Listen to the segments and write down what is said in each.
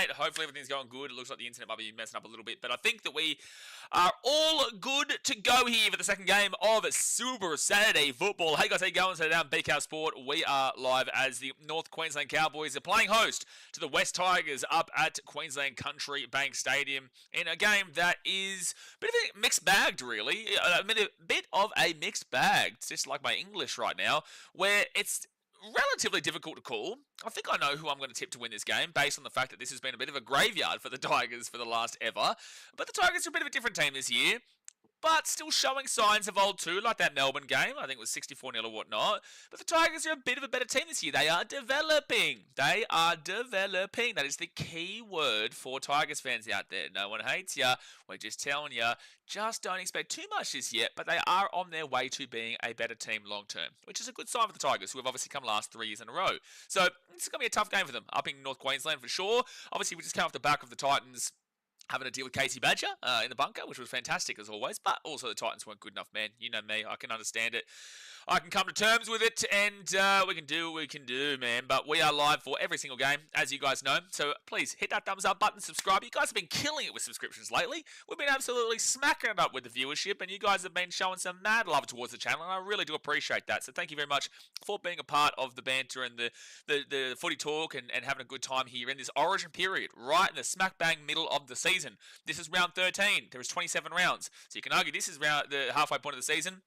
mate. Hopefully everything's going good. It looks like the internet might be messing up a little bit, but I think that we are all good to go here for the second game of Super Saturday football. Hey guys, how you going? So down BKR Sport, we are live as the North Queensland Cowboys are playing host to the West Tigers up at Queensland Country Bank Stadium in a game that is a bit of a mixed bag, really. I mean, a bit of a mixed bag. It's just like my English right now, where it's relatively difficult to call. I think I know who I'm going to tip to win this game based on the fact that this has been a bit of a graveyard for the Tigers for the last ever. But the Tigers are a bit of a different team this year, but still showing signs of old too, like that Melbourne game. I think it was 64-0 or whatnot. But the Tigers are a bit of a better team this year. They are developing. They are developing. That is the key word for Tigers fans out there. No one hates ya. We're just telling ya. Just don't expect too much this yet, but they are on their way to being a better team long term, which is a good sign for the Tigers, who have obviously come last 3 years in a row. So it's going to be a tough game for them up in North Queensland for sure. Obviously, we just came off the back of the Titans having to deal with Casey Badger in the bunker, which was fantastic as always, but also the Titans weren't good enough, man. You know me, I can understand it. I can come to terms with it, and we can do what we can do, man. But we are live for every single game, as you guys know. So please hit that thumbs up button, subscribe. You guys have been killing it with subscriptions lately. We've been absolutely smacking it up with the viewership, and you guys have been showing some mad love towards the channel, and I really do appreciate that. So thank you very much for being a part of the banter and the footy talk and having a good time here in this origin period, right in the smack bang middle of the season. This is round 13. There is 27 rounds. So you can argue this is the halfway point of the season.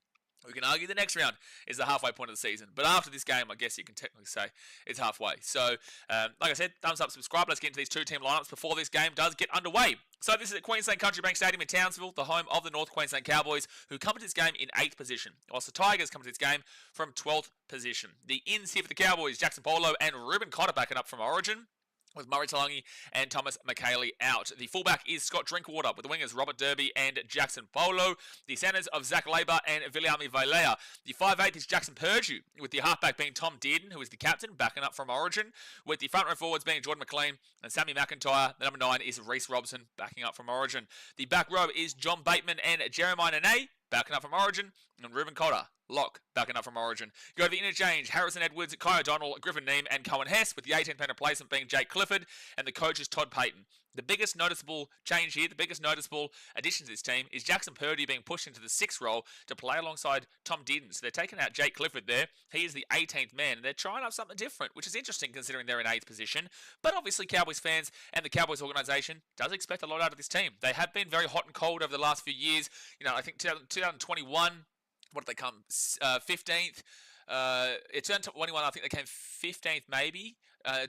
We can argue the next round is the halfway point of the season. But after this game, I guess you can technically say it's halfway. So, like I said, thumbs up, subscribe. Let's get into these two team lineups before this game does get underway. So this is at Queensland Country Bank Stadium in Townsville, the home of the North Queensland Cowboys, who come to this game in 8th position, whilst the Tigers come to this game from 12th position. The ins here for the Cowboys, Jackson Polo and Ruben Cotter backing up from Origin, with Murray Talangi and Thomas McKaylee out. The fullback is Scott Drinkwater, with the wingers Robert Derby and Jackson Polo. The centres of Zach Labour and Viliami Vailea. The 5'8" is Jackson Purdue, with the halfback being Tom Dearden, who is the captain, backing up from Origin, with the front row forwards being Jordan McLean and Sammy McIntyre. The number 9 is Reece Robson, backing up from Origin. The back row is John Bateman and Jeremiah Nene, backing up from Origin, and Ruben Cotter, lock, backing up from Origin. Go to the interchange, Harrison Edwards, Kai O'Donnell, Griffin Neame, and Cohen Hess, with the 18th man replacement being Jake Clifford, and the coach is Todd Payton. The biggest noticeable change here, the biggest noticeable addition to this team is Jackson Purdue being pushed into the 6th role to play alongside Tom Dearden. So they're taking out Jake Clifford there. He is the 18th man, and they're trying out something different, which is interesting considering they're in 8th position. But obviously Cowboys fans and the Cowboys organisation does expect a lot out of this team. They have been very hot and cold over the last few years. You know, I think 2021, what did they come? 15th. It turned to 21. I think they came 15th, maybe.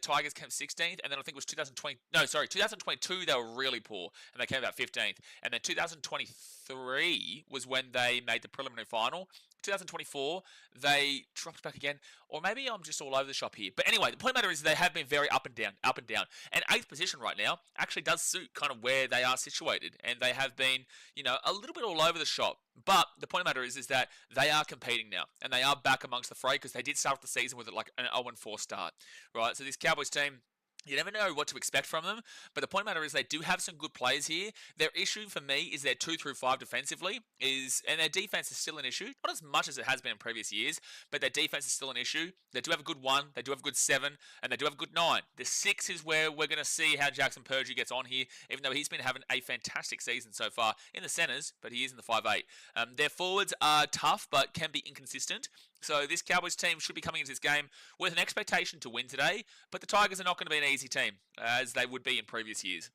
Tigers came 16th, and then I think it was 2022 they were really poor, and they came about 15th. And then 2023 was when they made the preliminary final. 2024, they dropped back again, or maybe I'm just all over the shop here. But anyway, the point of the matter is they have been very up and down. And 8th position right now actually does suit kind of where they are situated, and they have been, you know, a little bit all over the shop. But the point of the matter is that they are competing now, and they are back amongst the fray, because they did start the season with like an 0-4 start, right? So this Cowboys team, you never know what to expect from them, but the point of the matter is they do have some good players here. Their issue for me is their 2 through 5 defensively, and their defense is still an issue. Not as much as it has been in previous years, but their defense is still an issue. They do have a good 1, they do have a good 7, and they do have a good 9. The 6 is where we're going to see how Jackson Purdue gets on here, even though he's been having a fantastic season so far in the centres, but he is in the 5'8". Their forwards are tough, but can be inconsistent. So this Cowboys team should be coming into this game with an expectation to win today, but the Tigers are not going to be an easy team, as they would be in previous years.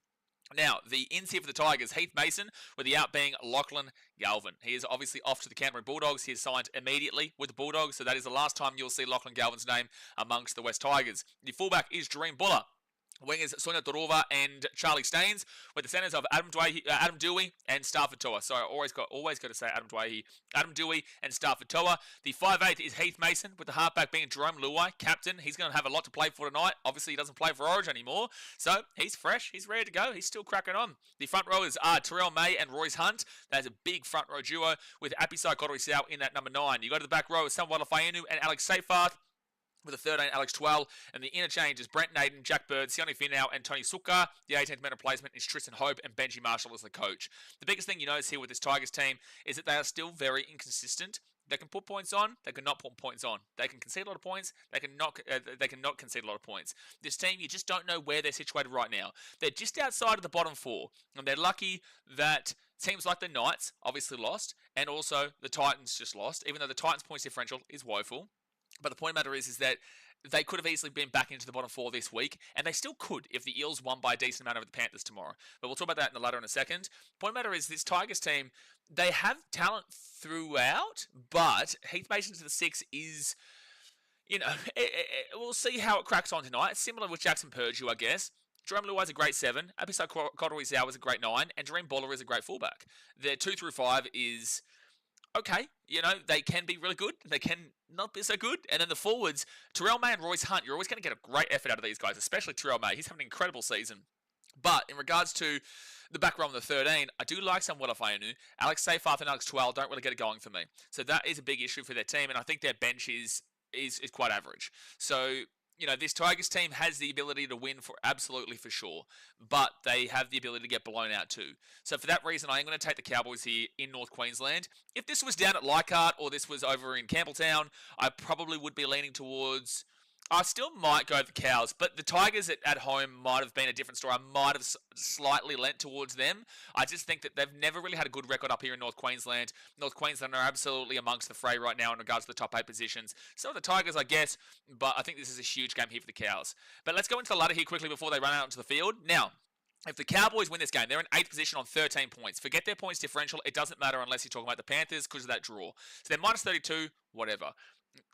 Now, the ins here for the Tigers, Heath Mason, with the out being Lachlan Galvin. He is obviously off to the Canterbury Bulldogs. He is signed immediately with the Bulldogs, so that is the last time you'll see Lachlan Galvin's name amongst the West Tigers. The fullback is Dream Buller. Wingers Sonia Dorova and Charlie Staines, with the centres of Adam Dewey and Stafford Toa. Sorry, always got to say Adam Dewey and Stafford Toa. The 5'8" is Heath Mason, with the halfback being Jerome Luai, captain. He's going to have a lot to play for tonight. Obviously, he doesn't play for Origin anymore, so he's fresh. He's ready to go. He's still cracking on. The front rowers are Terrell May and Royce Hunt. That's a big front row duo, with Apisai Kotori Sau in that number 9. You go to the back row, Samuel Fainu and Alex Seyfarth. with the 13, Alex Twell, and the interchange is Brent Naden, Jack Bird, Sione Finau, and Tony Suka. The 18th man replacement is Tristan Hope and Benji Marshall as the coach. The biggest thing you notice here with this Tigers team is that they are still very inconsistent. They can put points on, they can not put points on. They can concede a lot of points, they can not concede a lot of points. This team, you just don't know where they're situated right now. They're just outside of the bottom four, and they're lucky that teams like the Knights obviously lost, and also the Titans just lost, even though the Titans' points differential is woeful. But the point of the matter is that they could have easily been back into the bottom four this week, and they still could if the Eels won by a decent amount over the Panthers tomorrow. But we'll talk about that in the ladder in a second. Point of the matter is this Tigers team, they have talent throughout, but Heath Mason to the 6 is, we'll see how it cracks on tonight. Similar with Jackson Purdue, I guess. Jerome Luai is a great 7, Apisai Koroisau is a great 9, and Dream Baller is a great fullback. Their 2 through 5 is okay, they can be really good. They can not be so good. And then the forwards, Terrell May and Royce Hunt, you're always going to get a great effort out of these guys, especially Terrell May. He's having an incredible season. But in regards to the back row on the 13, I do like Samuela Fainu. Alex Seyfarth and Alex Twell don't really get it going for me. So that is a big issue for their team, and I think their bench is quite average. So this Tigers team has the ability to win absolutely for sure, but they have the ability to get blown out too. So for that reason, I am going to take the Cowboys here in North Queensland. If this was down at Leichhardt or this was over in Campbelltown, I probably would be leaning towards... I still might go the Cows, but the Tigers at home might have been a different story. I might have slightly lent towards them. I just think that they've never really had a good record up here in North Queensland. North Queensland are absolutely amongst the fray right now in regards to the top 8 positions. So the Tigers, I guess, but I think this is a huge game here for the Cows. But let's go into the ladder here quickly before they run out onto the field. Now, if the Cowboys win this game, they're in 8th position on 13 points. Forget their points differential. It doesn't matter unless you're talking about the Panthers because of that draw. So they're minus 32, whatever.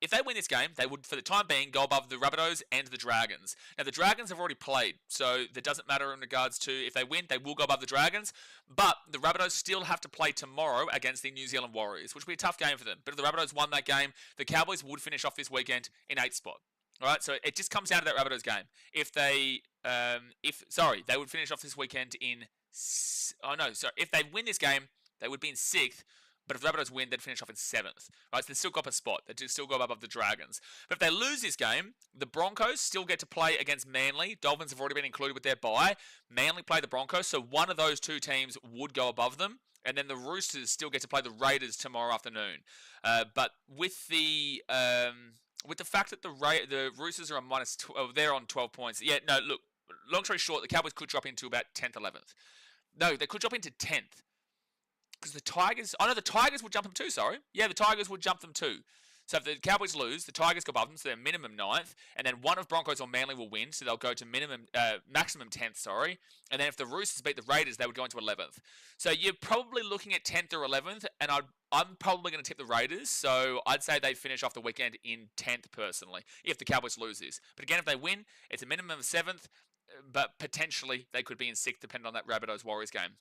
If they win this game, they would, for the time being, go above the Rabbitohs and the Dragons. Now, the Dragons have already played, so that doesn't matter in regards to if they win, they will go above the Dragons. But the Rabbitohs still have to play tomorrow against the New Zealand Warriors, which will be a tough game for them. But if the Rabbitohs won that game, the Cowboys would finish off this weekend in 8th spot. All right, so it just comes down to that Rabbitohs game. If they would finish off this weekend in... if they win this game, they would be in 6th. But if the Rabbitohs win, they'd finish off in 7th. Right, so they still got a spot. They still go above the Dragons. But if they lose this game, the Broncos still get to play against Manly. Dolphins have already been included with their bye. Manly play the Broncos, so one of those two teams would go above them. And then the Roosters still get to play the Raiders tomorrow afternoon. But with the fact that the Roosters are on they're on 12 points. Yeah, no, look, long story short, the Cowboys could drop into about 10th, 11th. No, they could drop into 10th. Because the Tigers... the Tigers would jump them too, sorry. Yeah, the Tigers would jump them too. So if the Cowboys lose, the Tigers go above them, so they're minimum 9th. And then one of Broncos or Manly will win, so they'll go to maximum 10th, sorry. And then if the Roosters beat the Raiders, they would go into 11th. So you're probably looking at 10th or 11th, and I'm probably going to tip the Raiders. So I'd say they'd finish off the weekend in 10th, personally, if the Cowboys lose this. But again, if they win, it's a minimum of 7th, but potentially they could be in 6th, depending on that Rabbitohs-Warriors game.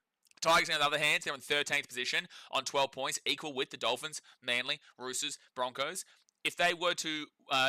Tigers, on the other hand, they're in 13th position on 12 points, equal with the Dolphins, Manly, Roosters, Broncos. If they were to,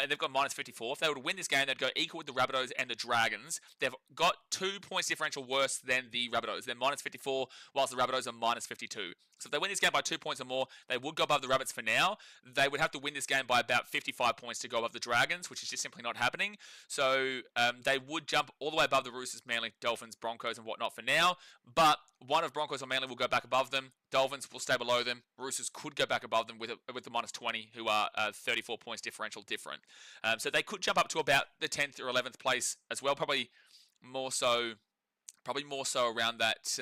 they've got minus 54. If they were to win this game, they'd go equal with the Rabbitohs and the Dragons. They've got 2 points differential worse than the Rabbitohs. They're minus 54, whilst the Rabbitohs are minus 52. So if they win this game by 2 points or more, they would go above the Rabbits for now. They would have to win this game by about 55 points to go above the Dragons, which is just simply not happening. So they would jump all the way above the Roosters, Manly, Dolphins, Broncos, and whatnot for now. But one of Broncos or Manly will go back above them. Dolphins will stay below them. Roosters could go back above them with the minus 20, who are 34 points differential different. So they could jump up to about the 10th or 11th place as well. Probably more so around that,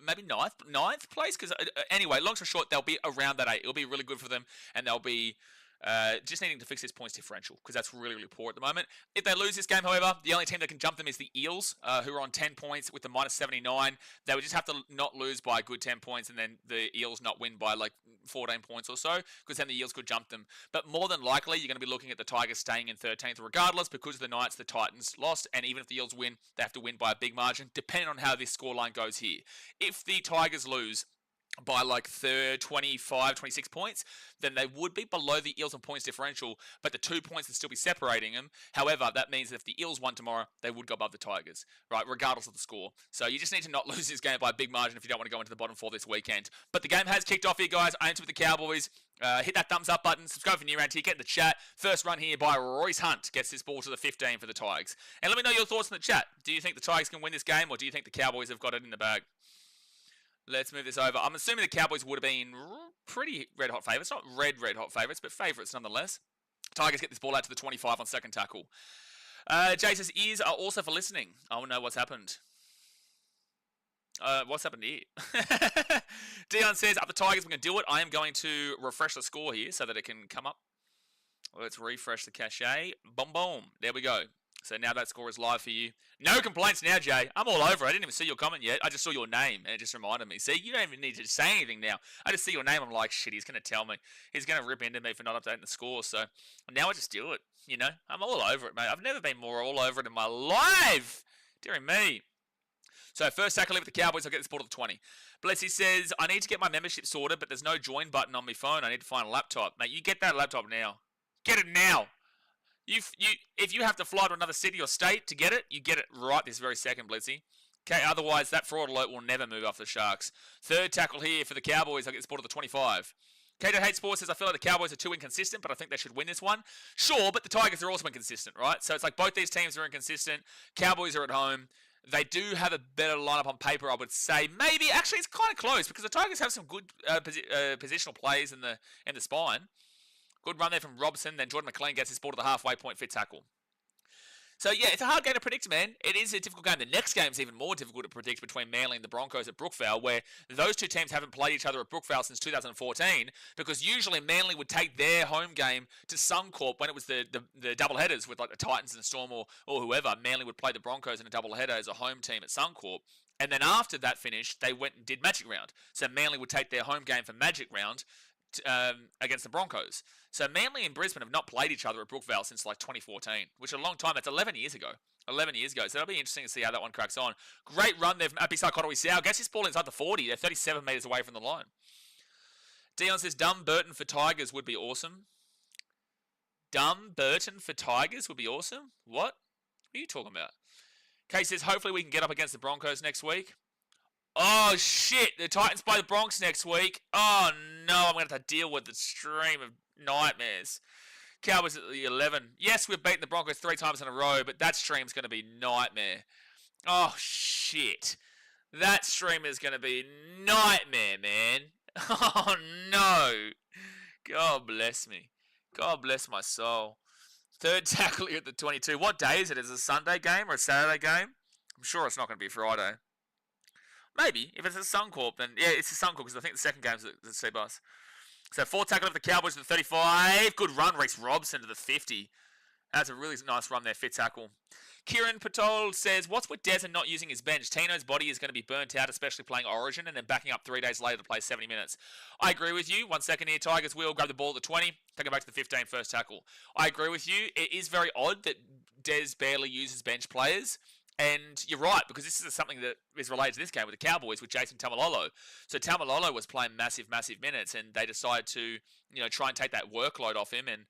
maybe 9th place. Because anyway, long story short, they'll be around that 8. It'll be really good for them, and they'll be just needing to fix this points differential because that's really, really poor at the moment. If they lose this game, however, the only team that can jump them is the Eels, who are on 10 points with the minus 79. They would just have to not lose by a good 10 points and then the Eels not win by like 14 points or so, because then the Eels could jump them. But more than likely, you're going to be looking at the Tigers staying in 13th regardless, because the Knights, the Titans lost, and even if the Eels win, they have to win by a big margin, depending on how this scoreline goes here. If the Tigers lose, by like 25, 26 points, then they would be below the Eels in points differential, but the 2 points would still be separating them. However, that means that if the Eels won tomorrow, they would go above the Tigers, right, regardless of the score. So you just need to not lose this game by a big margin if you don't want to go into the bottom four this weekend. But the game has kicked off here, guys. I enter with the Cowboys. Hit that thumbs up button, subscribe for new round here, get in the chat. First run here by Royce Hunt gets this ball to the 15 for the Tigers. And let me know your thoughts in the chat. Do you think the Tigers can win this game, or do you think the Cowboys have got it in the bag? Let's move this over. I'm assuming the Cowboys would have been pretty red-hot favourites. Not red-hot favourites, but favourites nonetheless. Tigers get this ball out to the 25 on second tackle. Jace's ears are also for listening. Oh no, what's happened? What's happened here? Dion says, up the Tigers, we're going to do it. I am going to refresh the score here so that it can come up. Let's refresh the cache. Boom, boom. There we go. So now that score is live for you. No complaints now, Jay. I'm all over it. I didn't even see your comment yet. I just saw your name, and it just reminded me. See, you don't even need to say anything now. I just see your name. I'm like, shit, he's going to tell me. He's going to rip into me for not updating the score. So now I just do it, you know. I'm all over it, mate. I've never been more all over it in my life. Dear me. So first tackle with the Cowboys, I'll get this ball to the 20. Blessy says, I need to get my membership sorted, but there's no join button on my phone. I need to find a laptop. Mate, you get that laptop now. Get it now. If you have to fly to another city or state to get it right this very second, Blitzy. Okay, otherwise that fraud alert will never move off the Sharks. Third tackle here for the Cowboys. I get this ball to the 25. Kato Hate Sports says, I feel like the Cowboys are too inconsistent, but I think they should win this one. Sure, but the Tigers are also inconsistent, right? So it's like both these teams are inconsistent. Cowboys are at home. They do have a better lineup on paper, I would say. Maybe, actually, it's kind of close because the Tigers have some good positional plays in the spine. Good run there from Robson. Then Jordan McLean gets his ball to the halfway point, fit tackle. So, yeah, it's a hard game to predict, man. It is a difficult game. The next game is even more difficult to predict between Manly and the Broncos at Brookvale, where those two teams haven't played each other at Brookvale since 2014, because usually Manly would take their home game to Suncorp when it was the doubleheaders with like the Titans and the Storm or whoever. Manly would play the Broncos in a doubleheader as a home team at Suncorp. And then after that finished, they went and did Magic Round. So Manly would take their home game for Magic Round against the Broncos. So Manly and Brisbane have not played each other at Brookvale since like 2014, which is a long time. It's 11 years ago. 11 years ago. So that'll be interesting to see how that one cracks on. Great run there from Apisai Koroisau. Gets his ball inside the 40. They're 37 metres away from the line. Dion says, Dumb Burton for Tigers would be awesome. Dumb Burton for Tigers would be awesome? What are you talking about? Kay says, hopefully we can get up against the Broncos next week. Oh, shit. The Titans play the Bronx next week. Oh, no. I'm going to have to deal with the stream of nightmares. Cowboys at the 11. Yes, we've beaten the Broncos 3 times in a row, but that stream's going to be nightmare. Oh, shit. That stream is going to be nightmare, man. Oh, no. God bless me. God bless my soul. Third tackle here at the 22. What day is it? Is it a Sunday game or a Saturday game? I'm sure it's not going to be Friday. Maybe. If it's a Suncorp, then yeah, it's a Suncorp because I think the second game's at the Seabus. So fourth tackle of the Cowboys to the 35. Good run, Reece Robson to the 50. That's a really nice run there, fit tackle. Kieran Patol says, what's with Des and not using his bench? Tino's body is going to be burnt out, especially playing Origin, and then backing up 3 days later to play 70 minutes. I agree with you. 1 second here, Tigers will grab the ball at the 20, take it back to the 15, first tackle. I agree with you. It is very odd that Des barely uses bench players. And you're right, because this is something that is related to this game with the Cowboys with Jason Taumalolo. So Taumalolo was playing massive minutes, and they decided to, try and take that workload off him, and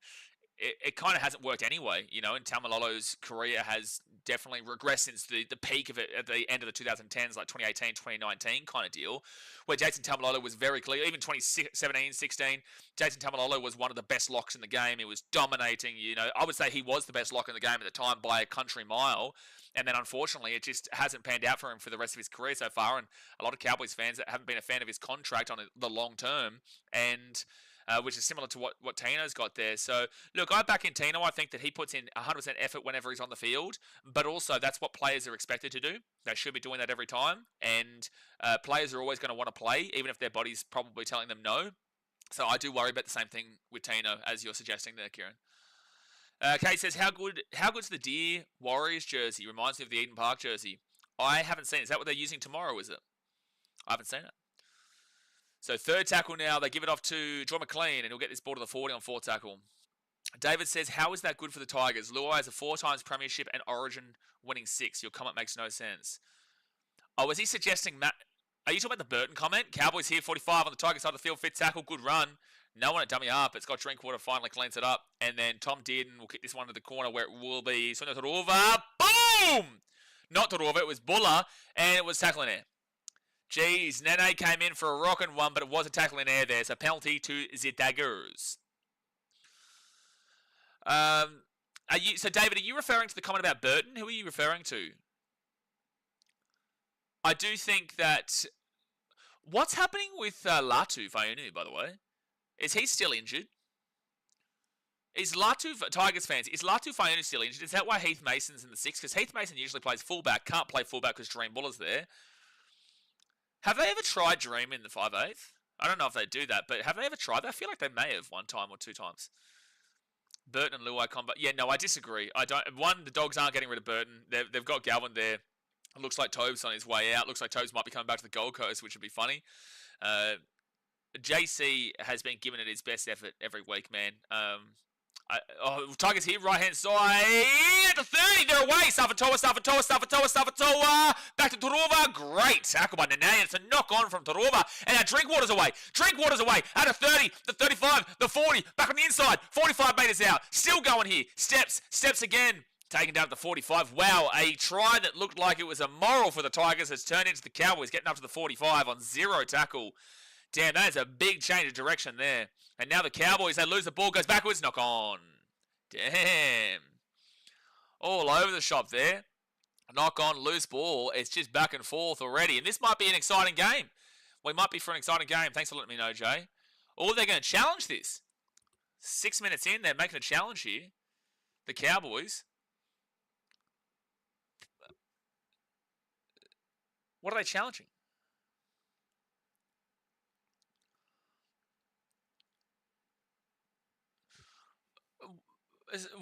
it kind of hasn't worked anyway, and Taumalolo's career has definitely regressed since the peak of it at the end of the 2010s, like 2018, 2019 kind of deal, where Jason Taumalolo was very clear. Even 2017, 16, Jason Taumalolo was one of the best locks in the game. He was dominating, I would say he was the best lock in the game at the time by a country mile. And then, unfortunately, it just hasn't panned out for him for the rest of his career so far. And a lot of Cowboys fans that haven't been a fan of his contract on the long term, and which is similar to what Tino's got there. So, look, I back in Tino. I think that he puts in 100% effort whenever he's on the field. But also, that's what players are expected to do. They should be doing that every time. And players are always going to want to play, even if their body's probably telling them no. So I do worry about the same thing with Tino, as you're suggesting there, Kieran. Kate says, how good's the Deer Warriors jersey? Reminds me of the Eden Park jersey. I haven't seen it. Is that what they're using tomorrow, is it? I haven't seen it. So third tackle now. They give it off to John McLean, and he'll get this ball to the 40 on fourth tackle. David says, how is that good for the Tigers? Luai has a 4 times premiership and Origin winning 6. Your comment makes no sense. Oh, was he suggesting Matt? Are you talking about the Burton comment? Cowboys here, 45 on the Tigers side of the field. Fit tackle, good run. No one at dummy up. It's got Drinkwater, finally cleans it up. And then Tom Dearden will kick this one to the corner where it will be Sonia Torova. Boom! Not Torova, it was Buller. And it was tackle in air. Jeez, Nene came in for a rockin' one, but it was a tackle in air there. So penalty to the Daggers. So David, are you referring to the comment about Burton? Who are you referring to? I do think that... What's happening with Latu Fainu, by the way? Is he still injured? Is Latu... Tigers fans, is Latu Fainu still injured? Is that why Heath Mason's in the 6? Because Heath Mason usually plays fullback. Can't play fullback because Dream Buller's there. Have they ever tried Dream in the 5'8"? I don't know if they do that, but have they ever tried that? I feel like they may have one time or two times. Burton and Luai combat. Yeah, no, I disagree. I don't. One, the Dogs aren't getting rid of Burton. They've got Galvin there. It looks like Tobes on his way out. Looks like Tobes might be coming back to the Gold Coast, which would be funny. JC has been giving it his best effort every week, man. Tigers here, right-hand side. At the 30, they're away. Savatoa. Back to Torova. Great tackle by Nene. It's a knock-on from Torova. And now Drinkwater's away. At a 30, the 35, the 40. Back on the inside. 45 metres out. Still going here. Steps again. Taken down to the 45. Wow, a try that looked like it was a moral for the Tigers has turned into the Cowboys getting up to the 45 on 0 tackle. Damn, that is a big change of direction there. And now the Cowboys, they lose the ball, goes backwards, knock on. Damn. All over the shop there. Knock on, loose ball. It's just back and forth already. And this might be an exciting game. We might be for an exciting game. Thanks for letting me know, Jay. Or they're going to challenge this. 6 minutes in, they're making a challenge here. The Cowboys. What are they challenging?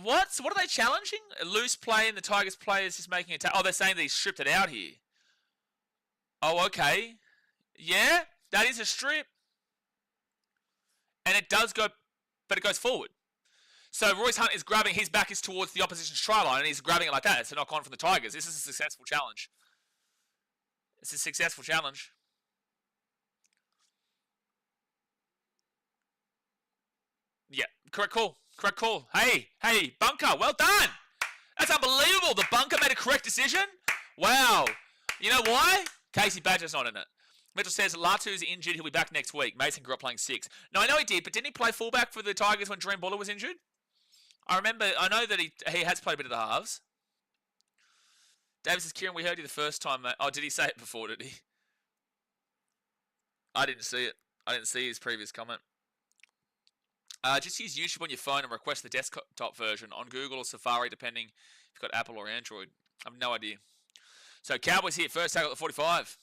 What? What are they challenging? A loose play and the Tigers players just making a tackle. Oh, they're saying they stripped it out here. Oh, okay. Yeah, that is a strip. And it does go, but it goes forward. So Royce Hunt is grabbing, his back is towards the opposition's try line, and he's grabbing it like that. It's a knock on from the Tigers. This is a successful challenge. It's a successful challenge. Yeah, correct call. Correct call. Hey, Bunker, well done. That's unbelievable. The Bunker made a correct decision. Wow. You know why? Casey Badger's not in it. Mitchell says, Latu's injured. He'll be back next week. Mason grew up playing 6. No, I know he did, but didn't he play fullback for the Tigers when Dream Buller was injured? I know that he has played a bit of the halves. Davis says, Kieran, we heard you the first time, mate. Oh, did he say it before, did he? I didn't see it. I didn't see his previous comment. Just use YouTube on your phone and request the desktop version on Google or Safari, depending if you've got Apple or Android. I have no idea. So Cowboys here, first tackle at the 45.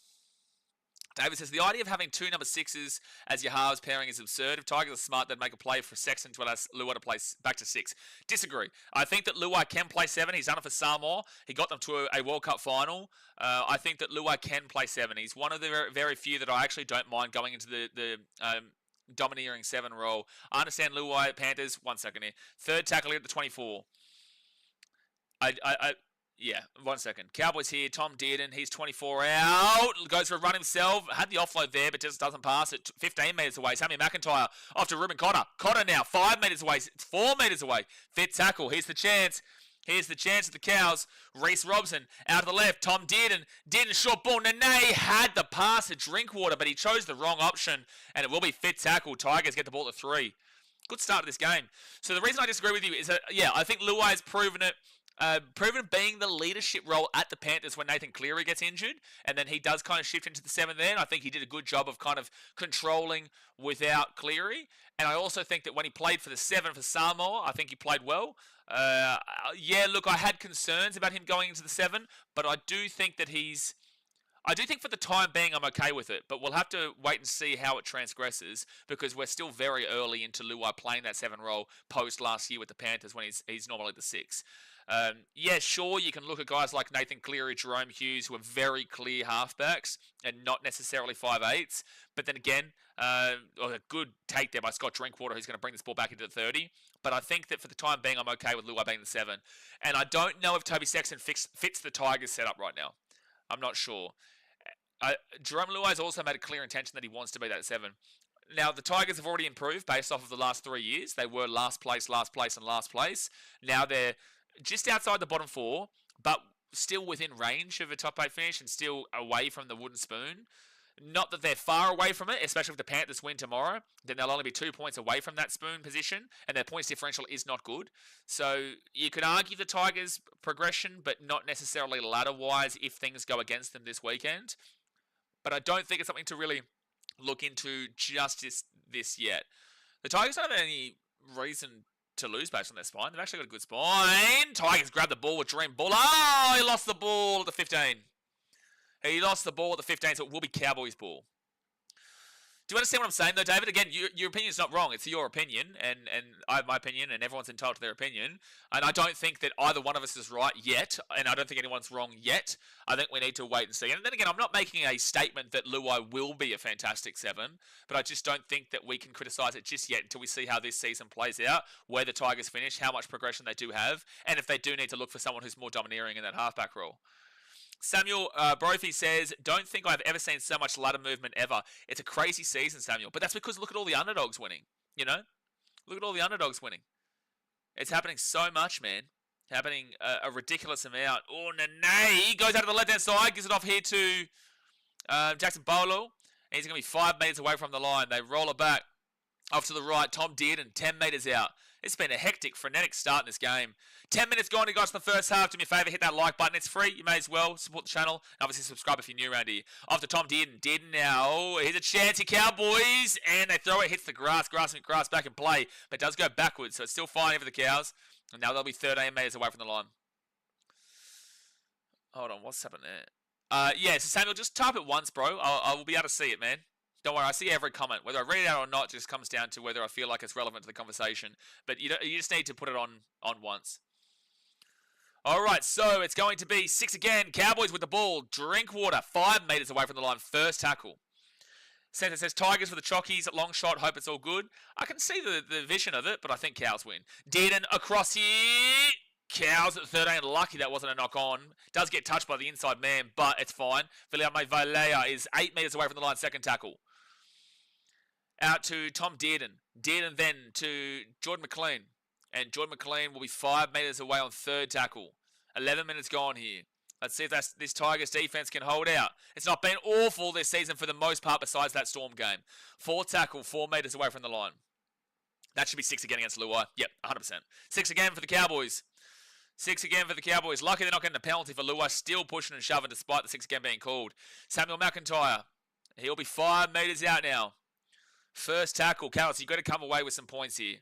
David says, the idea of having 2 number 6s as your halves pairing is absurd. If Tigers are smart, they'd make a play for Sexton to allow Luai to play back to 6. Disagree. I think that Luai can play 7. He's done it for Samoa. He got them to a World Cup final. I think that Luai can play 7. He's one of the very, very few that I actually don't mind going into the domineering 7 role. I understand Luai, Panthers. 1 second here. Third tackle at the 24. Yeah, 1 second. Cowboys here. Tom Dearden. He's 24 out. Goes for a run himself. Had the offload there, but just doesn't pass it. 15 metres away. Sammy McIntyre off to Ruben Cotter. Cotter now 5 metres away. 4 metres away. Fit tackle. Here's the chance. Here's the chance of the Cows. Reece Robson out to the left. Tom Dearden. Dearden short ball. Nene had the pass to Drinkwater, but he chose the wrong option, and it will be fit tackle. Tigers get the ball to 3. Good start to this game. So the reason I disagree with you is that, yeah, I think Luai has proven it. Proven being the leadership role at the Panthers when Nathan Cleary gets injured, and then he does kind of shift into the 7 there, and I think he did a good job of kind of controlling without Cleary, and I also think that when he played for the 7 for Samoa, I think he played well. Yeah, look, I had concerns about him going into the 7, but I do think that I do think for the time being I'm okay with it, but we'll have to wait and see how it transgresses because we're still very early into Luai playing that 7 role post last year with the Panthers when he's normally the 6. Yeah, sure, you can look at guys like Nathan Cleary, Jerome Hughes, who are very clear halfbacks and not necessarily 5'8", but then again, a good take there by Scott Drinkwater, who's going to bring this ball back into the 30. But I think that for the time being, I'm okay with Luai being the 7. And I don't know if Toby Sexton fits the Tigers setup right now. I'm not sure. Jerome Luai's also made a clear intention that he wants to be that 7. Now, the Tigers have already improved based off of the last 3 years. They were last place, and last place. Now they're just outside the bottom 4, but still within range of a top 8 finish and still away from the wooden spoon. Not that they're far away from it, especially if the Panthers win tomorrow. Then they'll only be 2 points away from that spoon position, and their points differential is not good. So you could argue the Tigers' progression, but not necessarily ladder-wise if things go against them this weekend. But I don't think it's something to really look into just this yet. The Tigers don't have any reason to lose based on their spine. They've actually got a good spine. Tigers grab the ball with Dream Bull. Oh, he lost the ball at the 15. He lost the ball at the 15, so it will be Cowboys' ball. Do you understand what I'm saying, though, David? Again, your opinion's not wrong. It's your opinion, and I have my opinion, and everyone's entitled to their opinion. And I don't think that either one of us is right yet, and I don't think anyone's wrong yet. I think we need to wait and see. And then again, I'm not making a statement that Luai will be a fantastic 7, but I just don't think that we can criticise it just yet until we see how this season plays out, where the Tigers finish, how much progression they do have, and if they do need to look for someone who's more domineering in that halfback role. Samuel Brophy says, don't think I've ever seen so much ladder movement ever. It's a crazy season, Samuel. But that's because look at all the underdogs winning, you know? Look at all the underdogs winning. It's happening so much, man. Happening a ridiculous amount. Oh, Nene goes out to the left-hand side, gives it off here to Jackson Bolo. And he's going to be 5 metres away from the line. They roll it back off to the right. Tom Dearden, 10 metres out. It's been a hectic, frenetic start in this game. 10 minutes gone, you guys, in the first half. Do me a favour, hit that like button. It's free. You may as well support the channel. And obviously, subscribe if you're new around here. Off to Tom Dearden. Dearden now. Oh, here's a chance here, Cowboys. And they throw it, hits the grass. Grass back in play. But it does go backwards, so it's still fine for the Cows. And now they'll be 13 metres away from the line. Hold on, what's happening there? Yeah, so Samuel, just type it once, bro. I will be able to see it, man. Don't worry, I see every comment. Whether I read it out or not just comes down to whether I feel like it's relevant to the conversation. But you just need to put it on once. All right, so it's going to be 6 again. Cowboys with the ball. Drinkwater, 5 metres away from the line. First tackle. Centre says Tigers for the Chockies. Long shot. Hope it's all good. I can see the vision of it, but I think Cows win. Dearden across here. Cows at 13. Lucky that wasn't a knock on. Does get touched by the inside man, but it's fine. Viliame Valea is 8 metres away from the line. Second tackle. Out to Tom Dearden. Dearden then to Jordan McLean. And Jordan McLean will be 5 metres away on third tackle. 11 minutes gone here. Let's see if this Tigers defence can hold out. It's not been awful this season for the most part besides that Storm game. Fourth tackle, 4 metres away from the line. That should be 6 again against Luai. Yep, 100%. 6 again for the Cowboys. 6 again for the Cowboys. Lucky they're not getting a penalty for Luai. Still pushing and shoving despite the 6 again being called. Samuel McIntyre. He'll be 5 metres out now. First tackle. Cowboys, you've got to come away with some points here.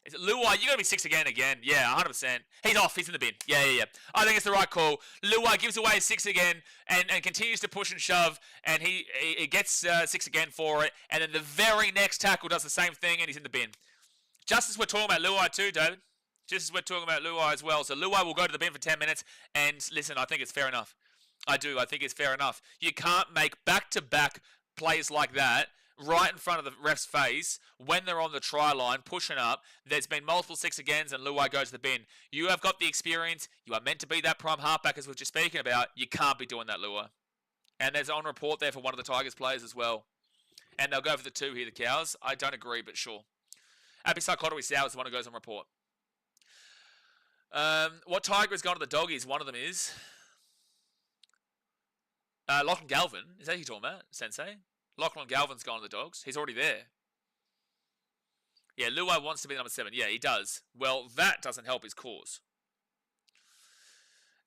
Is it Luai? You've got to be 6 again. Yeah, 100%. He's off. He's in the bin. Yeah. I think it's the right call. Luai gives away 6 again and continues to push and shove. And he gets 6 again for it. And then the very next tackle does the same thing and he's in the bin. Just as we're talking about Luai too, David. Just as we're talking about Luai as well. So Luai will go to the bin for 10 minutes. And listen, I think it's fair enough. I do. I think it's fair enough. You can't make back-to-back plays like that right in front of the ref's face when they're on the try line, pushing up. There's been multiple 6 agains and Luai goes to the bin. You have got the experience. You are meant to be that prime halfback as we were just speaking about. You can't be doing that, Luai. And there's on report there for one of the Tigers players as well. And they'll go for the 2 here, the Cows. I don't agree, but sure. Abby Psychotomy Sow is the one who goes on report. What Tiger has gone to the Doggies? One of them is Lachlan Galvin. Is that who you're talking about, Sensei? Lachlan Galvin's gone to the Dogs. He's already there. Yeah, Luai wants to be number 7. Yeah, he does. Well, that doesn't help his cause.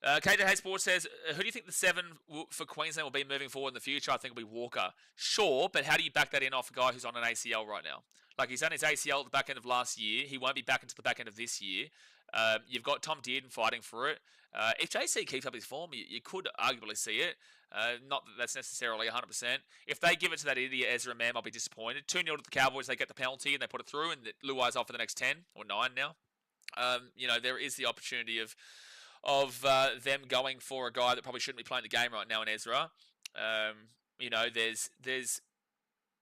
KJ Sports says, who do you think the 7 for Queensland will be moving forward in the future? I think it'll be Walker. Sure, but how do you back that in off a guy who's on an ACL right now? Like, he's done his ACL at the back end of last year. He won't be back until the back end of this year. You've got Tom Dearden fighting for it. If JC keeps up his form, you could arguably see it. Not that that's necessarily 100%. If they give it to that idiot Ezra Mam, I'll be disappointed. 2-0 to the Cowboys, they get the penalty and they put it through, and Luai's off for the next 10 or 9 now. There is the opportunity of them going for a guy that probably shouldn't be playing the game right now in Ezra. There's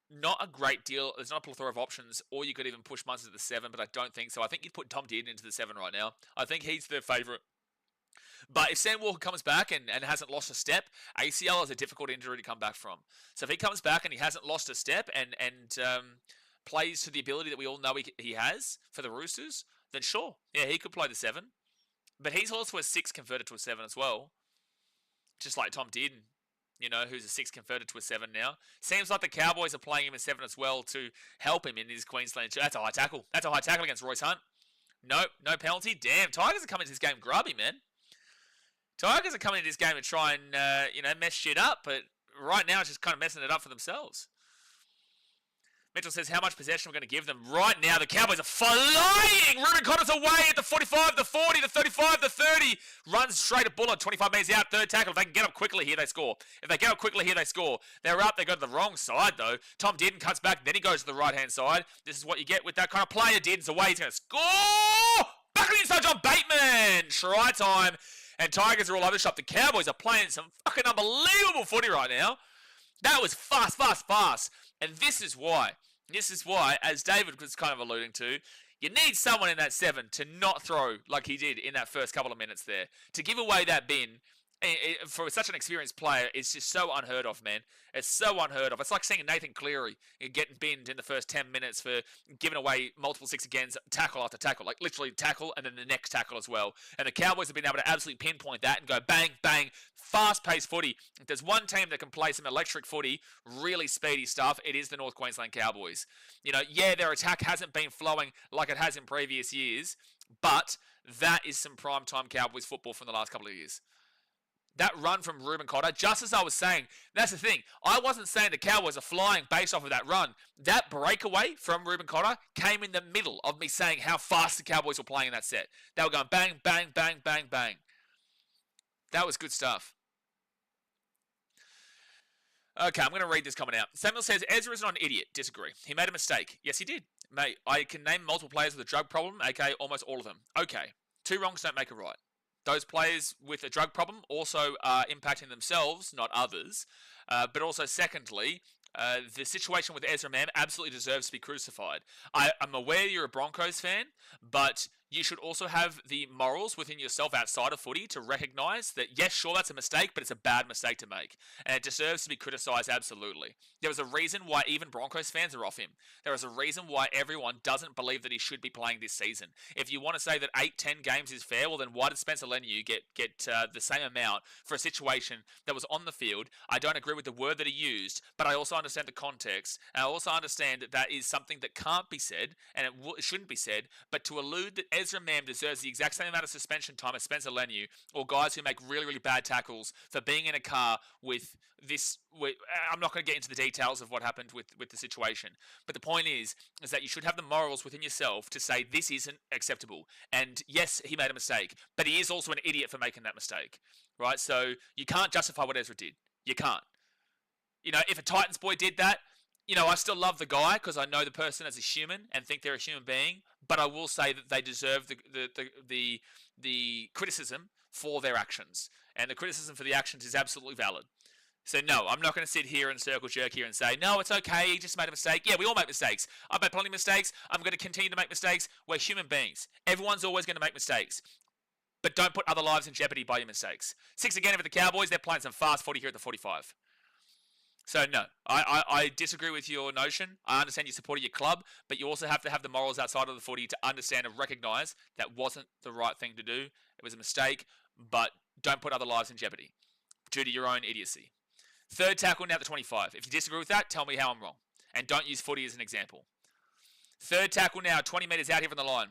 not a great deal. There's not a plethora of options, or you could even push Munster to the 7, but I don't think so. I think you'd put Tom Dearden into the 7 right now. I think he's the favourite But if Sam Walker comes back and hasn't lost a step, ACL is a difficult injury to come back from. So if he comes back and he hasn't lost a step and plays to the ability that we all know he has for the Roosters, then sure, yeah, he could play the 7. But he's also a 6 converted to a 7 as well. Just like Tom Dearden, who's a 6 converted to a 7 now. Seems like the Cowboys are playing him a 7 as well to help him in his Queensland. That's a high tackle. That's a high tackle against Royce Hunt. Nope, no penalty. Damn, Tigers are coming to this game grubby, man. Tigers are coming to this game to try and, mess shit up, but right now it's just kind of messing it up for themselves. Mitchell says, how much possession we're going to give them. Right now, the Cowboys are flying! Ruben Connor's away at the 45, the 40, the 35, the 30. Runs straight at Bullard, 25 metres out, third tackle. If they can get up quickly here, they score. If they get up quickly here, they score. They're up, they go to the wrong side, though. Tom Dearden cuts back, then he goes to the right-hand side. This is what you get with that kind of player. Dearden's away, he's going to score! Back on the inside, John Bateman! Try time. And Tigers are all over the shop. The Cowboys are playing some fucking unbelievable footy right now. That was fast, fast, fast. And this is why, as David was kind of alluding to, you need someone in that 7 to not throw like he did in that first couple of minutes there. To give away that bin, for such an experienced player, it's just so unheard of, man. It's so unheard of. It's like seeing Nathan Cleary getting binned in the first 10 minutes for giving away multiple 6 agains, tackle after tackle. Like literally tackle and then the next tackle as well. And the Cowboys have been able to absolutely pinpoint that and go bang, bang, fast-paced footy. If there's one team that can play some electric footy, really speedy stuff, it is the North Queensland Cowboys. Yeah, their attack hasn't been flowing like it has in previous years, but that is some primetime Cowboys football from the last couple of years. That run from Ruben Cotter, just as I was saying, that's the thing. I wasn't saying the Cowboys are flying based off of that run. That breakaway from Ruben Cotter came in the middle of me saying how fast the Cowboys were playing in that set. They were going bang, bang, bang, bang, bang. That was good stuff. Okay, I'm going to read this comment out. Samuel says, Ezra is not an idiot. Disagree. He made a mistake. Yes, he did. Mate, I can name multiple players with a drug problem, aka almost all of them. Okay, 2 wrongs don't make a right. Those players with a drug problem also are impacting themselves, not others. But also, secondly, the situation with Ezra Mam absolutely deserves to be crucified. I'm aware you're a Broncos fan, but you should also have the morals within yourself outside of footy to recognise that, yes, sure, that's a mistake, but it's a bad mistake to make. And it deserves to be criticised absolutely. There was a reason why even Broncos fans are off him. There is a reason why everyone doesn't believe that he should be playing this season. If you want to say that 8-10 games is fair, well then why did Spencer Leniu get the same amount for a situation that was on the field? I don't agree with the word that he used, but I also understand the context. And I also understand that that is something that can't be said, and it shouldn't be said, but to allude that Ezra Mam deserves the exact same amount of suspension time as Spencer Leniu, or guys who make really, really bad tackles for being in a car with this. I'm not going to get into the details of what happened with the situation, but the point is that you should have the morals within yourself to say this isn't acceptable. And yes, he made a mistake, but he is also an idiot for making that mistake, right? So you can't justify what Ezra did. You can't. If a Titans boy did that, I still love the guy because I know the person as a human and think they're a human being. But I will say that they deserve the criticism for their actions, and the criticism for the actions is absolutely valid. So no, I'm not going to sit here and circle jerk here and say, no, it's okay, he just made a mistake. Yeah, we all make mistakes. I've made plenty of mistakes. I'm going to continue to make mistakes. We're human beings. Everyone's always going to make mistakes. But don't put other lives in jeopardy by your mistakes. 6 again for the Cowboys. They're playing some fast footy here at the 45. So no, I disagree with your notion. I understand you supported your club, but you also have to have the morals outside of the footy to understand and recognise that wasn't the right thing to do. It was a mistake, but don't put other lives in jeopardy due to your own idiocy. 3rd tackle now at the 25. If you disagree with that, tell me how I'm wrong. And don't use footy as an example. 3rd tackle now, 20 metres out here from the line.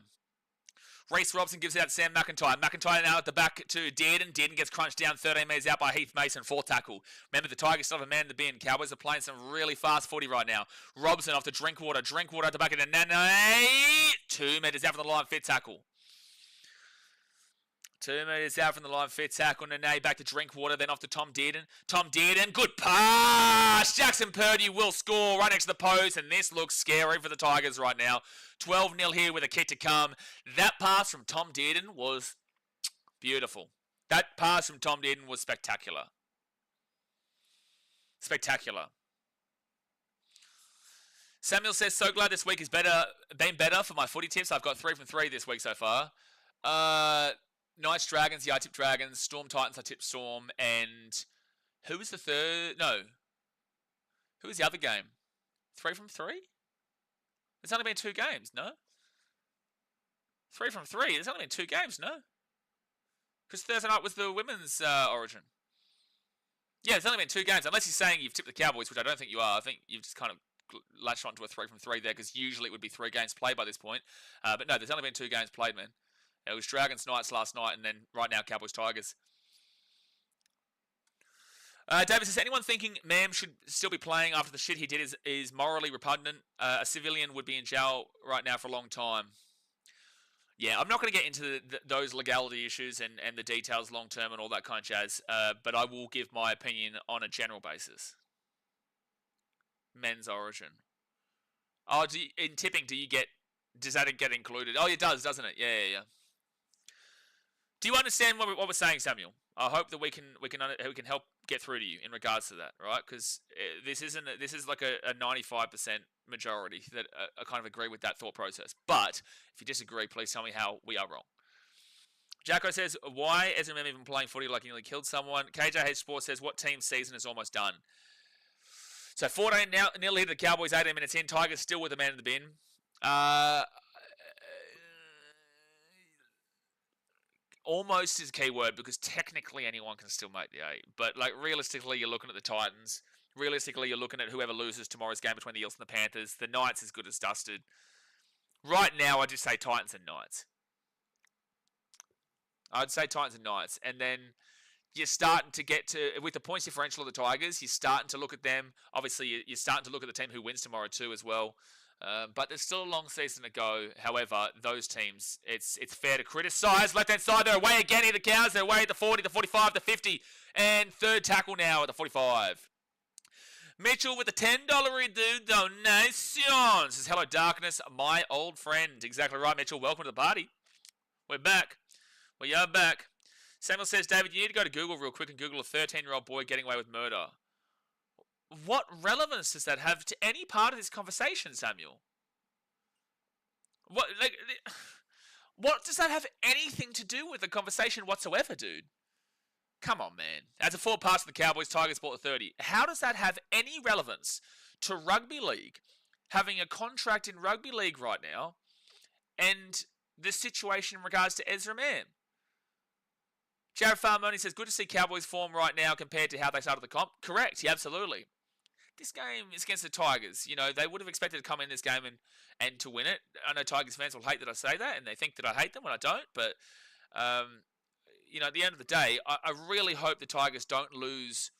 Reece Robson gives it out to Sam McIntyre. McIntyre now at the back to Dearden. Dearden gets crunched down 13 metres out by Heath Mason. 4th tackle. Remember, the Tigers still have a man in the bin. Cowboys are playing some really fast footy right now. Robson off to Drinkwater. Drinkwater at the back of the Nene. 2 metres out from the line. 5th tackle. 2 metres out from the line, 5th tackle. Nene back to Drinkwater, then off to Tom Dearden. Tom Dearden, good pass! Jackson Purdy will score right next to the post, and this looks scary for the Tigers right now. 12-0 here with a kick to come. That pass from Tom Dearden was beautiful. That pass from Tom Dearden was spectacular. Spectacular. Samuel says, so glad this week has been better for my footy tips. I've got 3 from 3 this week so far. Knights, Dragons. Yeah, I tipped Dragons. Storm, Titans. I tipped Storm. And who was the third? No. Who was the other game? 3 from 3? There's only been 2 games, no? 3 from 3. There's only been 2 games, no? Because Thursday night was the women's origin. Yeah, there's only been 2 games. Unless you're saying you've tipped the Cowboys, which I don't think you are. I think you've just kind of latched onto a 3 from 3 there, because usually it would be 3 games played by this point. But no, there's only been 2 games played, man. It was Dragons Knights last night, and then right now Cowboys Tigers. David says, anyone thinking Mam should still be playing after the shit he did is morally repugnant? A civilian would be in jail right now for a long time. Yeah, I'm not going to get into those legality issues and the details long term and all that kind of jazz, but I will give my opinion on a general basis. Men's origin. Oh, in tipping, does that get included? Oh, it does, doesn't it? Yeah. Do you understand what we're saying, Samuel? I hope that we can help get through to you in regards to that, right? Because this is like a 95% majority that I kind of agree with that thought process. But if you disagree, please tell me how we are wrong. Jacko says, why isn't Mem even playing footy like he nearly killed someone? KJH Sports says, what team's season is almost done? So 14 now, nearly hit the Cowboys 18 minutes in. Tigers still with the man in the bin. Almost is a key word, because technically anyone can still make the 8. But like realistically, you're looking at the Titans. Realistically, you're looking at whoever loses tomorrow's game between the Eels and the Panthers. The Knights as good as dusted. Right now, I'd just say Titans and Knights. I'd say Titans and Knights. And then you're starting to get to, with the points differential of the Tigers, you're starting to look at them. Obviously, you're starting to look at the team who wins tomorrow too as well. But there's still a long season to go. However, those teams, it's fair to criticise. Left-hand side, they're away again here, the Cows. They're away at the 40, the 45, the 50. And third tackle now at the 45. Mitchell with the $10 donation says, hello, darkness, my old friend. Exactly right, Mitchell. Welcome to the party. We're back. We are back. Samuel says, David, you need to go to Google real quick and Google a 13-year-old boy getting away with murder. What relevance does that have to any part of this conversation, Samuel? What does that have anything to do with the conversation whatsoever, dude? Come on, man. As a 4 pass to the Cowboys, Tigers bought the 30. How does that have any relevance to rugby league, having a contract in rugby league right now, and the situation in regards to Ezra Mann? Jared Farmoni says, good to see Cowboys form right now compared to how they started the comp. Correct, yeah, absolutely. This game is against the Tigers. You know, they would have expected to come in this game and to win it. I know Tigers fans will hate that I say that, and they think that I hate them when I don't. But, you know, at the end of the day, I really hope the Tigers don't lose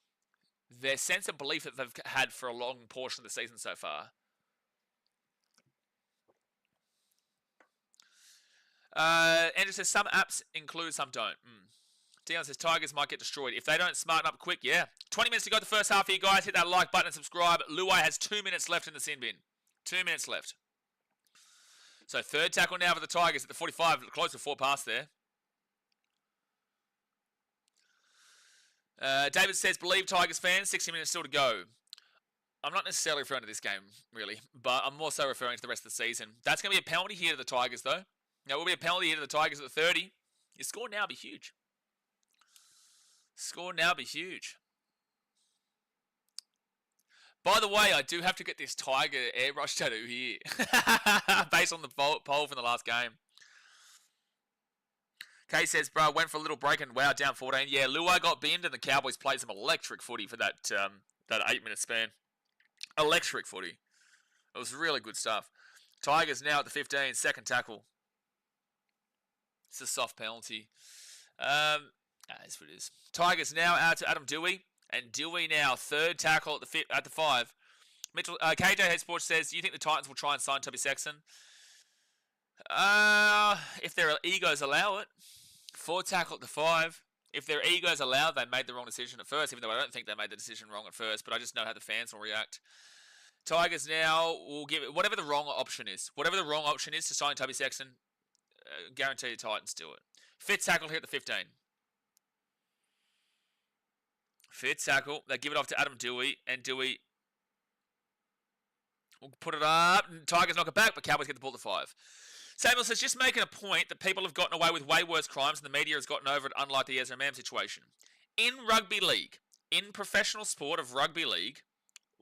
their sense of belief that they've had for a long portion of the season so far. Andrew says, some apps include, some don't. Dion says, Tigers might get destroyed. If they don't smarten up quick, yeah. 20 minutes to go the first half here, guys. Hit that like button and subscribe. Luai has 2 minutes left in the sin bin. 2 minutes left. So third tackle now for the Tigers at the 45. Close to 4 pass there. David says, believe Tigers fans, 60 minutes still to go. I'm not necessarily referring to this game, really. But I'm also referring to the rest of the season. That's going to be a penalty here to the Tigers, though. There will be a penalty here to the Tigers at the 30. Your score now will be huge. Score now be huge. By the way, I do have to get this Tiger airbrush tattoo here. Based on the poll from the last game. Kay says, bro, went for a little break and wow, down 14. Yeah, Luai got binned and the Cowboys played some electric footy for that 8-minute span. Electric footy. It was really good stuff. Tigers now at the 15, second tackle. It's a soft penalty. That's what it is. Tigers now out to Adam Dewey. And Dewey now third tackle at the 5. Mitchell, KJ Head Sports says, do you think the Titans will try and sign Toby Sexton? If their egos allow it. 4 tackle at the 5. If their egos allow, they made the wrong decision at first, even though I don't think they made the decision wrong at first, but I just know how the fans will react. Tigers now will give it whatever the wrong option is. Whatever the wrong option is to sign Toby Sexton, guarantee the Titans do it. Fifth tackle here at the 15. Fifth tackle. They give it off to Adam Dewey, and Dewey We'll put it up. Tigers knock it back, but Cowboys get the ball to 5. Samuel says, just making a point that people have gotten away with way worse crimes and the media has gotten over it, unlike the Ezra Mam situation. In rugby league, in professional sport of rugby league,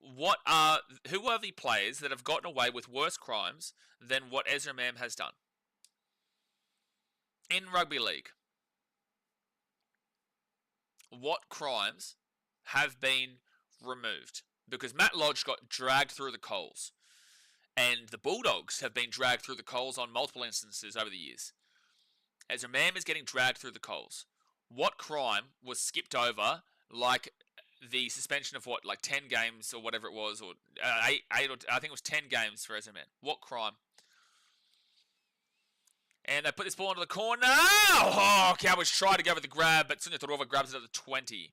who are the players that have gotten away with worse crimes than what Ezra Mam has done? In rugby league, what crimes have been removed? Because Matt Lodge got dragged through the coals, and the Bulldogs have been dragged through the coals on multiple instances over the years. Ezra Mam is getting dragged through the coals. What crime was skipped over, like the suspension of 10 games or whatever it was, or 8 or I think it was 10 games for Ezra Mam. What crime? And they put this ball into the corner. Oh, Cowboys tried to go for the grab, but Sunya Todorova grabs it at the 20.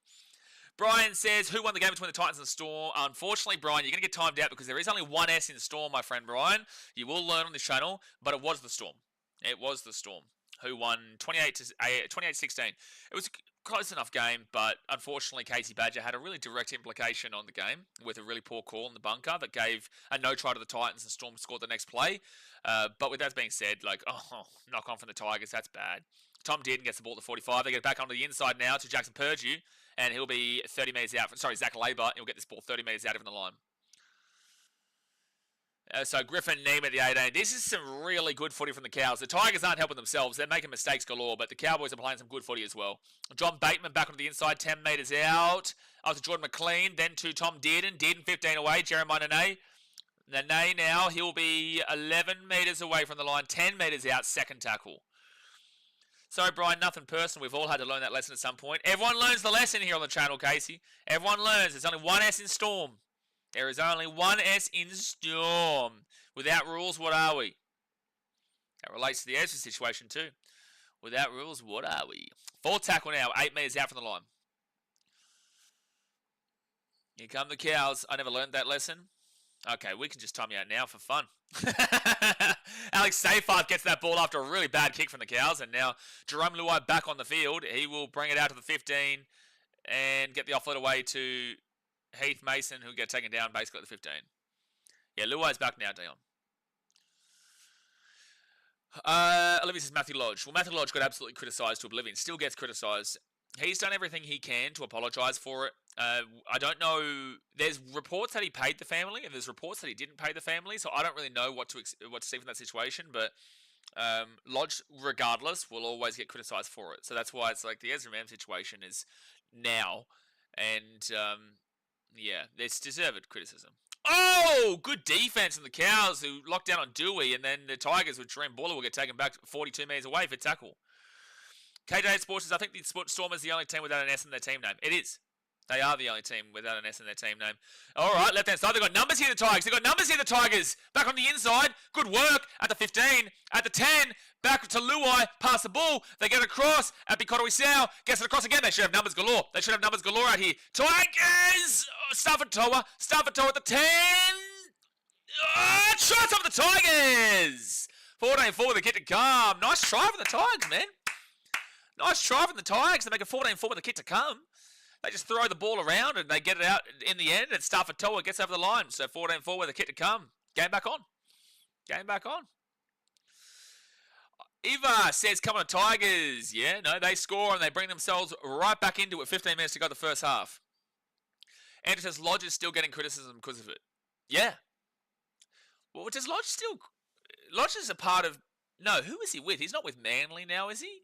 Brian says, who won the game between the Titans and Storm? Unfortunately, Brian, you're going to get timed out because there is only one S in Storm, my friend Brian. You will learn on this channel, but it was the Storm. It was the Storm who won 28-16. It was a close enough game, but unfortunately, Casey Badger had a really direct implication on the game with a really poor call in the bunker that gave a no try to the Titans and Storm scored the next play. But with that being said, knock on from the Tigers, that's bad. Tom Dearden gets the ball to 45. They get it back onto the inside now to Jackson Purdue, and he'll be 30 metres out. Zach Labour, he'll get this ball 30 metres out of the line. So Griffin, Neem at the 18. This is some really good footy from the Cows. The Tigers aren't helping themselves. They're making mistakes galore, but the Cowboys are playing some good footy as well. John Bateman back onto the inside, 10 metres out. Up to Jordan McLean, then to Tom Dearden. Dearden 15 away, Jeremiah Nene. Nene now, he'll be 11 metres away from the line, 10 metres out, second tackle. Sorry, Brian, nothing personal. We've all had to learn that lesson at some point. Everyone learns the lesson here on the channel, Casey. Everyone learns. There's only one S in Storm. There is only one S in Storm. Without rules, what are we? That relates to the Ezra situation too. Without rules, what are we? Fourth tackle now, 8 metres out from the line. Here come the Cows. I never learned that lesson. Okay, we can just time you out now for fun. Alex Seyfarth gets that ball after a really bad kick from the Cows, and now Jerome Luai back on the field. He will bring it out to the 15 and get the offload away to Heath Mason, who get taken down basically at the 15. Yeah, Luai's back now, Dion. Olivia says Matthew Lodge. Well, Matthew Lodge got absolutely criticised to oblivion. Still gets criticised. He's done everything he can to apologise for it. I don't know. There's reports that he paid the family, and there's reports that he didn't pay the family. So I don't really know what to see from that situation. But Lodge, regardless, will always get criticised for it. So that's why it's like the Ezra Mam situation is now, and yeah, it's deserved criticism. Oh, good defense from the Cows who locked down on Dewey, and then the Tigers with Dream Buller will get taken back 42 metres away for tackle. KJ Sports says, I think the Storm is the only team without an S in their team name. It is. They are the only team without an S in their team name. All right, left-hand side. They've got numbers here, the Tigers. They've got numbers here, the Tigers. Back on the inside. Good work at the 15, at the 10. Back to Luai. Pass the ball. They get across at Bikotoisau. Gets it across again. They should have numbers galore. They should have numbers galore out here. Tigers! Stafford Toa at the 10. Shots of the Tigers! 14-4 with a kick to come. Nice try for the Tigers, man. Nice try from the Tigers to make a 14-4 with a kick to come. They just throw the ball around and they get it out in the end, and Stafford Toa gets over the line. So 14-4 with a kick to come. Game back on. Game back on. Eva says, come on, Tigers. Yeah, no, they score and they bring themselves right back into it. 15 minutes to go the first half. Andrew says, Lodge is still getting criticism because of it. Yeah. Well, does Lodge still... Lodge is a part of... No, who is he with? He's not with Manly now, is he?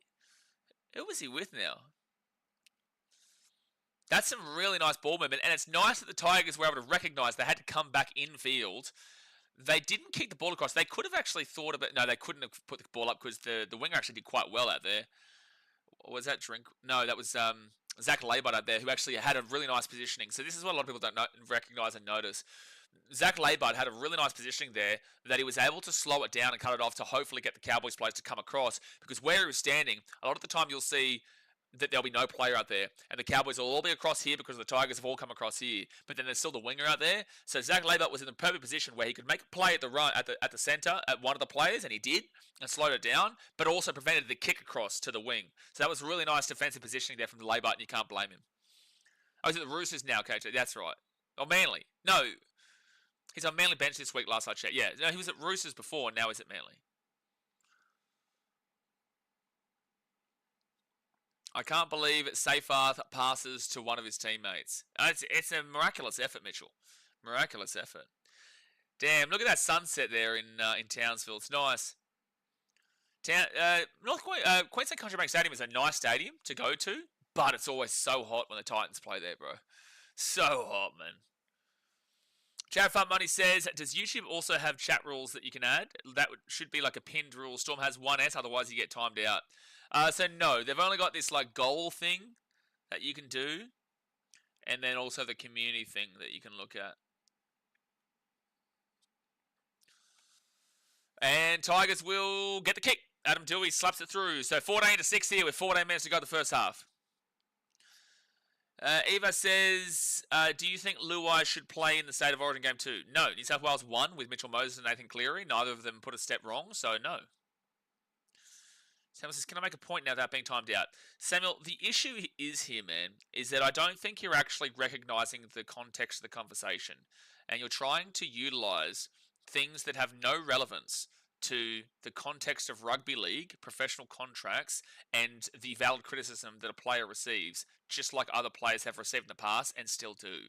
Who is he with now? That's some really nice ball movement, and it's nice that the Tigers were able to recognise they had to come back in field. They didn't kick the ball across. They could have actually thought of it. No, they couldn't have put the ball up because the winger actually did quite well out there. Was that Drink? No, that was Zach Labour out there, who actually had a really nice positioning. So this is what a lot of people don't recognise and notice. Zach Labour had a really nice positioning there that he was able to slow it down and cut it off to hopefully get the Cowboys players to come across, because where he was standing, a lot of the time you'll see that there'll be no player out there, and the Cowboys will all be across here because the Tigers have all come across here. But then there's still the winger out there. So Zach Labour was in the perfect position where he could make a play at the run at the centre at one of the players, and he did, and slowed it down, but also prevented the kick across to the wing. So that was really nice defensive positioning there from Labour, and you can't blame him. Oh, is it the Roosters now, Coach? That's right. Oh, Manly. No. He's on Manly bench this week, last I checked. Yeah, no, he was at Roosters before, now he's at Manly. I can't believe Seyfarth passes to one of his teammates. It's a miraculous effort, Mitchell. Miraculous effort. Damn, look at that sunset there in Townsville. It's nice. Queensland Country Bank Stadium is a nice stadium to go to, but it's always so hot when the Titans play there, bro. So hot, man. Chat Fun Money says, does YouTube also have chat rules that you can add? That should be like a pinned rule. Storm has 1S, otherwise you get timed out. So no, they've only got this like goal thing that you can do, and then also the community thing that you can look at. And Tigers will get the kick. Adam Dewey slaps it through. So 14-6 here with 14 minutes to go the first half. Eva says, do you think Luai should play in the State of Origin Game 2? No. New South Wales won with Mitchell Moses and Nathan Cleary. Neither of them put a step wrong, so no. Samuel says, can I make a point now without being timed out? Samuel, the issue is here, man, is that I don't think you're actually recognising the context of the conversation. And you're trying to utilise things that have no relevance to the context of rugby league, professional contracts, and the valid criticism that a player receives, just like other players have received in the past and still do.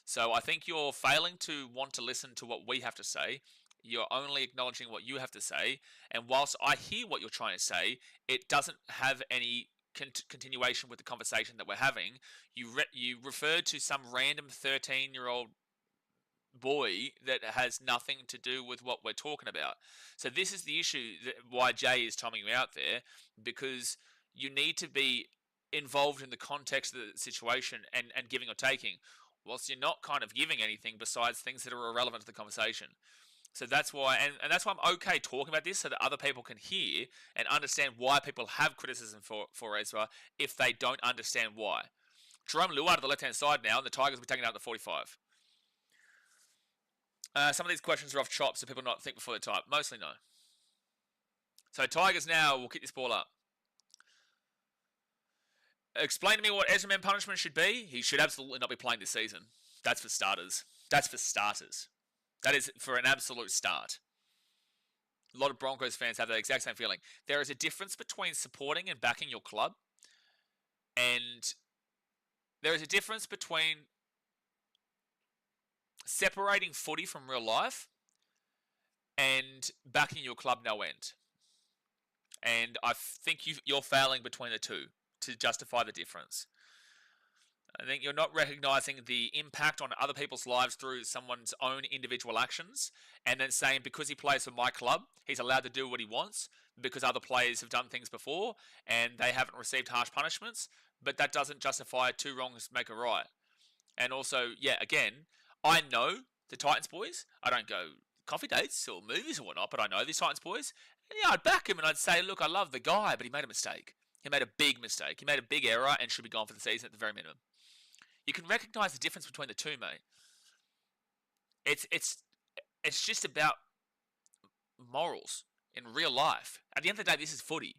So I think you're failing to want to listen to what we have to say. You're only acknowledging what you have to say. And whilst I hear what you're trying to say, it doesn't have any continuation with the conversation that we're having. You referred to some random 13-year-old boy that has nothing to do with what we're talking about. So this is the issue why Jay is timing you out there, because you need to be involved in the context of the situation and giving or taking, whilst you're not kind of giving anything besides things that are irrelevant to the conversation. So that's why, and that's why I'm okay talking about this so that other people can hear and understand why people have criticism for Ezra if they don't understand why. Jerome Luai to the left-hand side now, and the Tigers will be taking out the 45. Some of these questions are off chop, so people not think before they type. Mostly no. So Tigers now will kick this ball up. Explain to me what Ezra Man punishment should be. He should absolutely not be playing this season. That's for starters. That's for starters. That is for an absolute start. A lot of Broncos fans have that exact same feeling. There is a difference between supporting and backing your club, and there is a difference between separating footy from real life and backing your club no end. And I think you're failing between the two to justify the difference. I think you're not recognising the impact on other people's lives through someone's own individual actions, and then saying because he plays for my club, he's allowed to do what he wants because other players have done things before and they haven't received harsh punishments, but that doesn't justify two wrongs make a right. And also, yeah, again, I know the Titans boys. I don't go coffee dates or movies or whatnot, but I know these Titans boys. And yeah, I'd back him and I'd say, look, I love the guy, but he made a mistake. He made a big mistake. He made a big error and should be gone for the season at the very minimum. You can recognise the difference between the two, mate. It's just about morals in real life. At the end of the day, this is footy.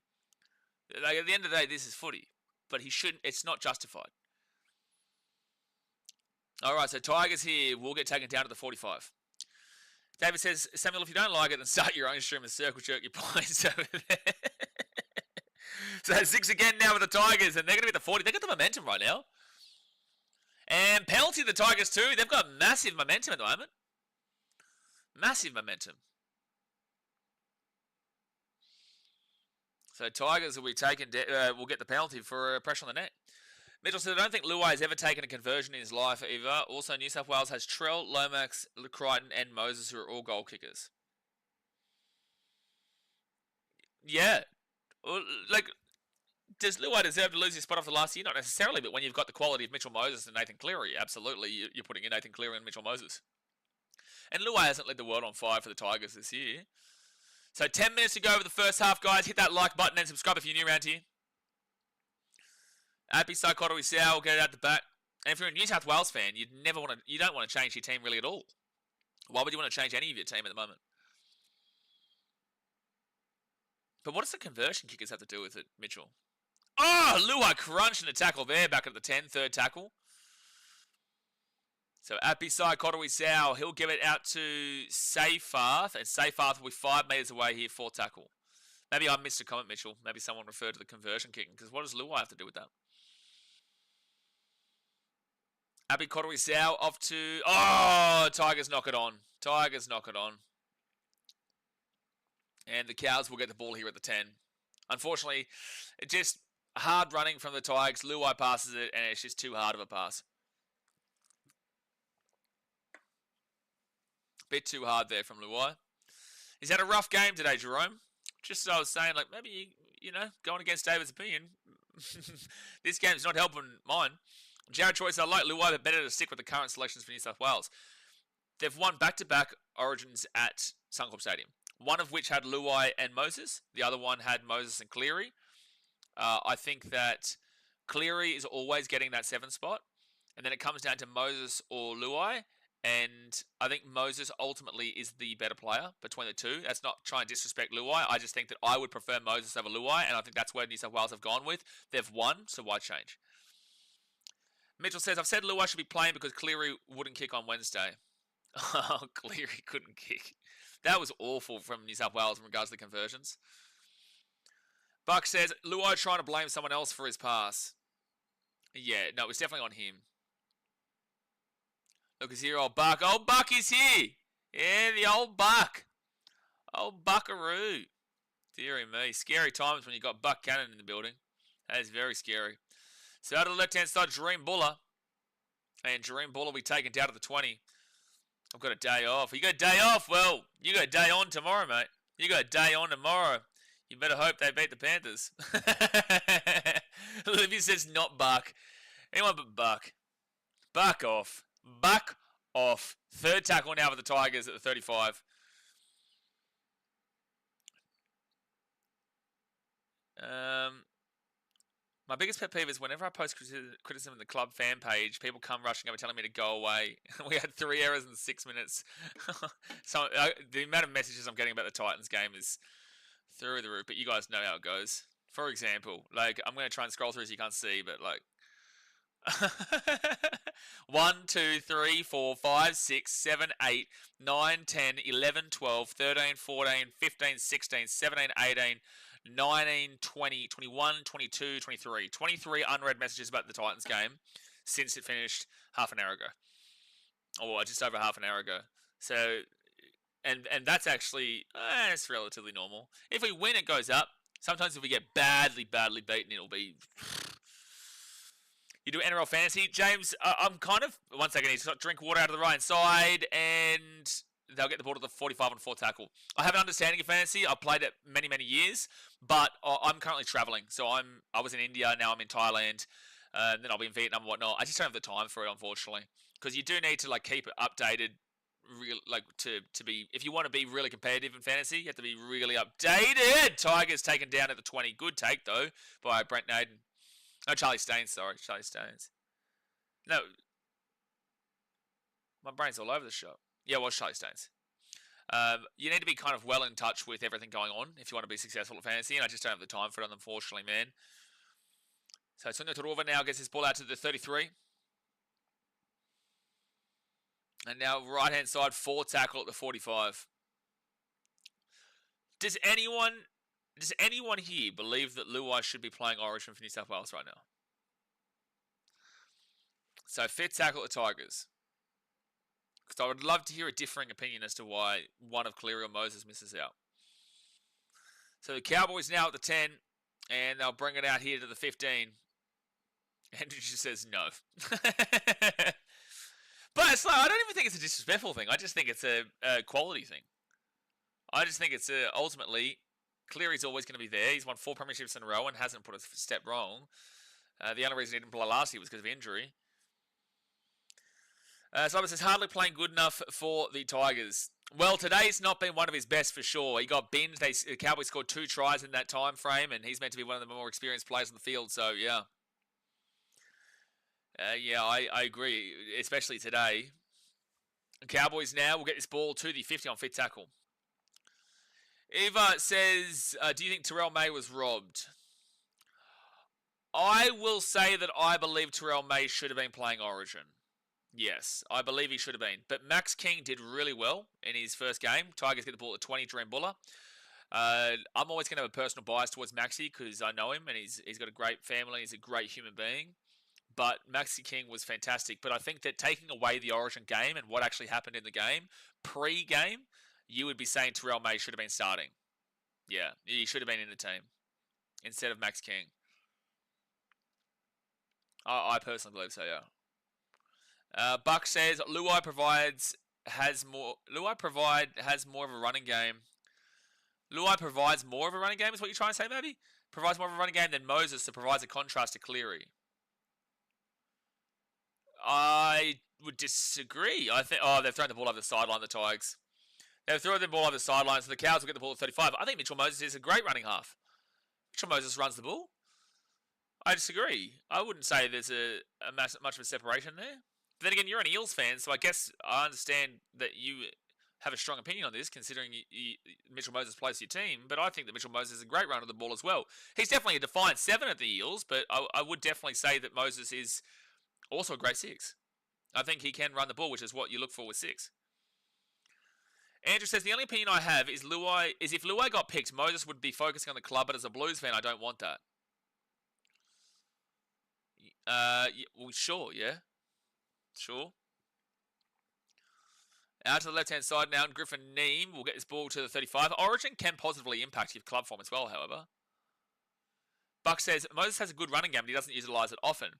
Like, at the end of the day, this is footy. But he shouldn't. It's not justified. All right, so Tigers here will get taken down to the 45. David says, Samuel, if you don't like it, then start your own stream and circle jerk your points over there. So 6 again now with the Tigers, and they're going to be at the 40. They've got the momentum right now. And penalty the Tigers too. They've got massive momentum at the moment. Massive momentum. So Tigers will be taken. Will get the penalty for pressure on the net. Mitchell said, I don't think Luai has ever taken a conversion in his life either. Also, New South Wales has Trell, Lomax, Crichton, and Moses, who are all goal kickers. Yeah. Like, does Luai deserve to lose his spot after last year? Not necessarily, but when you've got the quality of Mitchell Moses and Nathan Cleary, absolutely, you're putting in Nathan Cleary and Mitchell Moses. And Luai hasn't led the world on fire for the Tigers this year. So 10 minutes to go over the first half, guys. Hit that like button and subscribe if you're new around here. Happy Psychotory Sow will get it out the back. And if you're a New South Wales fan, you don't want to change your team really at all. Why would you want to change any of your team at the moment? But what does the conversion kickers have to do with it, Mitchell? Oh, Luai crunching the tackle there, back at the 10, third tackle. So at beside Kotoi Sau, he'll give it out to Seyfarth, and Seyfarth will be 5 metres away here for tackle. Maybe I missed a comment, Mitchell. Maybe someone referred to the conversion kicking, because what does Luai have to do with that? Abby Kotoi Sau off to... Oh, Tigers knock it on. Tigers knock it on. And the Cows will get the ball here at the 10. Unfortunately, it just hard running from the Tigers. Luai passes it, and it's just too hard of a pass. Bit too hard there from Luai. He's had a rough game today, Jerome. Just as I was saying, like, maybe, you know, going against David's opinion. This game's not helping mine. Jared Choice, I like Luai, but better to stick with the current selections for New South Wales. They've won back-to-back Origins at Suncorp Stadium, one of which had Luai and Moses. The other one had Moses and Cleary. I think that Cleary is always getting that 7 spot, and then it comes down to Moses or Luai, and I think Moses ultimately is the better player between the two. That's not trying to disrespect Luai. I just think that I would prefer Moses over Luai, and I think that's where New South Wales have gone with. They've won, so why change? Mitchell says, I've said Luai should be playing because Cleary wouldn't kick on Wednesday. Oh, Cleary couldn't kick. That was awful from New South Wales in regards to the conversions. Buck says, Luai trying to blame someone else for his pass. Yeah, no, it was definitely on him. Look, is here old Buck. Old Buck is here. Yeah, the old Buck. Old Buckaroo. Deary me. Scary times when you got Buck Cannon in the building. That is very scary. So out of the left-hand side, Jareem Buller. And Jareem Buller will be taken down to the 20. I've got a day off. You got a day off? Well, you got a day on tomorrow, mate. You got a day on tomorrow. You better hope they beat the Panthers. Olivia says not Buck. Anyone but Buck. Buck off. Buck off. Third tackle now for the Tigers at the 35. My biggest pet peeve is whenever I post criticism in the club fan page, people come rushing over telling me to go away. We had 3 errors in 6 minutes. So the amount of messages I'm getting about the Titans game is through the roof, but you guys know how it goes. For example, like, I'm going to try and scroll through so you can't see, but like... 1, 2, 3, 4, 5, 6, 7, 8, 9, 10, 11, 12, 13, 14, 15, 16, 17, 18, 19, 20, 21, 22, 23. 23 unread messages about the Titans game since it finished half an hour ago. Or just over half an hour ago. So, and that's actually, it's relatively normal. If we win, it goes up. Sometimes if we get badly beaten, it'll be... You do NRL fantasy. James, I'm kind of... One second, he's got drink water out of the right side, and they'll get the ball to the 45 on 4 tackle. I have an understanding of fantasy. I've played it many years, but I'm currently traveling. So I was in India, now I'm in Thailand, and then I'll be in Vietnam and whatnot. I just don't have the time for it, unfortunately. Because you do need to like keep it updated, to be... If you want to be really competitive in fantasy, you have to be really updated. Tigers taken down at the 20. Good take, though, by Brent Naden. Oh, Charlie Staines, sorry. Charlie Staines. No. My brain's all over the shop. Yeah, it was Charlie Staines. You need to be kind of well in touch with everything going on if you want to be successful at fantasy, and I just don't have the time for it, unfortunately, man. So Tunya Turova now gets his ball out to the 33. And now right-hand side, 4 tackle at the 45. Does anyone here believe that Luai should be playing Origin for New South Wales right now? So, 5th tackle at the Tigers. Because I would love to hear a differing opinion as to why one of Cleary or Moses misses out. So, the Cowboys now at the 10, and they'll bring it out here to the 15. Andrew just says no. But it's like, I don't even think it's a disrespectful thing. I just think it's a quality thing. I just think it's ultimately... Cleary's always going to be there. He's won 4 premierships in a row and hasn't put a step wrong. The only reason he didn't play last year was because of injury. Simon says, hardly playing good enough for the Tigers. Well, today's not been one of his best for sure. He got binged. The Cowboys scored 2 tries in that time frame, and he's meant to be one of the more experienced players on the field, so yeah. I agree, especially today. The Cowboys now will get this ball to the 50 on 5th tackle. Eva says, do you think Terrell May was robbed? I will say that I believe Terrell May should have been playing Origin. Yes, I believe he should have been. But Max King did really well in his first game. Tigers get the ball at 20, Dream Buller. I'm always going to have a personal bias towards Maxi because I know him and he's got a great family. He's a great human being. But Maxi King was fantastic. But I think that taking away the Origin game and what actually happened in the game, pre-game, you would be saying Terrell May should have been starting. Yeah, he should have been in the team instead of Max King. I personally believe so, yeah. Buck says Luai has more of a running game. Luai provides more of a running game is what you're trying to say, maybe? Provides more of a running game than Moses, that provides a contrast to Cleary. I would disagree. I think they've thrown the ball over the sideline, the Tigers. They've thrown the ball over the sideline, so the Cows will get the ball at 35. I think Mitchell Moses is a great running half. Mitchell Moses runs the ball. I disagree. I wouldn't say there's much of a separation there. But then again, you're an Eels fan, so I guess I understand that you have a strong opinion on this, considering Mitchell Moses plays for your team. But I think that Mitchell Moses is a great runner of the ball as well. He's definitely a defiant 7 at the Eels, but I would definitely say that Moses is also a great 6. I think he can run the ball, which is what you look for with 6. Andrew says, the only opinion I have is if Luai got picked, Moses would be focusing on the club, but as a Blues fan, I don't want that. Well, sure, yeah. Sure. Out to the left-hand side now, and Griffin Neem will get this ball to the 35. Origin can positively impact your club form as well, however. Buck says, Moses has a good running game, but he doesn't utilise it often.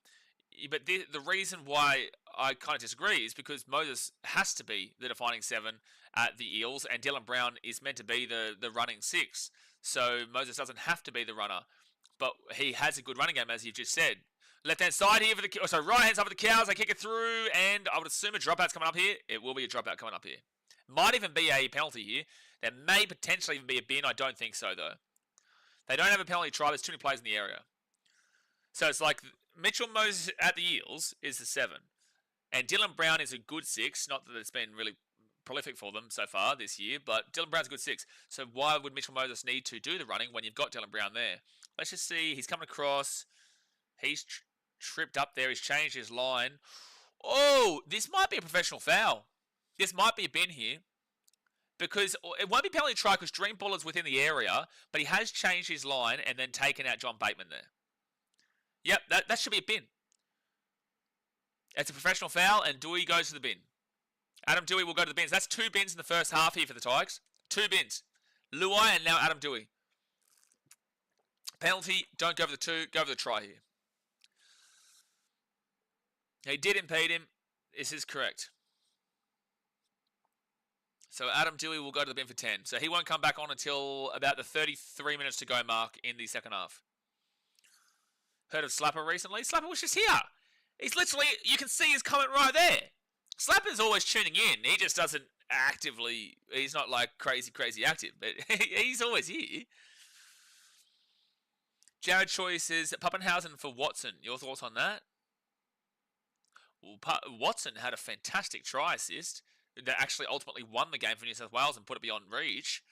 But the reason why I kind of disagree is because Moses has to be the defining 7 at the Eels, and Dylan Brown is meant to be the running 6. So Moses doesn't have to be the runner, but he has a good running game, as you've just said. Left-hand side here for the... right-hand side for the Cows. They kick it through, and I would assume a dropout's coming up here. It will be a dropout coming up here. Might even be a penalty here. There may potentially even be a bin. I don't think so, though. They don't have a penalty try. There's too many players in the area. So it's like Mitchell Moses at the Eels is the 7. And Dylan Brown is a good 6. Not that it's been really prolific for them so far this year, but Dylan Brown's a good 6. So why would Mitchell Moses need to do the running when you've got Dylan Brown there? Let's just see. He's coming across. He's tripped up there. He's changed his line. Oh, this might be a professional foul. This might be a bin here. Because it won't be penalty try because Dream Buller's within the area, but he has changed his line and then taken out John Bateman there. Yep, that should be a bin. It's a professional foul, and Dewey goes to the bin. Adam Dewey will go to the bins. That's 2 bins in the first half here for the Tigers. 2 bins. Luai and now Adam Dewey. Penalty, don't go for the 2, go for the try here. He did impede him. This is correct. So Adam Dewey will go to the bin for 10. So he won't come back on until about the 33 minutes to go mark in the second half. Heard of Slapper recently? Slapper was just here. He's literally, you can see his comment right there. Slapper's always tuning in. He just doesn't actively, he's not like crazy active, but he's always here. Jared Choi says, Pappenhausen for Watson. Your thoughts on that? Well, Watson had a fantastic try assist that actually ultimately won the game for New South Wales and put it beyond reach.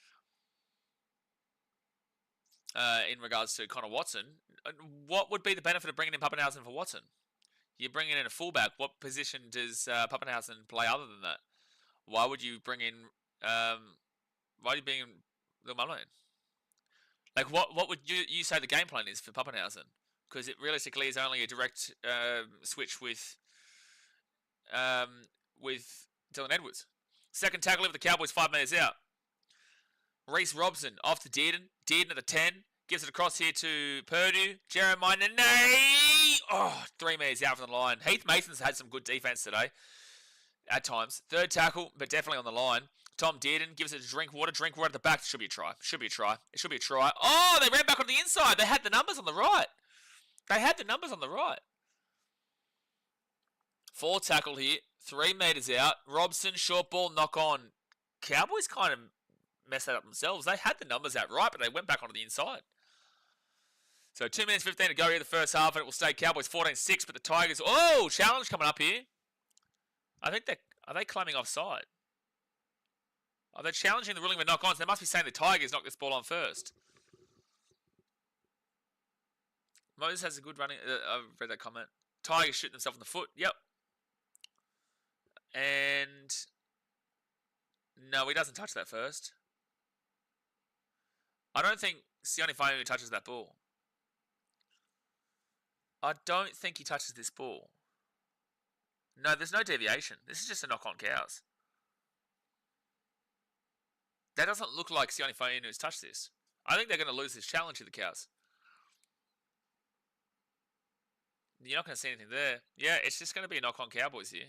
In regards to Connor Watson, what would be the benefit of bringing in Pappenhausen for Watson? You're bringing in a fullback. What position does Pappenhausen play other than that? Why would you bring in... why are you bringing in Lil Mullen? Like, what would you say the game plan is for Pappenhausen? Because it realistically is only a direct switch with Dylan Edwards. Second tackle of the Cowboys 5 metres out. Reece Robson off to Dearden. Dearden at the 10. Gives it across here to Purdue. Jeremiah Nene. Oh, 3 metres out from the line. Heath Mason's had some good defence today. At times. Third tackle, but definitely on the line. Tom Dearden gives it to Drinkwater. Drinkwater at the back. Should be a try. Should be a try. It should be a try. Oh, they ran back on the inside. They had the numbers on the right. They had the numbers on the right. 4 tackle here. 3 metres out. Robson, short ball, knock on. Cowboys kind of messed that up themselves. They had the numbers out right, but they went back onto the inside. So 2 minutes 15 to go here in the first half, and it will stay Cowboys 14-6, but the Tigers... Oh, challenge coming up here. I think they... Are they claiming offside? Are they challenging the ruling with knock-ons? They must be saying the Tigers knocked this ball on first. Moses has a good running... I've read that comment. Tigers shooting themselves in the foot. Yep. And no, he doesn't touch that first. I don't think Sione Fainu touches that ball. I don't think he touches this ball. No, there's no deviation. This is just a knock on Cows. That doesn't look like Sione Fainu has touched this. I think they're going to lose this challenge to the Cows. You're not going to see anything there. Yeah, it's just going to be a knock on Cowboys here.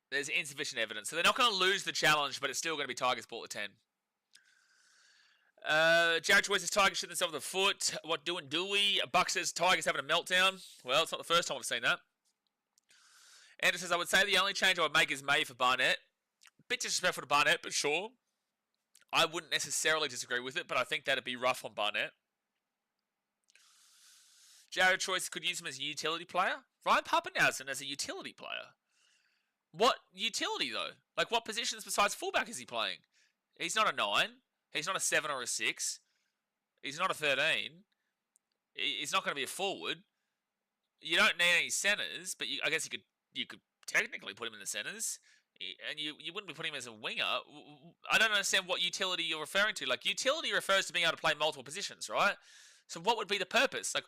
There's insufficient evidence. So they're not going to lose the challenge, but it's still going to be Tigers ball at 10. Jared Choice says Tigers shooting themselves in the foot. What doing Dewey? Buck says Tigers having a meltdown. Well, it's not the first time I've seen that. Andrew says, I would say the only change I would make is May for Barnett. Bit disrespectful to Barnett, but sure. I wouldn't necessarily disagree with it, but I think that'd be rough on Barnett. Jared Choice could use him as a utility player. Ryan Pappenhausen as a utility player. What utility, though? Like, what positions besides fullback is he playing? He's not a 9. He's not a 7 or a 6. He's not a 13. He's not going to be a forward. You don't need any centres, but I guess you could technically put him in the centres. And you wouldn't be putting him as a winger. I don't understand what utility you're referring to. Like, utility refers to being able to play multiple positions, right? So what would be the purpose? Like,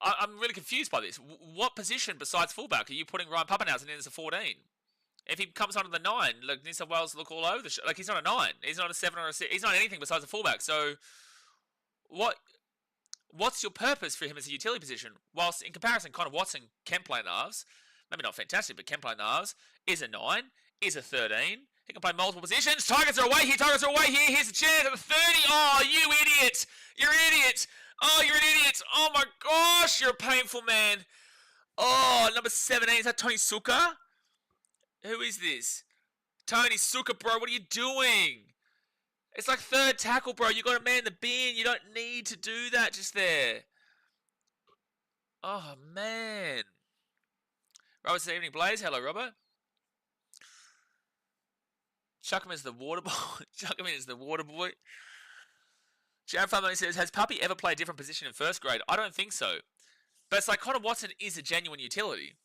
I'm really confused by this. What position besides fullback are you putting Ryan Pappenhausen in as a 14? If he comes onto the 9, like, New South Wales look all over the like, he's not a 9. He's not a 7 or a 6. He's not anything besides a fullback. So what's your purpose for him as a utility position? Whilst, in comparison, Connor Watson can play in the halves. Maybe not fantastic, but can play in the halves. Is a 9. Is a 13. He can play multiple positions. Tigers are away here. Tigers are away here. Here's a chance at the 30. Oh, you idiot. You're an idiot. Oh, you're an idiot. Oh, my gosh. You're a painful man. Oh, number 17. Is that Tony Suka? Who is this? Tony Suka, bro. What are you doing? It's like third tackle, bro. You got to man the bin. You don't need to do that just there. Oh, man. Robert says, evening, Blaze. Hello, Robert. Chuck him as the water boy. Chuck him in as the water boy. Jared Farmer says, has Puppy ever played a different position in first grade? I don't think so. But it's like Connor Watson is a genuine utility.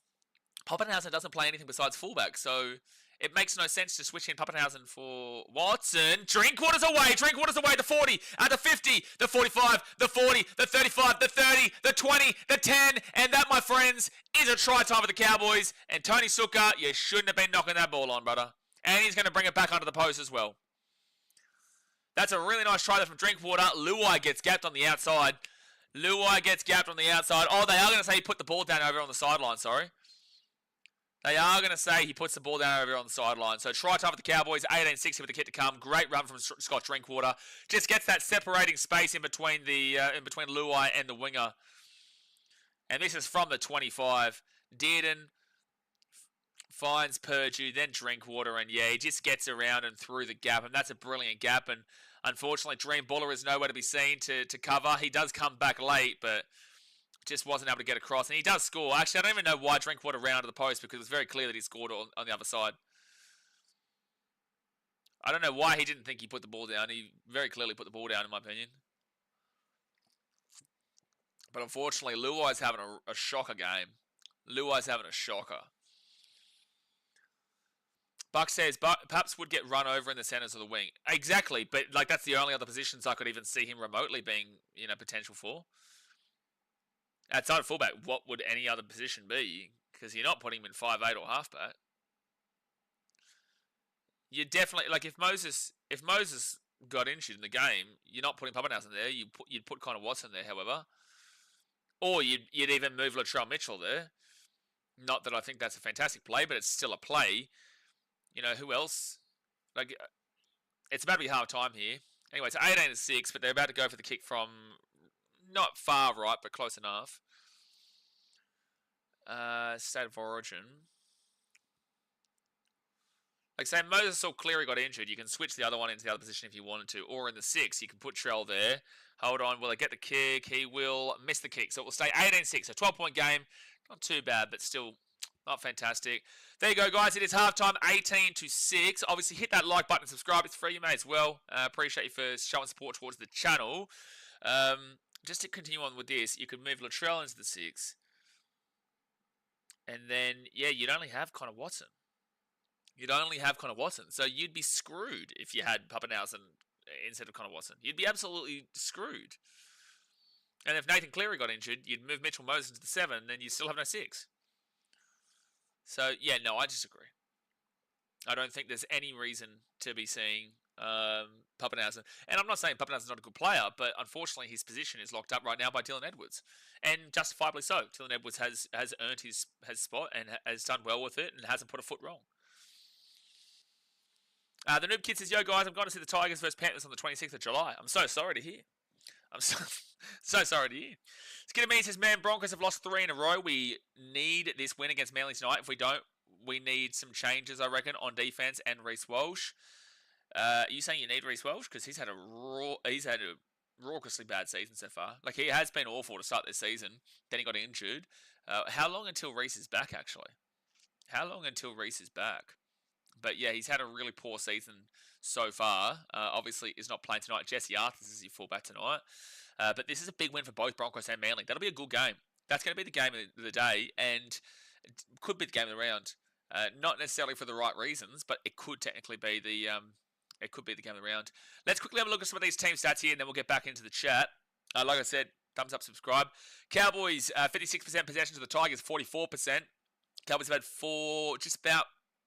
Pappenhausen doesn't play anything besides fullback, so it makes no sense to switch in Pappenhausen for Watson. Drinkwater's away. Drinkwater's away. The 40, the 50, the 45, the 40, the 35, the 30, the 20, the 10. And that, my friends, is a try time for the Cowboys. And Tony Suka, you shouldn't have been knocking that ball on, brother. And he's going to bring it back onto the post as well. That's a really nice try there from Drinkwater. Luai gets gapped on the outside. Luai gets gapped on the outside. Oh, they are going to say he put the ball down over on the sideline, sorry. They are going to say he puts the ball down over on the sideline. So try time for the Cowboys, 18-60 with the kick to come. Great run from Scott Drinkwater. Just gets that separating space in between Luai and the winger. And this is from the 25. Dearden finds Purdue, then Drinkwater, and yeah, he just gets around and through the gap, and that's a brilliant gap. And unfortunately, Dream Buller is nowhere to be seen to cover. He does come back late, but just wasn't able to get across. And he does score. Actually, I don't even know why Drinkwater ran to the post, because it was very clear that he scored on the other side. I don't know why he didn't think he put the ball down. He very clearly put the ball down, in my opinion. But unfortunately, Luai's having a shocker game. Luai's having a shocker. Buck says, perhaps would get run over in the centres of the wing. Exactly, but like that's the only other positions I could even see him remotely being, potential for. Outside of fullback, what would any other position be? Because you're not putting him in 5'8" or halfback. You definitely, like, if Moses got injured in the game, you're not putting Pappenhausen there. You'd put Connor Watson there, however, or you'd even move Latrell Mitchell there. Not that I think that's a fantastic play, but it's still a play. Who else? Like, it's about to be half time here. Anyway, it's 18-6, but they're about to go for the kick from not far right, but close enough. State of origin. Like, say Moses or Cleary got injured, you can switch the other one into the other position if you wanted to. Or in the 6, you can put Trell there. Hold on, will they get the kick? He will miss the kick. So it will stay 18-6. So 12-point game. Not too bad, but still not fantastic. There you go, guys. It is halftime, 18-6. Obviously, hit that like button and subscribe. It's free, you may as well. Appreciate you for showing support towards the channel. just to continue on with this, you could move Latrell into the 6. And then, yeah, you'd only have Connor Watson. So you'd be screwed if you had Pappenhausen instead of Connor Watson. You'd be absolutely screwed. And if Nathan Cleary got injured, you'd move Mitchell Moses into the 7, and then you still have no 6. So, yeah, no, I disagree. I don't think there's any reason to be seeing Pappenhausen. And I'm not saying Pappenhausen's not a good player, but unfortunately his position is locked up right now by Dylan Edwards. And justifiably so. Dylan Edwards has earned his spot and has done well with it and hasn't put a foot wrong. The Noob Kid says, yo guys, I'm going to see the Tigers versus Panthers on the 26th of July. I'm so sorry to hear. I'm so sorry to hear. Skidamine says, man, Broncos have lost 3 in a row. We need this win against Manly tonight. If we don't, we need some changes, I reckon, on defense and Reece Walsh. Are you saying you need Reece Walsh? Because he's had a raucously bad season so far. Like, he has been awful to start this season. Then he got injured. How long until Reece is back, actually? But yeah, he's had a really poor season so far. Obviously, is not playing tonight. Jesse Arthurs is your fullback tonight. But this is a big win for both Broncos and Manly. That'll be a good game. That's going to be the game of the day, and it could be the game of the round. Not necessarily for the right reasons, but it could technically be the game of the round. Let's quickly have a look at some of these team stats here, and then we'll get back into the chat. Like I said, thumbs up, subscribe. Cowboys 56% possession to the Tigers 44%. Cowboys have had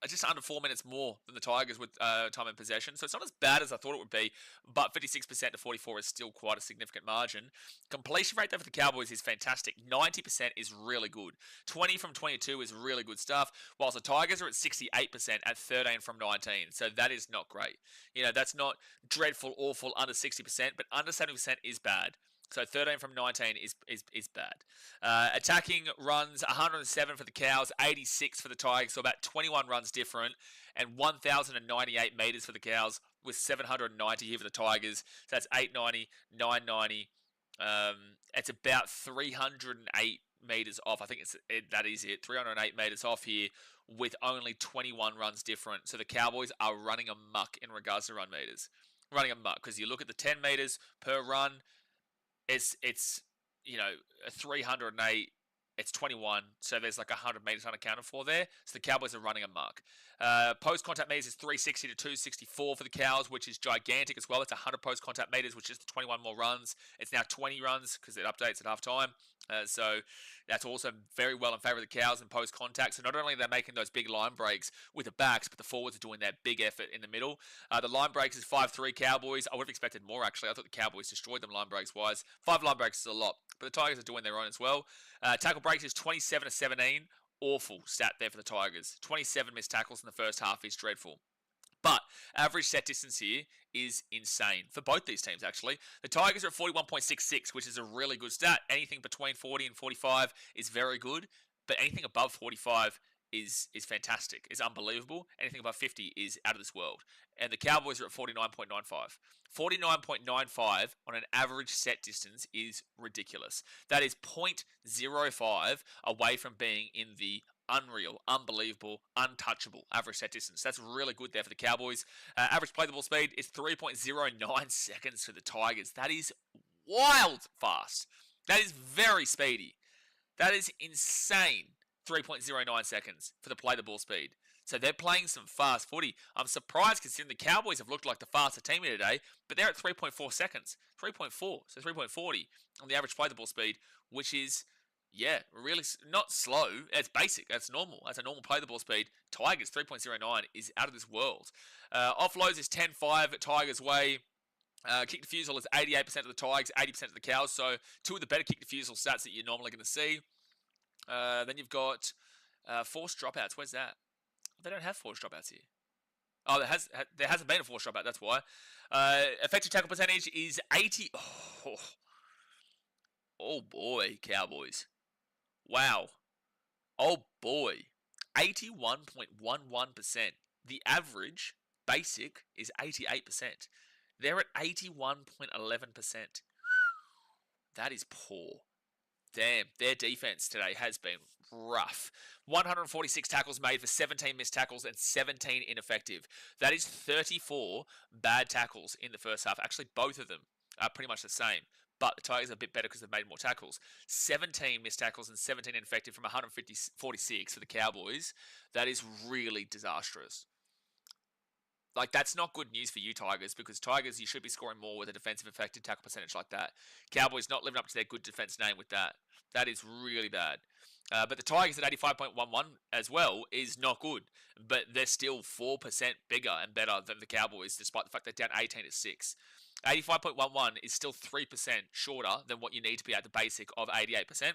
just under 4 minutes more than the Tigers with time in possession. So it's not as bad as I thought it would be, but 56% to 44 is still quite a significant margin. Completion rate, though, for the Cowboys is fantastic. 90% is really good. 20 from 22 is really good stuff, whilst the Tigers are at 68% at 13 from 19. So that is not great. You know, that's not dreadful, awful, under 60%, but under 70% is bad. So 13 from 19 is bad. Attacking runs, 107 for the Cows, 86 for the Tigers, so about 21 runs different, and 1,098 metres for the Cows with 790 here for the Tigers. So that's 890, 990. It's about 308 metres off. I think that is it. 308 metres off here with only 21 runs different. So the Cowboys are running amok in regards to run metres. Running amok, because you look at the 10 metres per run, it's 308, it's 21, so there's like 100 metres unaccounted for there. So the Cowboys are running amok. Post-contact metres is 360 to 264 for the Cows, which is gigantic as well. It's 100 post-contact metres, which is the 21 more runs. It's now 20 runs because it updates at half-time. So that's also very well in favour of the Cows in post-contact. So not only are they making those big line breaks with the backs, but the forwards are doing that big effort in the middle. The line breaks is 5-3 Cowboys. I would have expected more, actually. I thought the Cowboys destroyed them line breaks-wise. 5 line breaks is a lot, but the Tigers are doing their own as well. Tackle breaks is 27 to 17. Awful stat there for the Tigers. 27 missed tackles in the first half is dreadful. But average set distance here is insane for both these teams, actually. The Tigers are at 41.66, which is a really good stat. Anything between 40 and 45 is very good, but anything above 45 is fantastic. It's unbelievable. Anything above 50 is out of this world. And the Cowboys are at 49.95. 49.95 on an average set distance is ridiculous. That is 0.05 away from being in the unreal, unbelievable, untouchable average set distance. That's really good there for the Cowboys. Average play the ball speed is 3.09 seconds for the Tigers. That is wild fast. That is very speedy. That is insane. 3.09 seconds for the play the ball speed. So they're playing some fast footy. I'm surprised considering the Cowboys have looked like the faster team here today, but they're at 3.4 seconds. 3.4, so 3.40 on the average play the ball speed, which is, yeah, really not slow. It's basic. That's normal. That's a normal play the ball speed. Tigers, 3.09 is out of this world. Offloads is 10-5 at Tigers' way. Kick defusal is 88% of the Tigers, 80% of the Cows. So two of the better kick defusal stats that you're normally going to see. Then you've got forced dropouts. Where's that? They don't have forced dropouts here. Oh, there hasn't been a forced dropout. That's why. Effective tackle percentage is 80. Oh boy, Cowboys. Wow. Oh boy. 81.11%. The average basic is 88%. They're at 81.11%. That is poor. Damn, their defense today has been rough. 146 tackles made for 17 missed tackles and 17 ineffective. That is 34 bad tackles in the first half. Actually, both of them are pretty much the same. but the Tigers are a bit better because they've made more tackles. 17 missed tackles and 17 ineffective from 146 for the Cowboys. That is really disastrous. Like, that's not good news for you, Tigers, because Tigers, you should be scoring more with a defensive effective tackle percentage like that. Cowboys not living up to their good defense name with that. That is really bad. But the Tigers at 85.11 as well is not good, but they're still 4% bigger and better than the Cowboys, despite the fact they're down 18-6. 85.11 is still 3% shorter than what you need to be at the basic of 88%.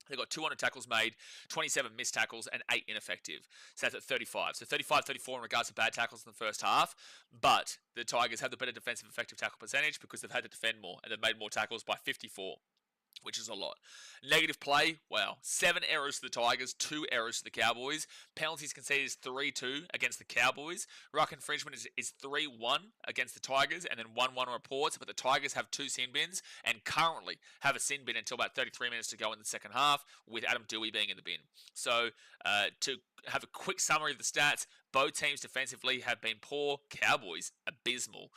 They've got 200 tackles made, 27 missed tackles, and 8 ineffective. So that's at 35. So 35-34 in regards to bad tackles in the first half. But the Tigers have the better defensive effective tackle percentage because they've had to defend more, and they've made more tackles by 54. Which is a lot. Negative play, wow. 7 errors to the Tigers, 2 errors to the Cowboys. Penalties conceded is 3-2 against the Cowboys. Ruck infringement is 3-1 against the Tigers, and then 1-1 reports. But the Tigers have 2 sin bins, and currently have a sin bin until about 33 minutes to go in the second half, with Adam Dewey being in the bin. So, to have a quick summary of the stats, both teams defensively have been poor. Cowboys, abysmal.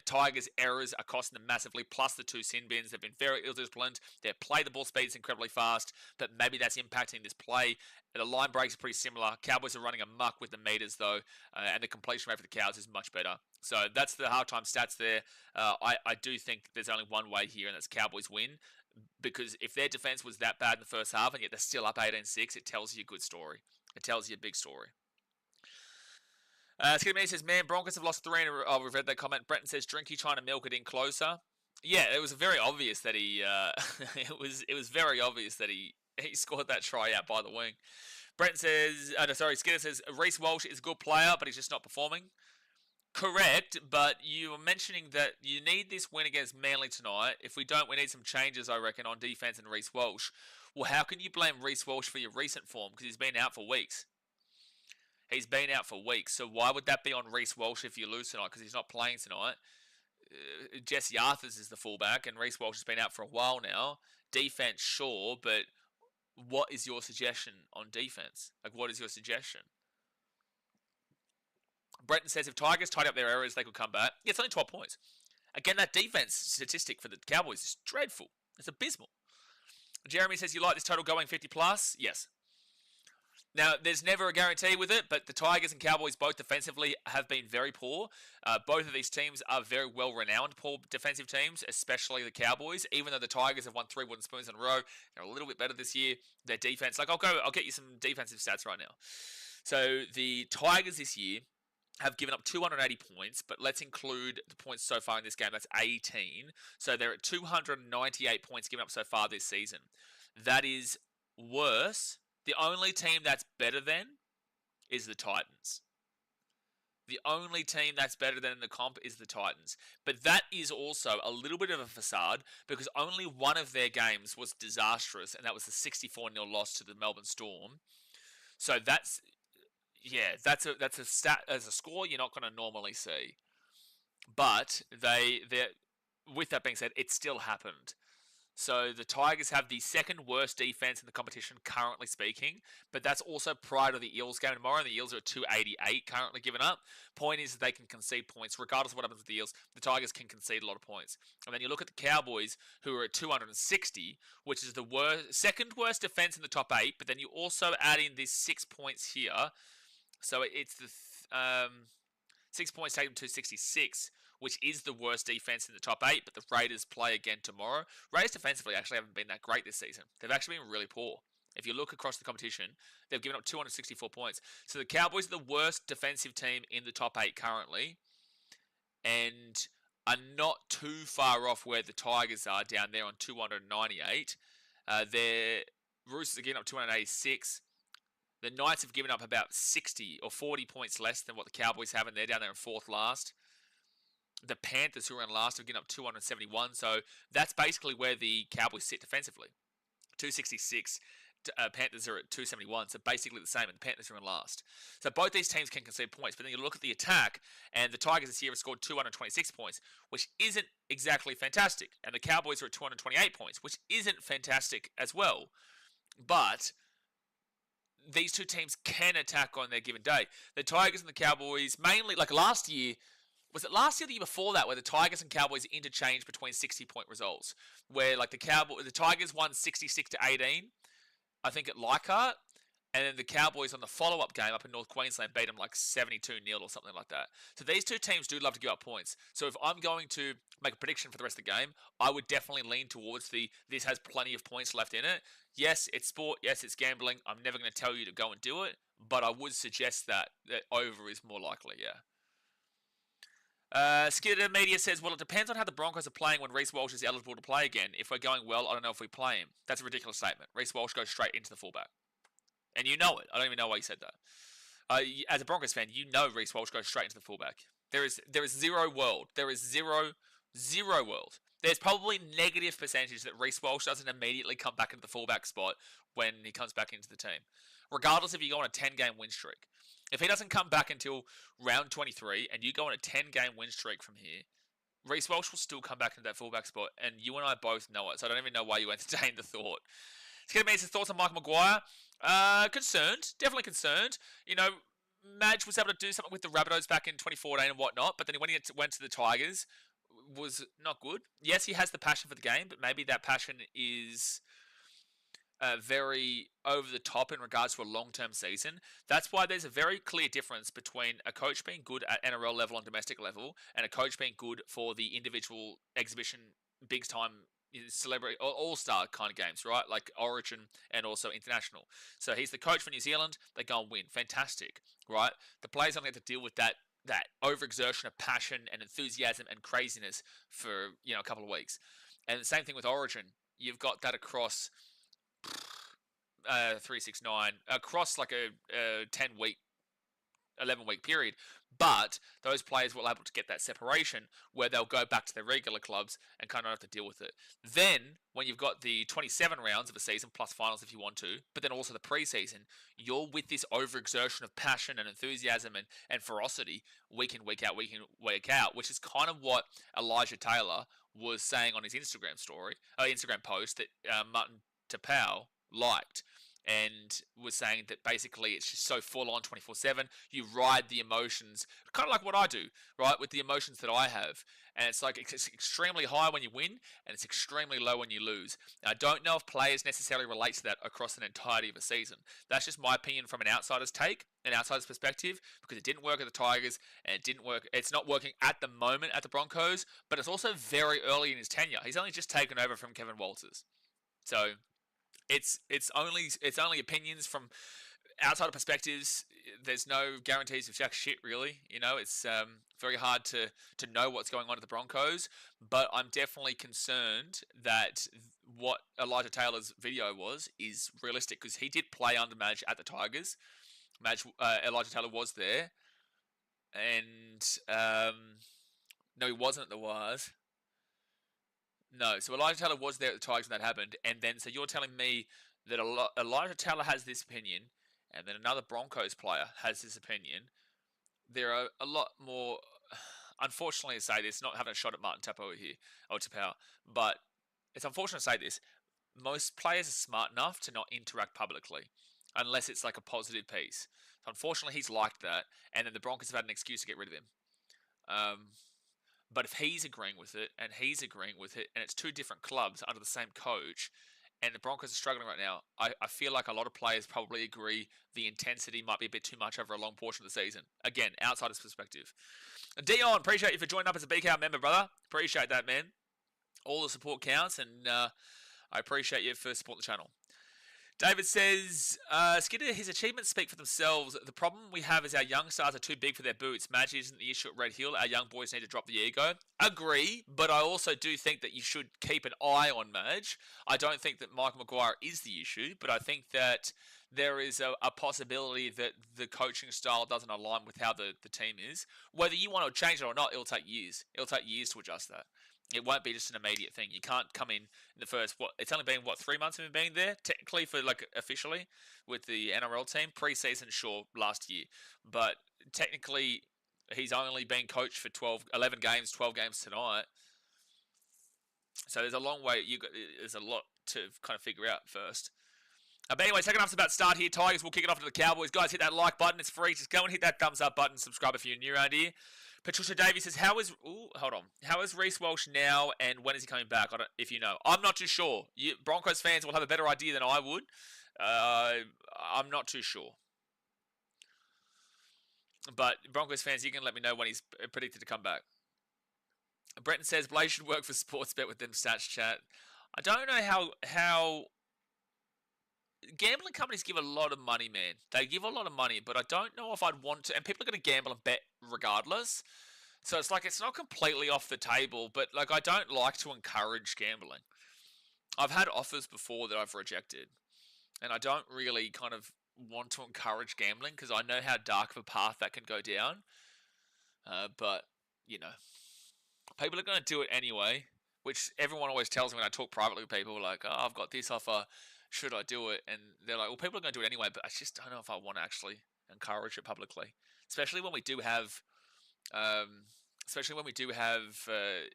Tigers' errors are costing them massively, plus the 2 sin bins. They've been very ill-disciplined. Their play the ball speed is incredibly fast, but maybe that's impacting this play. The line breaks are pretty similar. Cowboys are running amok with the meters, though, and the completion rate for the Cows is much better. So that's the halftime stats there. I do think there's only one way here, and that's Cowboys win. Because if their defense was that bad in the first half, and yet they're still up 18-6, it tells you a good story. It tells you a big story. Skidmany says, man, Broncos have lost 3 in a row. Oh, we've read that comment. Brenton says, Drinky trying to milk it in closer. Yeah, it was very obvious that he, it was very obvious that he scored that try out by the wing. Brenton says, Skinner says, Reece Walsh is a good player, but he's just not performing. Correct, but you were mentioning that you need this win against Manly tonight. If we don't, we need some changes, I reckon, on defense and Reece Walsh. Well, how can you blame Reece Walsh for your recent form? Because he's been out for weeks. He's been out for weeks, so why would that be on Reece Walsh if you lose tonight? Because he's not playing tonight. Jesse Arthurs is the fullback, and Reece Walsh has been out for a while now. Defense, sure, but what is your suggestion on defense? Like, what is your suggestion? Brenton says, if Tigers tied up their errors, they could come back. Yeah, it's only 12 points. Again, that defense statistic for the Cowboys is dreadful. It's abysmal. Jeremy says, you like this total going 50 plus? Yes. Now, there's never a guarantee with it, but the Tigers and Cowboys both defensively have been very poor. Both of these teams are very well-renowned poor defensive teams, especially the Cowboys. Even though the Tigers have won 3 wooden spoons in a row, they're a little bit better this year. Their defense, I'll get you some defensive stats right now. So the Tigers this year have given up 280 points, but let's include the points so far in this game. That's 18. So they're at 298 points given up so far this season. That is worse. The only team that's better than is the Titans. The only team that's better than in the comp is the Titans. But that is also a little bit of a facade because only one of their games was disastrous, and that was the 64-0 loss to the Melbourne Storm. So that's a stat as a score you're not going to normally see. But with that being said, it still happened. So the Tigers have the second worst defense in the competition, currently speaking, but that's also prior to the Eels game tomorrow, and the Eels are at 288 currently given up. Point is that they can concede points. Regardless of what happens with the Eels, the Tigers can concede a lot of points. And then you look at the Cowboys, who are at 260, which is the second worst defense in the top 8, but then you also add in these 6 points here. So it's the 6 points take them to 266, which is the worst defense in the top 8, but the Raiders play again tomorrow. Raiders defensively actually haven't been that great this season. They've actually been really poor. If you look across the competition, they've given up 264 points. So the Cowboys are the worst defensive team in the top 8 currently, and are not too far off where the Tigers are down there on 298. Their Roosters are giving up 286. The Knights have given up about 60 or 40 points less than what the Cowboys have, and they're down there in 4th last. The Panthers, who are in last, have given up 271. So that's basically where the Cowboys sit defensively. 266. Panthers are at 271. So basically the same, and the Panthers are in last. So both these teams can concede points. But then you look at the attack, and the Tigers this year have scored 226 points, which isn't exactly fantastic. And the Cowboys are at 228 points, which isn't fantastic as well. But these two teams can attack on their given day. The Tigers and the Cowboys, mainly, like last year, Was it last year or the year before that where the Tigers and Cowboys interchanged between 60-point results? Where like the Tigers won 66-18, I think at Leichhardt, and then the Cowboys on the follow-up game up in North Queensland beat them like 72-0 or something like that. So these two teams do love to give up points. So if I'm going to make a prediction for the rest of the game, I would definitely lean towards this has plenty of points left in it. Yes, it's sport. Yes, it's gambling. I'm never going to tell you to go and do it, but I would suggest that over is more likely, yeah. Skidder Media says, well, it depends on how the Broncos are playing when Reece Walsh is eligible to play again. If we're going well, I don't know if we play him. That's a ridiculous statement. Reece Walsh goes straight into the fullback. And you know it. I don't even know why you said that. As a Broncos fan, you know Reece Walsh goes straight into the fullback. There is zero world. There is zero world. There's probably negative percentage that Reece Walsh doesn't immediately come back into the fullback spot when he comes back into the team. Regardless if you go on a 10-game win streak. If he doesn't come back until round 23 and you go on a 10-game win streak from here, Reece Walsh will still come back into that fullback spot, and you and I both know it, so I don't even know why you entertained the thought. Let's get his thoughts on Michael Maguire. Concerned. Definitely concerned. You know, Madge was able to do something with the Rabbitohs back in 2014 and whatnot, but then when he went to the Tigers, was not good. Yes, he has the passion for the game, but maybe that passion is very over the top in regards to a long-term season. That's why there's a very clear difference between a coach being good at NRL level and domestic level and a coach being good for the individual exhibition, big-time celebrity, all-star kind of games, right? Like Origin and also International. So he's the coach for New Zealand. They go and win. Fantastic, right? The players only have to deal with that overexertion of passion and enthusiasm and craziness for, a couple of weeks. And the same thing with Origin. You've got that across 369, across like a 10-week, 11-week period. But those players will be able to get that separation where they'll go back to their regular clubs and kind of have to deal with it. Then, when you've got the 27 rounds of a season, plus finals if you want to, but then also the preseason, you're with this overexertion of passion and enthusiasm and ferocity week in, week out, which is kind of what Elijah Taylor was saying on his Instagram post that Martin Tapau liked. And was saying that basically it's just so full on 24/7. You ride the emotions, kind of like what I do, right? With the emotions that I have. And it's like it's extremely high when you win and it's extremely low when you lose. Now, I don't know if players necessarily relate to that across an entirety of a season. That's just my opinion from an outsider's take, an outsider's perspective, because it didn't work at the Tigers and it didn't work. It's not working at the moment at the Broncos, but it's also very early in his tenure. He's only just taken over from Kevin Walters. So it's only opinions from outsider perspectives. There's no guarantees of jack shit, really. It's very hard to know what's going on at the Broncos. But I'm definitely concerned that what Elijah Taylor's video is realistic, because he did play under Madge at the Tigers. Elijah Taylor was there, and no, he wasn't at the Wires. No, so Elijah Taylor was there at the Tigers when that happened, and then so you're telling me that Elijah Taylor has this opinion, and then another Broncos player has this opinion. There are a lot more, unfortunately to say this, not having a shot at Martin Tapau here, or Tapau, but it's unfortunate to say this, most players are smart enough to not interact publicly, unless it's like a positive piece. So unfortunately he's like that, and then the Broncos have had an excuse to get rid of him. But if he's agreeing with it, and he's agreeing with it, and it's two different clubs under the same coach, and the Broncos are struggling right now, I feel like a lot of players probably agree the intensity might be a bit too much over a long portion of the season. Again, outsider's perspective. Dion, appreciate you for joining up as a BKR member, brother. Appreciate that, man. All the support counts, and I appreciate you for supporting the channel. David says, Skidder, his achievements speak for themselves. The problem we have is our young stars are too big for their boots. Madge isn't the issue at Red Hill. Our young boys need to drop the ego. Agree, but I also do think that you should keep an eye on Madge. I don't think that Michael Maguire is the issue, but I think that there is a possibility that the coaching style doesn't align with how the team is. Whether you want to change it or not, it'll take years. It'll take years to adjust that. It won't be just an immediate thing. You can't come in the first, it's only been, 3 months of him being there, technically, for officially, with the NRL team. Pre-season, sure, last year. But technically, he's only been coached for 11 games, 12 games tonight. So there's a long way, there's a lot to kind of figure out first. But anyway, second half's about to start here. Tigers will kick it off to the Cowboys. Guys, hit that like button. It's free. Just go and hit that thumbs up button. Subscribe if you're new around here. Patricia Davies says, how is Reece Walsh now, and when is he coming back? If you know. I'm not too sure. Broncos fans will have a better idea than I would. I'm not too sure. But Broncos fans, you can let me know when he's predicted to come back. Brenton says, Blaze should work for Sportsbet with them stats chat. I don't know how gambling companies give a lot of money, man. They give a lot of money, but I don't know if I'd want to. And people are going to gamble and bet regardless. So it's like it's not completely off the table, but like I don't like to encourage gambling. I've had offers before that I've rejected, and I don't really kind of want to encourage gambling because I know how dark of a path that can go down. But you know, people are going to do it anyway, which everyone always tells me when I talk privately with people, like, oh, I've got this offer, should I do it? And they're like, well, people are going to do it anyway, but I just don't know if I want to actually encourage it publicly, especially when we do have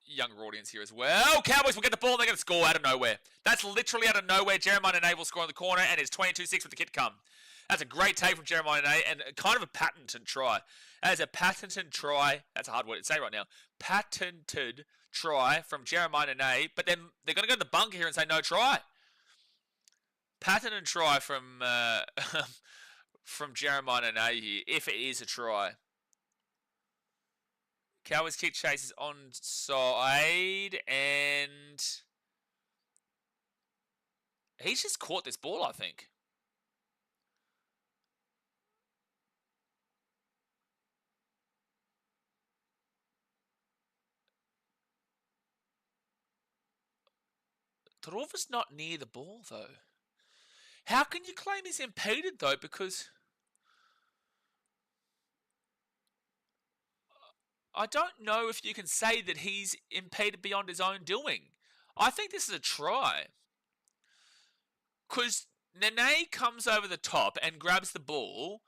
younger audience here as well. Cowboys will get the ball and they're going to score out of nowhere. That's literally out of nowhere. Jeremiah Nene will score in the corner, and it's 22-6 with the kick to come. That's a great take from Jeremiah Nene, and kind of a patented try. That is a patented try. That's a hard word to say right now. Patented try from Jeremiah Nene, but then they're going to go to the bunker here and say no try. Patented try from from Jeremiah Nene here, if it is a try. Cowboys kick chase is onside, and he's just caught this ball, I think. Taruva's not near the ball, though. How can you claim he's impeded, though? Because I don't know if you can say that he's impeded beyond his own doing. I think this is a try. Because Nene comes over the top and grabs the ball.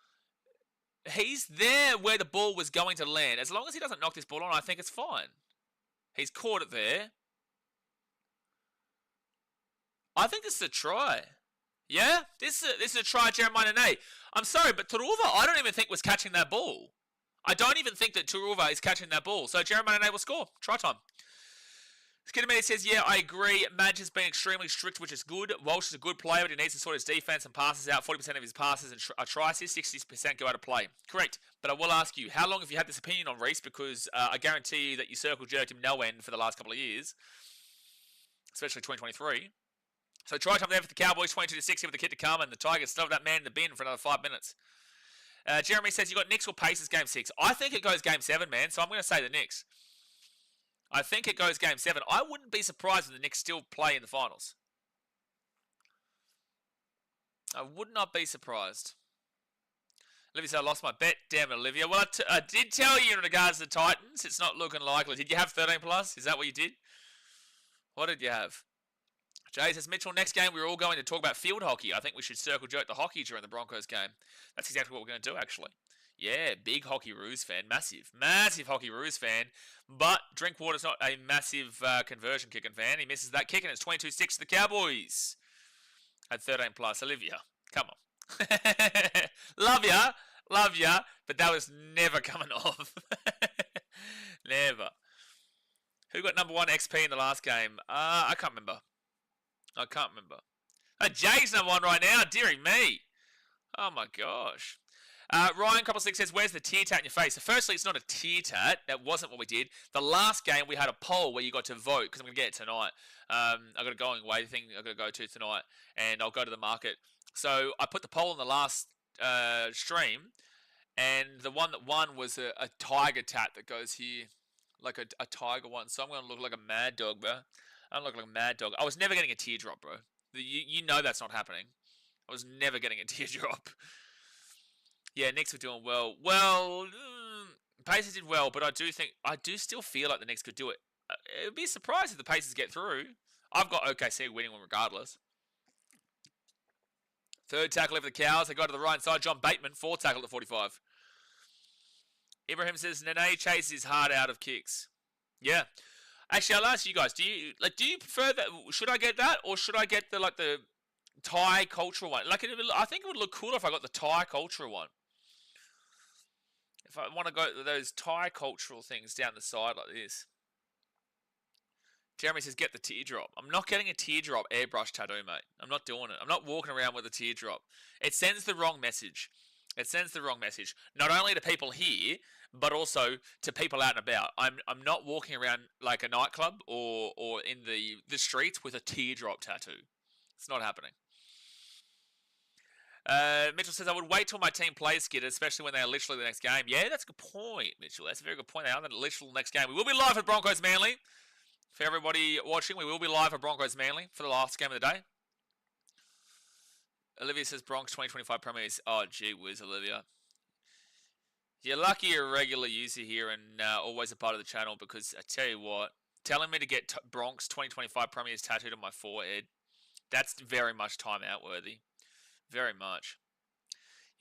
He's there where the ball was going to land. As long as he doesn't knock this ball on, I think it's fine. He's caught it there. I think this is a try. Yeah? This is a try, Jeremiah Nene. I'm sorry, but Taruva, I don't even think was catching that ball. I don't even think that Taruva is catching that ball. So Jeremiah Nene will score. Try time. Skidamere says, yeah, I agree. Madge has been extremely strict, which is good. Walsh is a good player, but he needs to sort his defense and passes out. 40% of his passes are try assists, 60% go out of play. Correct. But I will ask you, how long have you had this opinion on Reece? Because I guarantee you that you circle jerked him no end for the last couple of years, especially 2023. So try time there for the Cowboys, 22-6 with the kid to come, and the Tigers stuff that man in the bin for another 5 minutes. Jeremy says, you got Knicks or Pacers game 6. I think it goes game 7, man, so I'm going to say the Knicks. I think it goes game 7. I wouldn't be surprised if the Knicks still play in the finals. I would not be surprised. Olivia said, I lost my bet. Damn it, Olivia. Well, I did tell you in regards to the Titans, it's not looking likely. Did you have 13 plus? Is that what you did? What did you have? Jay says, Mitchell, next game we're all going to talk about field hockey. I think we should circle jerk the hockey during the Broncos game. That's exactly what we're going to do, actually. Yeah, big Hockey Roos fan. Massive Hockey Roos fan. But Drinkwater's not a massive conversion kicking fan. He misses that kick, and it's 22-6 to the Cowboys. At 13 plus. Olivia, come on. Love ya. But that was never coming off. Never. Who got number 1 XP in the last game? I can't remember. Jay's number 1 right now. Dearie me. Oh my gosh. Ryan Couple 6 says, where's the tear tat in your face? So firstly, it's not a tear tat. That wasn't what we did. The last game, we had a poll where you got to vote, because I'm going to get it tonight. I got a going away thing I've got to go to tonight, and I'll go to the market. So I put the poll in the last stream, and the one that won was a tiger tat that goes here, like a tiger one. So I'm going to look like a mad dog, bro. I'm looking like a mad dog. I was never getting a teardrop, bro. You know that's not happening. I was never getting a teardrop. Yeah, Knicks were doing well. Well, Pacers did well, but I do still feel like the Knicks could do it. It would be a surprise if the Pacers get through. I've got OKC winning one regardless. Third tackle over the Cows. They go to the right side. John Bateman, 4th tackle at 45. Ibrahim says, Nene chases his heart out of kicks. Yeah. Actually, I'll ask you guys, do you prefer that? Should I get that, or should I get the Thai cultural one? I think it would look cooler if I got the Thai cultural one. If I want to go those Thai cultural things down the side like this. Jeremy says, get the teardrop. I'm not getting a teardrop airbrush tattoo, mate. I'm not doing it. I'm not walking around with a teardrop. It sends the wrong message. It sends the wrong message. Not only to people here, but also to people out and about. I'm not walking around like a nightclub or in the streets with a teardrop tattoo. It's not happening. Mitchell says, I would wait till my team plays Skidder, especially when they are literally the next game. Yeah, that's a good point, Mitchell. That's a very good point. They are the literal next game. We will be live at Broncos Manly. For everybody watching, we will be live at Broncos Manly for the last game of the day. Olivia says, Bronx 2025 Premiers. Oh, gee whiz, Olivia. You're lucky you're a regular user here and always a part of the channel, because I tell you what, telling me to get Bronx 2025 Premiers tattooed on my forehead, that's very much time out worthy. Very much.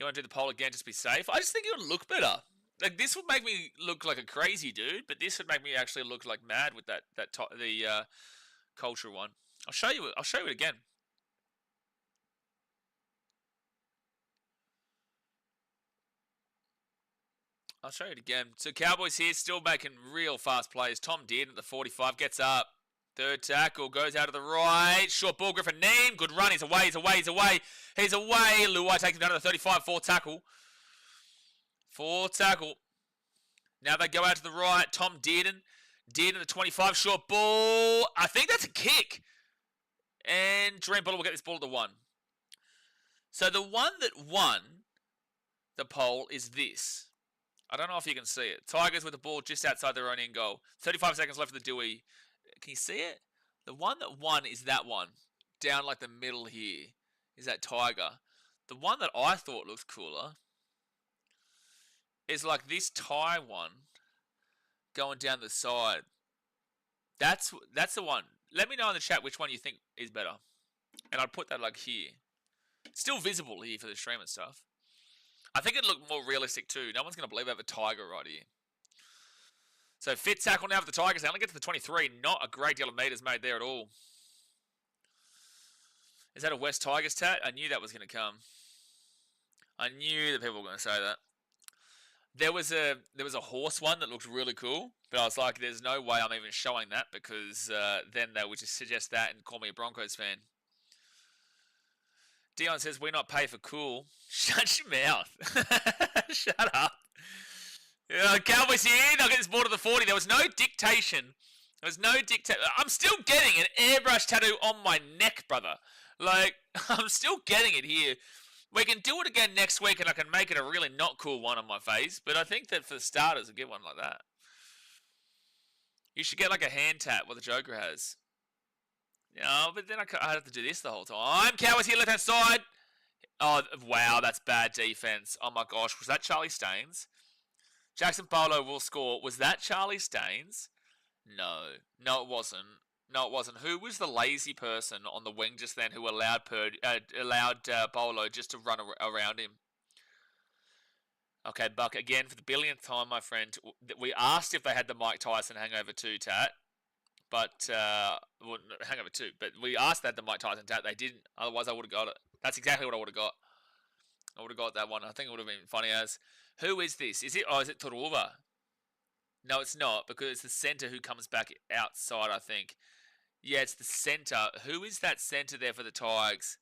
You want to do the poll again just to be safe? I just think it would look better. Like, this would make me look like a crazy dude, but this would make me actually look like mad with the culture one. I'll show you it again. I'll show you it again. So Cowboys here, still making real fast plays. Tom Dearden at the 45 gets up. Third tackle, goes out to the right. Short ball, Griffin Neem. Good run. He's away. Luai takes him down to the 35. Fourth tackle. Now they go out to the right. Tom Dearden. Dearden at the 25. Short ball. I think that's a kick. And Dream Buller will get this ball at the 1. So the one that won the poll is this. I don't know if you can see it. Tigers with the ball just outside their own end goal. 35 seconds left of the Dewey. Can you see it? The one that won is that one. Down like the middle here is that Tiger. The one that I thought looks cooler is like this Thai one going down the side. That's the one. Let me know in the chat which one you think is better. And I'd put that like here. Still visible here for the stream and stuff. I think it'd look more realistic too. No one's going to believe I have a Tiger right here. So fit tackle now for the Tigers. They only get to the 23. Not a great deal of meters made there at all. Is that a West Tigers tat? I knew that was going to come. I knew that people were going to say that. There was a horse one that looked really cool, but I was like, there's no way I'm even showing that, because then they would just suggest that and call me a Broncos fan. Dion says, we not pay for cool. Shut your mouth. Shut up. Cowboys here. They'll get this ball to the 40. There was no dictation. I'm still getting an airbrush tattoo on my neck, brother. Like, I'm still getting it here. We can do it again next week, and I can make it a really not cool one on my face. But I think that for starters, I'll get one like that. You should get like a hand tat, what the Joker has. No, but then I have to do this the whole time. Cowboys here, left-hand side. Oh, wow, that's bad defense. Oh, my gosh. Was that Charlie Staines? Jackson Barlow will score. Was that Charlie Staines? No. No, it wasn't. Who was the lazy person on the wing just then who allowed Barlow just to run around him? Okay, Buck, again, for the billionth time, my friend, we asked if they had the Mike Tyson hangover 2 tat. But, well, hangover 2. But we asked that the Mike Tyson tat. They didn't. Otherwise, I would have got it. That's exactly what I would have got. I would have got that one. I think it would have been funny as. Who is this? Is it Torova? No, it's not, because it's the centre who comes back outside, I think. Yeah, it's the centre. Who is that centre there for the Tigers?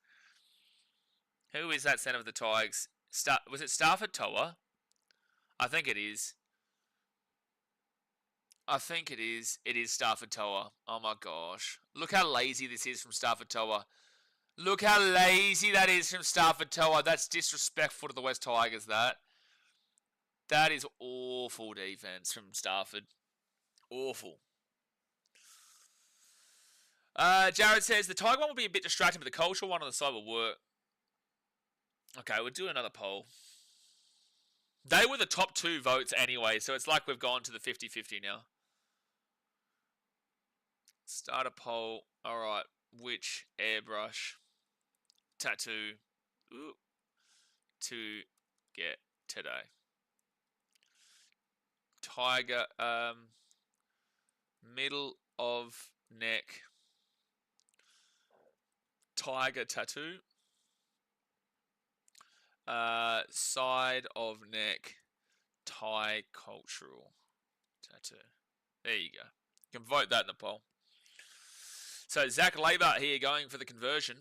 Who is that centre for the Tigers? Was it Stafford Toa? I think it is. It is Stafford Toa. Oh my gosh. Look how lazy this is from Stafford Toa. Look how lazy that is from Stafford Toa. That's disrespectful to the West Tigers, that. That is awful defense from Stafford. Awful. Jared says, the Tiger one will be a bit distracting, but the cultural one on the side will work. Okay, we'll do another poll. They were the top 2 votes anyway, so it's like we've gone to the 50-50 now. Start a poll. Alright, which airbrush tattoo to get today? Tiger, middle of neck, Tiger tattoo. Side of neck, Thai cultural tattoo. There you go. You can vote that in the poll. So Zach Labour here going for the conversion.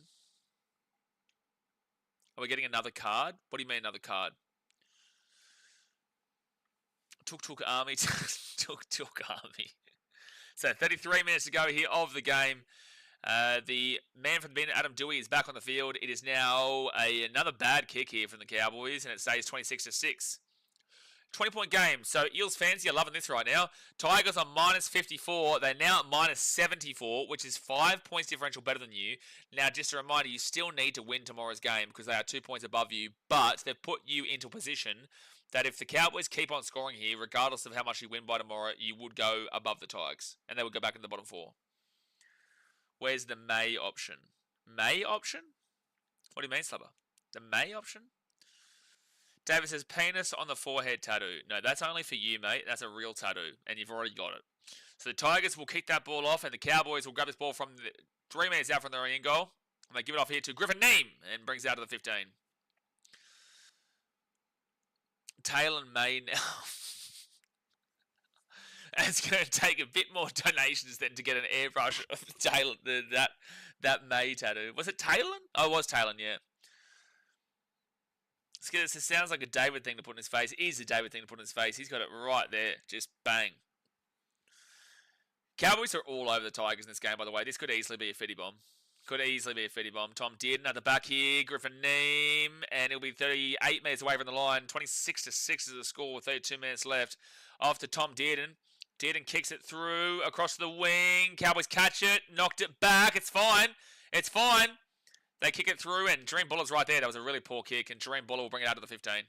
Are we getting another card? What do you mean another card? Tuk Army. Tuk Army. So 33 minutes to go here of the game. The man from the bin, Adam Dewey, is back on the field. It is now another bad kick here from the Cowboys, and it stays 26-6. 20-point game. So Eels fans, you're loving this right now. Tigers on minus 54. They're now at minus 74, which is 5 points differential better than you. Now, just a reminder, you still need to win tomorrow's game because they are 2 points above you, but they've put you into a position that if the Cowboys keep on scoring here, regardless of how much you win by tomorrow, you would go above the Tigers, and they would go back in the bottom 4. Where's the May option? May option? What do you mean, Slubber? The May option? David says, penis on the forehead tattoo. No, that's only for you, mate. That's a real tattoo, and you've already got it. So the Tigers will kick that ball off, and the Cowboys will grab this ball from 3 minutes out from their own goal. And they give it off here to Griffin Neem, and brings it out to the 15. Taylor May now. It's going to take a bit more donations than to get an airbrush of Taylor, that May tattoo. Was it Taylor? Oh, it was Taylor, yeah. It sounds like a David thing to put in his face. It is a David thing to put in his face. He's got it right there. Just bang. Cowboys are all over the Tigers in this game, by the way. This could easily be a fitty bomb. Could easily be a fitty bomb. Tom Dearden at the back here. Griffin Neem. And it'll be 38 minutes away from the line. 26-6 is the score with 32 minutes left. Off to Tom Dearden. Dearden kicks it through across the wing. Cowboys catch it. Knocked it back. It's fine. It's fine. They kick it through, and Dream Buller's right there. That was a really poor kick, and Dream Buller will bring it out to the 15.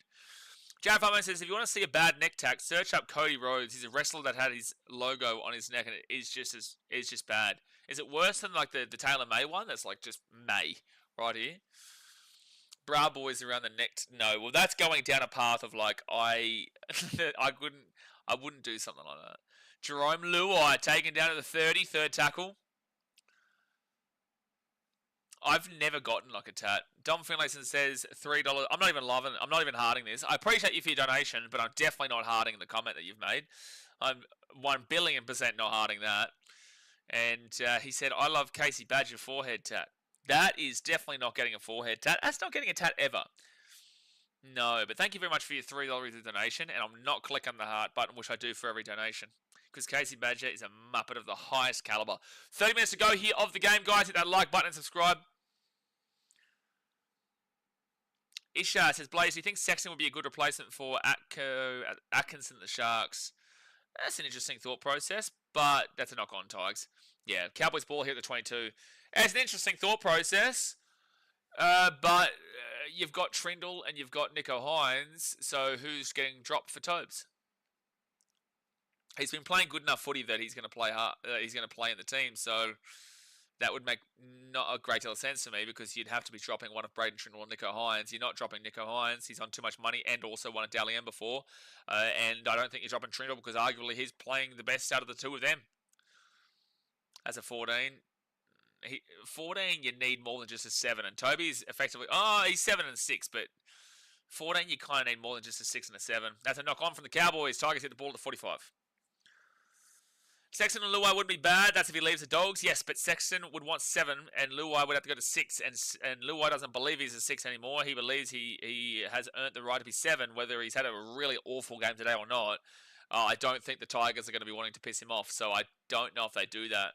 Jared Farmer says, if you want to see a bad neck tack, search up Cody Rhodes. He's a wrestler that had his logo on his neck, and it is just bad. Is it worse than like the Taylor May one? That's like just May right here. Bra boys around the neck. No, well that's going down a path of like I wouldn't do something like that. Jerome Luai taken down to the 30, third tackle. I've never gotten like a tat. Dom Finlayson says $3. I'm not even harding this. I appreciate you for your donation, but I'm definitely not harding the comment that you've made. I'm 1 billion% not harding that. And he said, I love Casey Badger forehead tat. That is definitely not getting a forehead tat. That's not getting a tat ever. No, but thank you very much for your $3 donation, and I'm not clicking the heart button, which I do for every donation. Because Casey Badger is a muppet of the highest caliber. 30 minutes to go here of the game, guys. Hit that like button and subscribe. Isha says, Blaze, do you think Sexton would be a good replacement for Atkinson at the Sharks? That's an interesting thought process, but that's a knock-on, Tigers. Yeah, Cowboys ball here at the 22. It's an interesting thought process, but you've got Trindle and you've got Nico Hines, so who's getting dropped for Tobes? He's been playing good enough footy that he's going to play in the team, so that would make not a great deal of sense to me because you'd have to be dropping one of Braden Trindle or Nico Hines. You're not dropping Nico Hines. He's on too much money and also won a Dally M before. And I don't think you're dropping Trindle because arguably he's playing the best out of the two of them. As a 14, 14 you need more than just a 7. And Toby's effectively, he's 7 and 6, but 14 you kind of need more than just a 6 and a 7. That's a knock on from the Cowboys. Tigers hit the ball to 45. Sexton and Luai wouldn't be bad. That's if he leaves the Dogs. Yes, but Sexton would want 7, and Luai would have to go to 6. And Luai doesn't believe he's a 6 anymore. He believes he has earned the right to be 7, whether he's had a really awful game today or not. I don't think the Tigers are going to be wanting to piss him off, so I don't know if they do that.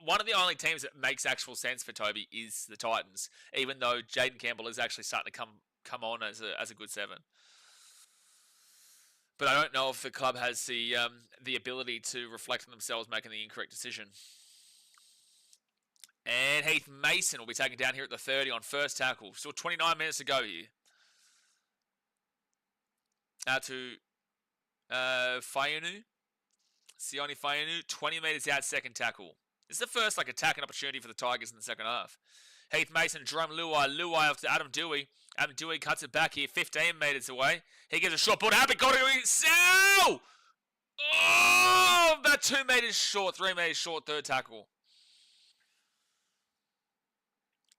One of the only teams that makes actual sense for Toby is the Titans, even though Jaden Campbell is actually starting to come on as a good 7. But I don't know if the club has the ability to reflect on themselves making the incorrect decision. And Heath Mason will be taken down here at the 30 on first tackle. Still 29 minutes to go here. Out to Fayanu. Sione Fayanu, 20 metres out, second tackle. This is the first attacking opportunity for the Tigers in the second half. Heath Mason, Jerome Luai. Luai off to Adam Dewey. Adam Dewey cuts it back here, 15 metres away. He gives a short ball to Happy. Got it. Sell! Oh, about 2 metres short, 3 metres short, third tackle.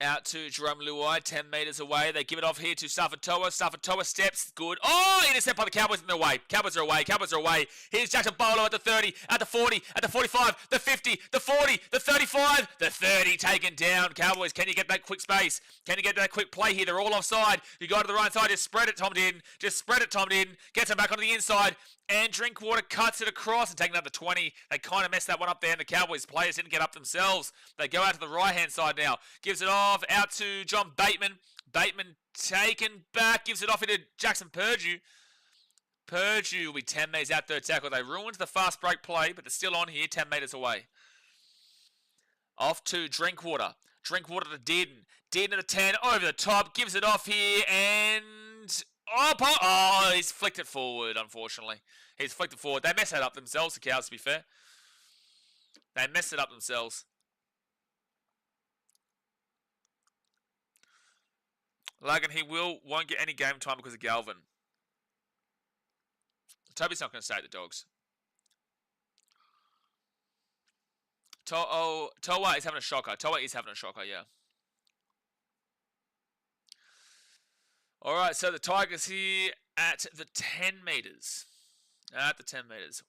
Out to Jerome Luai, 10 metres away. They give it off here to Safatoa. Safatoa steps, good. Oh, intercept by the Cowboys in their way. Cowboys are away, Cowboys are away. Here's Jackson Bolo at the 30, at the 40, at the 45, the 50, the 40, the 35, the 30 taken down. Cowboys, can you get that quick space? Can you get that quick play here? They're all offside. You go to the right side, just spread it, Tom Dearden. Just spread it, Tom Dearden. Gets him back onto the inside. And Drinkwater cuts it across and taking out the 20. They kind of messed that one up there, and the Cowboys players didn't get up themselves. They go out to the right-hand side now. Gives it off out to John Bateman. Bateman taken back. Gives it off into Jackson Purdue. Purdue will be 10 metres out, third tackle. They ruined the fast break play, but they're still on here, 10 metres away. Off to Drinkwater. Drinkwater to Dearden. Dearden at the 10, over the top. Gives it off here, and... Oh, he's flicked it forward, unfortunately. He's flicked it forward. They messed that up themselves, the Cows, to be fair. They messed it up themselves. Logan, he won't get any game time because of Galvin. Toby's not going to stay at the Dogs. Toa is having a shocker. Toa is having a shocker, yeah. All right, so the Tigers here at the 10 metres. At the 10 metres.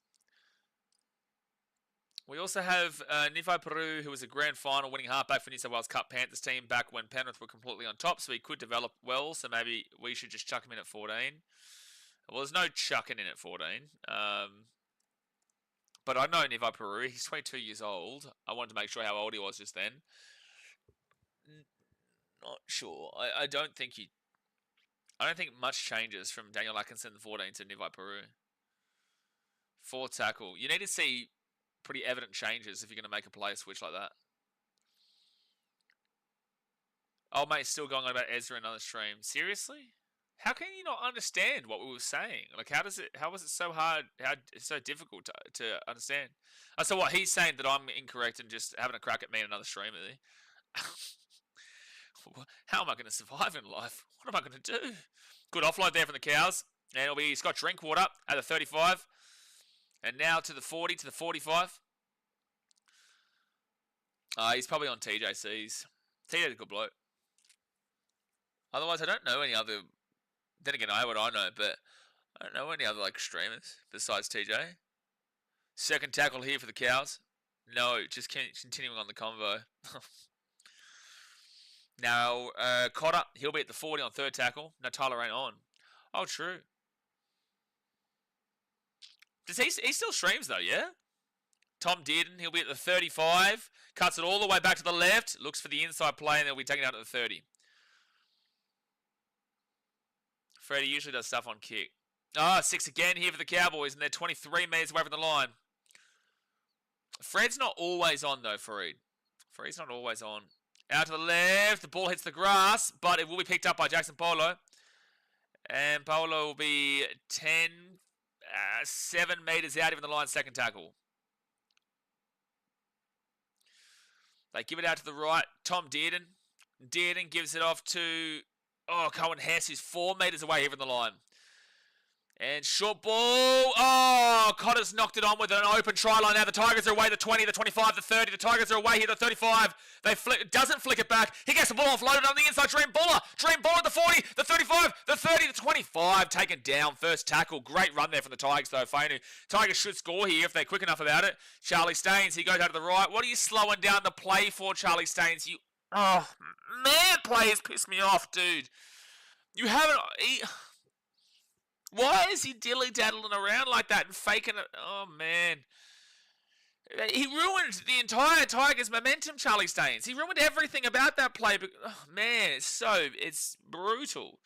We also have Nifai Peru, who was a grand final winning halfback for New South Wales Cup Panthers team back when Penrith were completely on top, so he could develop well, so maybe we should just chuck him in at 14. Well, there's no chucking in at 14. But I know Nifai Peru. He's 22 years old. I wanted to make sure how old he was just then. Not sure. I don't think much changes from Daniel Atkinson 14 to Nivai Peru. 4 tackle. You need to see pretty evident changes if you're going to make a player switch like that. Oh, mate, still going on about Ezra in another stream. Seriously? How can you not understand what we were saying? Like, how was it so hard? How it's so difficult to understand? So what, he's saying that I'm incorrect and just having a crack at me in another stream, is he? How am I going to survive in life? What am I going to do? Good offload there from the Cows. And it'll be Scott Drinkwater at the 35. And now to the 40, to the 45. He's probably on TJC's. TJ's a good bloke. Otherwise, I don't know any other... Then again, I know what I know, but I don't know any other like streamers besides TJ. Second tackle here for the Cows. No, just continuing on the convo. Now, Cotter, he'll be at the 40 on third tackle. No, Tyler ain't on. Oh, true. Does he still streams, though, yeah? Tom Dearden, he'll be at the 35. Cuts it all the way back to the left. Looks for the inside play, and they'll be taken out at the 30. Freddie usually does stuff on kick. 6 again here for the Cowboys, and they're 23 metres away from the line. Fred's not always on, though, Fred. Fred's not always on. Out to the left. The ball hits the grass, but it will be picked up by Jackson Polo. And Polo will be 7 metres out even the line, second tackle. They give it out to the right. Tom Dearden. Dearden gives it off to Cohen Hess, who's 4 metres away here from the line. And short ball. Cotter's knocked it on with an open try line. Now the Tigers are away. The 20, the 25, the 30. The Tigers are away here. The 35. Doesn't flick it back. He gets the ball offloaded on the inside. Dream Baller. The 40, the 35, the 30, the 25. Taken down. First tackle. Great run there from the Tigers, though. Fainu. Tigers should score here if they're quick enough about it. Charlie Staines. He goes out to the right. What are you slowing down the play for, Charlie Staines? Man, players piss me off, dude. You haven't... Why is he dilly-daddling around like that and faking it? Oh, man. He ruined the entire Tigers' momentum, Charlie Staines. He ruined everything about that play. Oh, man, it's brutal.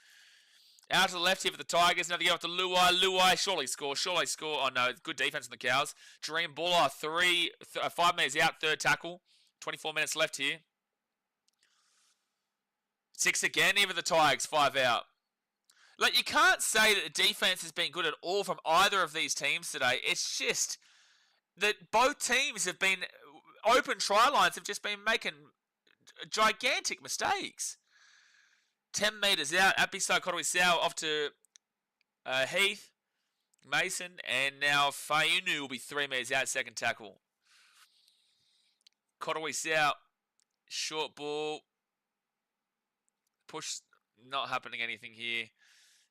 Out to the left here for the Tigers. Now they go up to Luai. Luai, surely score. Oh, no, good defense from the Cows. Dream Buller, 5 minutes out, third tackle. 24 minutes left here. 6 again here for the Tigers, 5 out. Like, you can't say that the defense has been good at all from either of these teams today. It's just that both teams have been... Open try lines have just been making gigantic mistakes. 10 metres out. Apiso Koroisau off to Heath. Mason. And now Fainu will be 3 metres out. Second tackle. Koroisau. Short ball. Push, not happening anything here.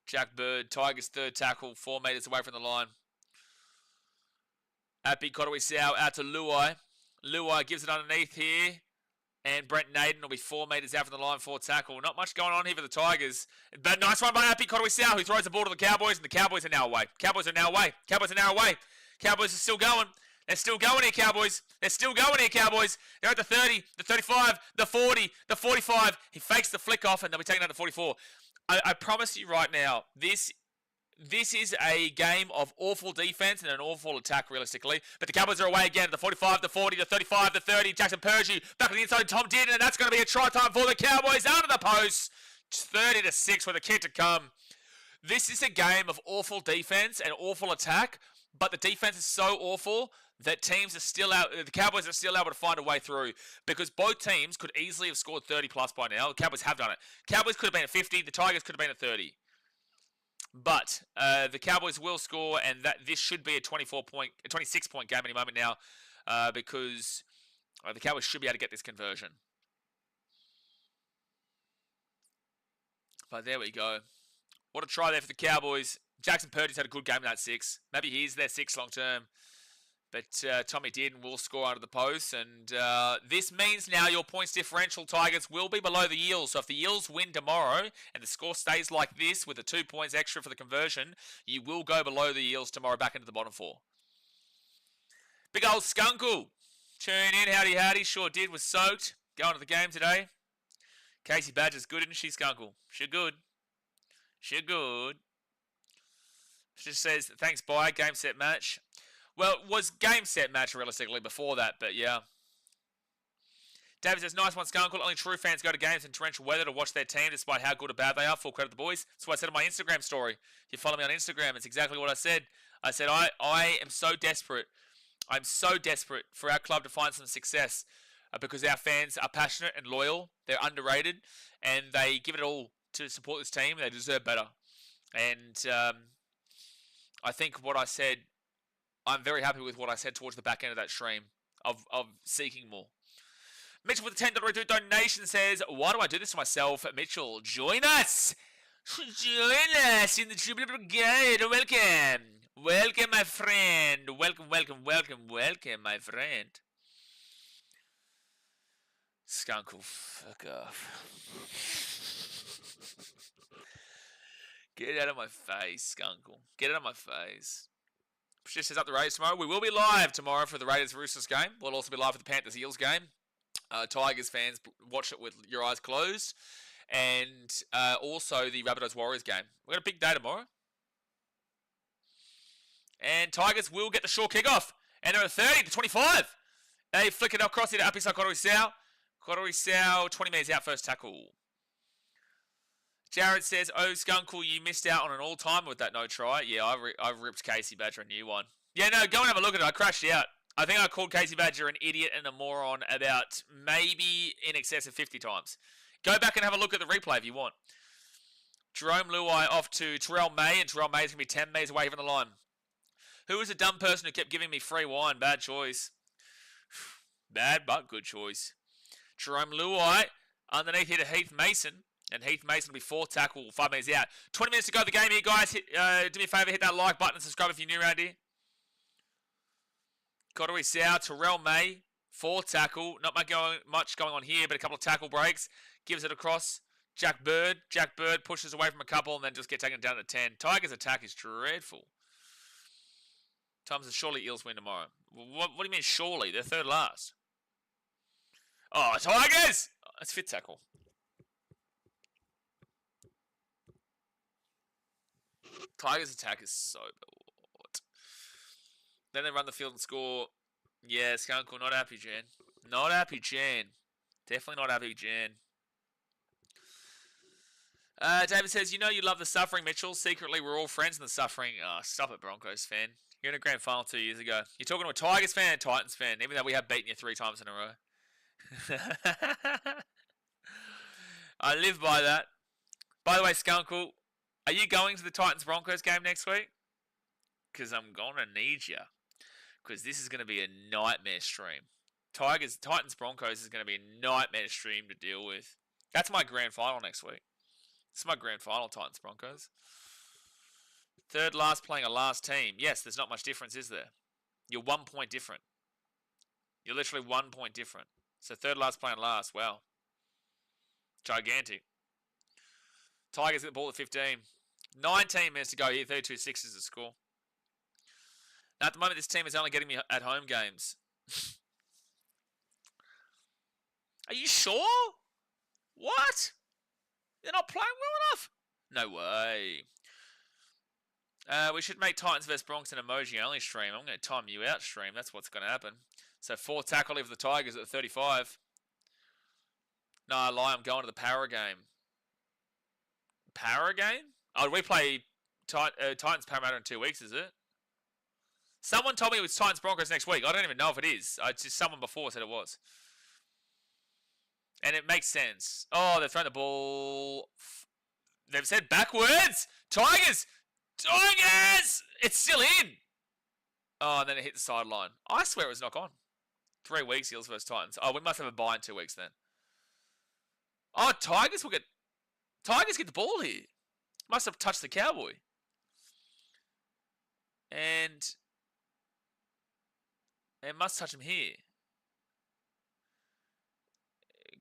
Jack Bird, Tigers third tackle, 4 metres away from the line. At BKRtravel out to Luai. Luai gives it underneath here. And Brent Naden will be 4 metres out from the line for tackle. Not much going on here for the Tigers. But nice one by BKRtravel, who throws the ball to the Cowboys, and the Cowboys are now away. Cowboys are now away. Cowboys are now away. Cowboys are still going. They're still going here, Cowboys. They're still going here, Cowboys. They're at the 30, the 35, the 40, the 45. He fakes the flick off, and they'll be taken out to 44. I promise you right now, this is a game of awful defense and an awful attack, realistically. But the Cowboys are away again. The 45, the 40, the 35, the 30. Jackson Pershue back on the inside. Tom Dearden, and that's going to be a try time for the Cowboys under the post. 30-6 with a kick to come. This is a game of awful defense and awful attack, but the defense is so awful that teams are still out. The Cowboys are still able to find a way through, because both teams could easily have scored 30 plus by now. The Cowboys have done it. Cowboys could have been at 50. The Tigers could have been at 30. But the Cowboys will score, and this should be a 26-point game any moment now, because the Cowboys should be able to get this conversion. But there we go. What a try there for the Cowboys. Jackson Purdy's had a good game in that 6. Maybe he's their 6 long term. But Tommy Dearden will score under the post. And this means now your points differential, Tigers, will be below the Eels. So if the Eels win tomorrow and the score stays like this with the 2 points extra for the conversion, you will go below the Eels tomorrow back into the bottom 4. Big old Skunkle. Tune in. Howdy, howdy. Sure did. Was soaked. Going to the game today. Casey Badger's good, isn't she, Skunkle? She good. She good. She just says, thanks, bye. Game, set, match. Well, it was game, set, match realistically before that, but yeah. David says, nice one, Skunkle. Only true fans go to games in torrential weather to watch their team despite how good or bad they are. Full credit to the boys. That's what I said in my Instagram story. If you follow me on Instagram, it's exactly what I said. I said, I am so desperate. I'm so desperate for our club to find some success because our fans are passionate and loyal. They're underrated, and they give it all to support this team. They deserve better. And I think what I said, I'm very happy with what I said towards the back end of that stream of seeking more. Mitchell with the $10 donation says, why do I do this to myself? Mitchell, join us. Join us in the Triple Brigade. Welcome. Welcome, my friend. Welcome, welcome, welcome, welcome, my friend. Skunkle, fuck off. Get out of my face, Skunkle. Get out of my face. Just says up the Raiders tomorrow. We will be live tomorrow for the Raiders-Roosters game. We'll also be live for the Panthers-Eels game. Tigers fans, watch it with your eyes closed. And also the Rabbitohs-Warriors game. We've got a big day tomorrow. And Tigers will get the short kickoff. And they're at 30-25. They flick it across here to Api Kotori-Sau. Kotori-Sau, 20 metres out, first tackle. Jared says, oh, Skunkle, you missed out on an all-timer with that no try. Yeah, I ripped Casey Badger a new one. Yeah, no, go and have a look at it. I crashed out. I think I called Casey Badger an idiot and a moron about maybe in excess of 50 times. Go back and have a look at the replay if you want. Jerome Luai off to Terrell May, and Terrell May is going to be 10 metres away from the line. Who was a dumb person who kept giving me free wine? Bad choice. Bad, but good choice. Jerome Luai underneath here to Heath Mason. And Heath Mason will be 4th tackle, 5 metres out. 20 minutes to go the game here, guys. Do me a favour, hit that like button and subscribe if you're new around here. Kotori-Sau, Terrell May, 4th tackle. Not much going on here, but a couple of tackle breaks. Gives it across. Jack Bird. Jack Bird pushes away from a couple and then just get taken down to 10. Tigers' attack is dreadful. Times surely Eels win tomorrow. What do you mean surely? They're 3rd last. Oh, Tigers! It's 5th tackle. Tigers' attack is so bad. Then they run the field and score. Yeah, Skunkle, not happy, Jan. Not happy, Jan. Definitely not happy, Jan. David says, you know you love the suffering, Mitchell. Secretly, we're all friends in the suffering. Oh, stop it, Broncos fan. You're in a grand final 2 years ago. You're talking to a Tigers fan and Titans fan, even though we have beaten you 3 times in a row. I live by that. By the way, Skunkle, are you going to the Titans-Broncos game next week? Because I'm going to need you. Because this is going to be a nightmare stream. Titans-Broncos is going to be a nightmare stream to deal with. That's my grand final next week. It's my grand final, Titans Broncos. Third last playing a last team. Yes, there's not much difference, is there? You're 1 point different. You're literally 1 point different. So third last playing last. Wow. Gigantic. Tigers get the ball at 15. 19 minutes to go here. 32-6 is the score. Now, at the moment, this team is only getting me at home games. Are you sure? What? They're not playing well enough? No way. We should make Titans vs Bronx an emoji-only stream. I'm going to time you out stream. That's what's going to happen. So 4th tackle for the Tigers at 35. No, I lie. I'm going to the Para game. Para game? Oh, we play Titans Parramatta in 2 weeks, is it? Someone told me it was Titans Broncos next week. I don't even know if it is. It's just someone before said it was. And it makes sense. Oh, they've thrown the ball. They've said backwards. Tigers! Tigers! It's still in. Oh, and then it hit the sideline. I swear it was knock on. 3 weeks, Eels versus Titans. Oh, we must have a bye in 2 weeks then. Oh, Tigers get the ball here. Must have touched the Cowboy. And it must touch him here.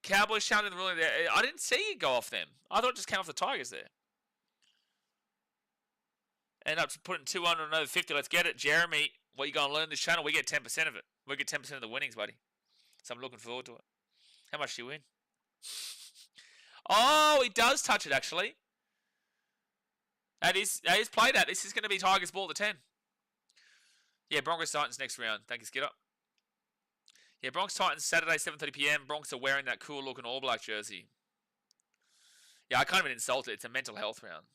Cowboys shouting the ruling there. I didn't see it go off them. I thought it just came off the Tigers there. End up putting 200 on over 50. Let's get it. Jeremy, what are you going to learn this channel? We get 10% of it. We get 10% of the winnings, buddy. So I'm looking forward to it. How much do you win? Oh, he does touch it, actually. That is played at. This is going to be Tigers ball at 10. Yeah, Broncos Titans next round. Thank you, Skidder. Yeah, Broncos Titans Saturday 7:30 p.m. Broncos are wearing that cool looking All Black jersey. Yeah, I can't even insult it. It's a mental health round.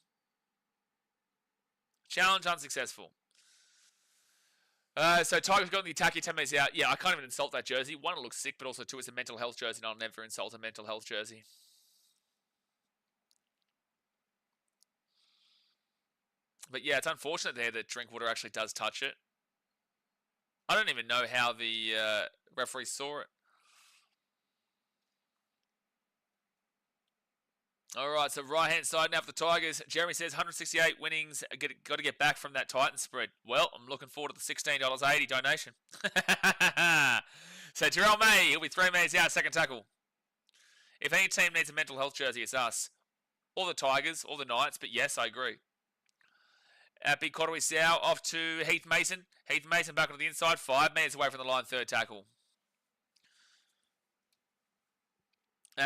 Challenge unsuccessful. So Tigers got the attack here 10 minutes out. Yeah, I can't even insult that jersey. One, it looks sick, but also two, it's a mental health jersey, and I'll never insult a mental health jersey. But yeah, it's unfortunate there that Drinkwater actually does touch it. I don't even know how the referee saw it. All right, so right-hand side now for the Tigers. Jeremy says 168 winnings. Got to get back from that Titans spread. Well, I'm looking forward to the $16.80 donation. So Terrell May, he'll be 3 minutes out, second tackle. If any team needs a mental health jersey, it's us. Or the Tigers, or the Knights, but yes, I agree. Big Cottery Sow off to Heath Mason. Heath Mason back on the inside, 5 minutes away from the line, third tackle.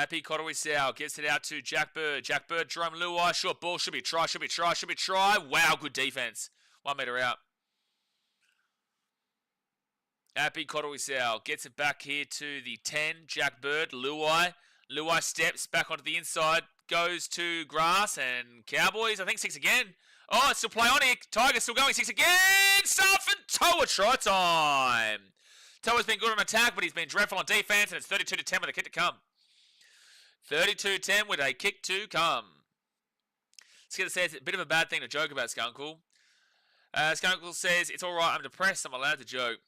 Pete Cottery Sow gets it out to Jack Bird. Jack Bird, Jerome Luai, short ball, should be try. Wow, good defense. 1 meter out. Pete Cottery Sow gets it back here to the 10. Jack Bird, Luai. Luai steps back onto the inside, goes to grass, and Cowboys, I think 6 again. Oh, it's still play on here. Tigers still going, 6 again. Stuff and Toa try time. Toa's been good on attack, but he's been dreadful on defense, and it's 32-10 with a kick to come. 32-10 with a kick to come. Skidder says it's a bit of a bad thing to joke about, Skunkle. Skunkle says, it's alright, I'm depressed, I'm allowed to joke.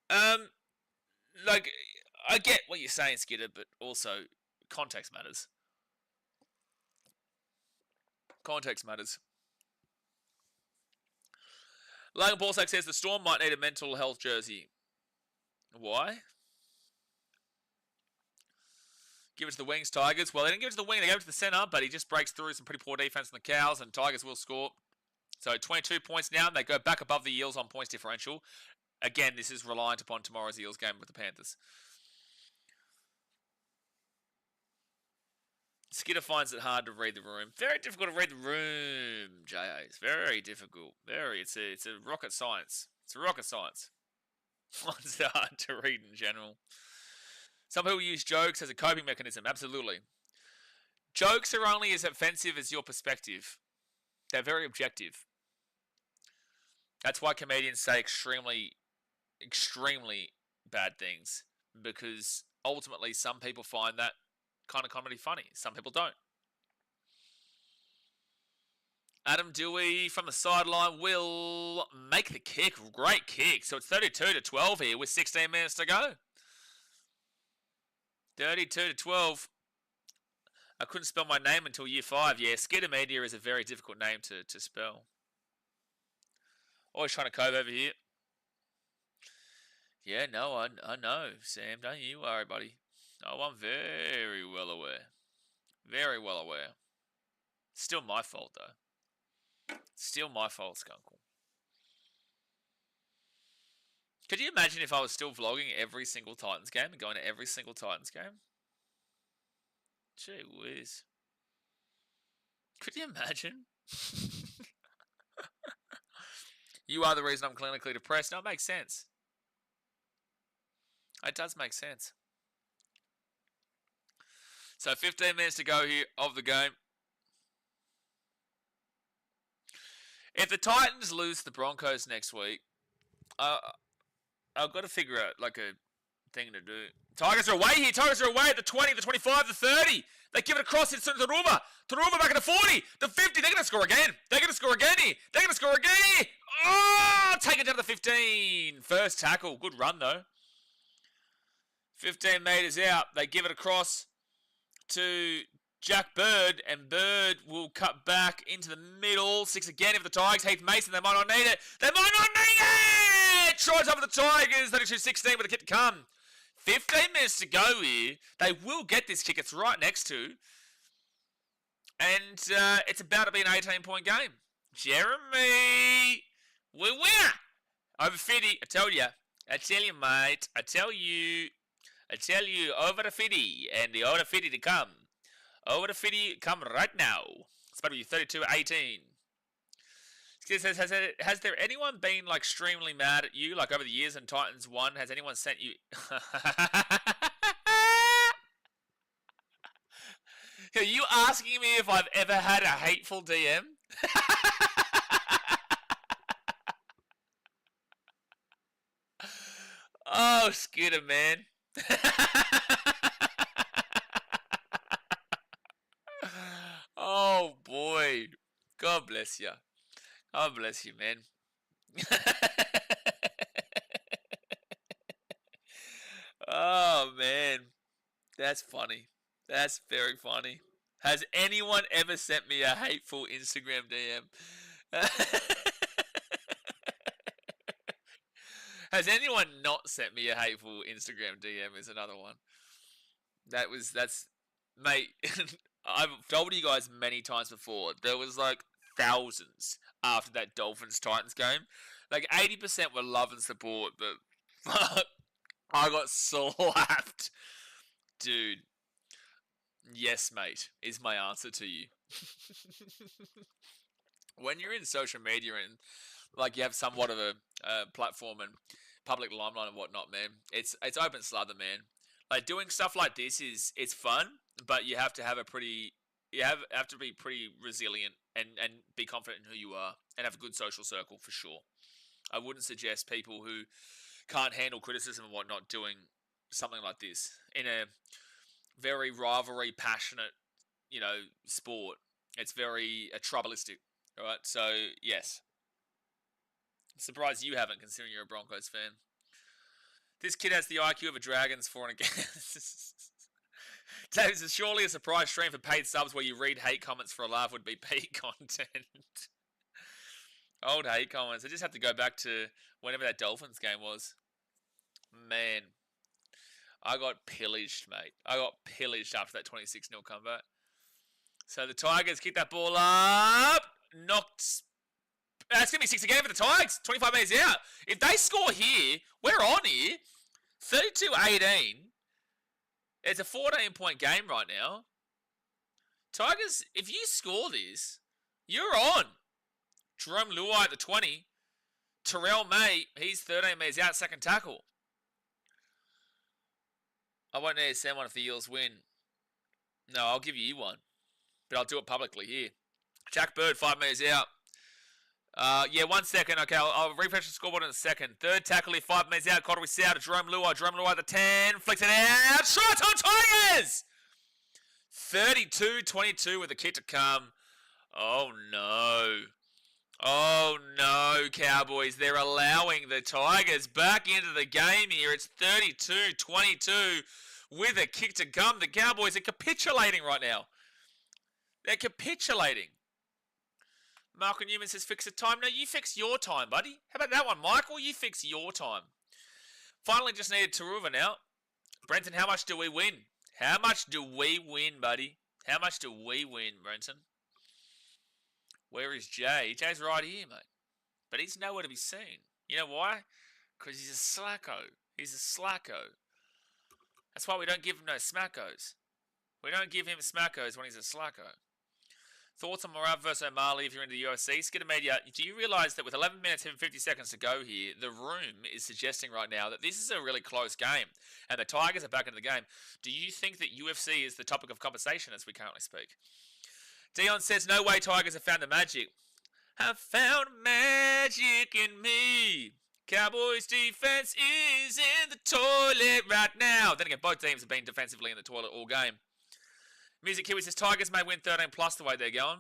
Like, I get what you're saying, Skidder, but also, context matters. Context matters. Logan Paulsack says the Storm might need a mental health jersey. Why? Give it to the Wings, Tigers. Well, they didn't give it to the wing. They gave it to the centre, but he just breaks through some pretty poor defense on the Cows, and Tigers will score. So 22 points now, and they go back above the Eels on points differential. Again, this is reliant upon tomorrow's Eels game with the Panthers. Skidder finds it hard to read the room. Very difficult to read the room, J.A. It's very difficult. It's a rocket science. It's a rocket science. It's hard to read in general. Some people use jokes as a coping mechanism. Absolutely. Jokes are only as offensive as your perspective. They're very objective. That's why comedians say extremely, extremely bad things. Because ultimately some people find that kind of comedy funny. Some people don't. Adam Dewey from the sideline will make the kick. Great kick. So it's 32-12 here with 16 minutes to go. 32-12. I couldn't spell my name until year 5. Yeah, Skidamedia is a very difficult name to spell. Always trying to cove over here. Yeah, no, I know, Sam. Don't you worry, buddy. Oh, I'm very well aware. Very well aware. Still my fault, though. Still my fault, Skunkle. Could you imagine if I was still vlogging every single Titans game and going to every single Titans game? Gee whiz. Could you imagine? You are the reason I'm clinically depressed. No, it makes sense. It does make sense. So 15 minutes to go here of the game. If the Titans lose the Broncos next week, I've got to figure out like a thing to do. Tigers are away here. Tigers are away at the 20, the 25, the 30. They give it across to Taruva. Taruva back at the 40, the 50. They're going to score again. They're going to score again here. They're going to score again here. Oh, take it down to the 15. First tackle. Good run, though. 15 metres out. They give it across to Jack Bird, and Bird will cut back into the middle. 6 again if the Tigers. Heath Mason, they might not need it. They might not need it! Tries over the Tigers. 32-16 with a kick to come. 15 minutes to go here. They will get this kick. It's right next to. And it's about to be an 18-point game. Jeremy, we win. Over 50, I tell you, mate. I tell you, over the 50, and the over 50 to come. Over the 50, come right now. It's about to be 32-18. It says, has there anyone been like extremely mad at you, like over the years and Titans won? Has anyone sent you? Are you asking me if I've ever had a hateful DM? Oh, Skidder, man. Oh, boy. God bless you. God bless you, man. Oh, man. That's funny. That's very funny. Has anyone ever sent me a hateful Instagram DM? Has anyone not sent me a hateful Instagram DM is another one. Mate, I've told you guys many times before, there was like thousands after that Dolphins-Titans game. Like 80% were love and support, but I got slapped. Dude, yes, mate, is my answer to you. When you're in social media and like you have somewhat of a platform and public limelight and whatnot, man, it's open slather, man. Like doing stuff like this it's fun, but you have to have have to be pretty resilient and be confident in who you are and have a good social circle for sure. I wouldn't suggest people who can't handle criticism and whatnot doing something like this in a very rivalry passionate, sport. It's very troublistic. All right, so yes. I'm surprised you haven't, considering you're a Broncos fan. This kid has the IQ of a Dragons for and against. This is surely a surprise stream for paid subs where you read hate comments for a laugh would be peak content. Old hate comments. I just have to go back to whenever that Dolphins game was. Man, I got pillaged, mate. I got pillaged after that 26-0 comeback. So the Tigers kick that ball up. Knocked. It's going to be 6 again for the Tigers. 25 minutes out. If they score here, we're on here. 32-18. It's a 14-point game right now. Tigers, if you score this, you're on. Jerome Luai at the 20. Terrell May, he's 13 minutes out, second tackle. I won't need to send one if the Eels win. No, I'll give you one. But I'll do it publicly here. Jack Bird, 5 minutes out. 1 second. Okay, I'll refresh the scoreboard in a second. Third tackle here, 5 minutes out. Cottery Sow to Jerome Luai. Jerome Luai at the 10. Flicks it out. Shot on Tigers! 32-22 with a kick to come. Oh, no. Oh, no, Cowboys. They're allowing the Tigers back into the game here. It's 32-22 with a kick to come. The Cowboys are capitulating right now. They're capitulating. Michael Newman says, fix the time. No, you fix your time, buddy. How about that one, Michael? You fix your time. Finally, just needed Taruva now. Brenton, how much do we win? How much do we win, buddy? How much do we win, Brenton? Where is Jay? Jay's right here, mate. But he's nowhere to be seen. You know why? Because he's a slacko. He's a slacko. That's why we don't give him no smackos. We don't give him smackos when he's a slacko. Thoughts on Morab versus O'Malley if you're into the UFC? Skidder Media, do you realise that with 11 minutes and 50 seconds to go here, the room is suggesting right now that this is a really close game and the Tigers are back into the game? Do you think that UFC is the topic of conversation as we currently speak? Dion says, no way Tigers have found the magic. Have found magic in me. Cowboys defense is in the toilet right now. Then again, both teams have been defensively in the toilet all game. Music Kiwi says, Tigers may win 13 plus the way they're going.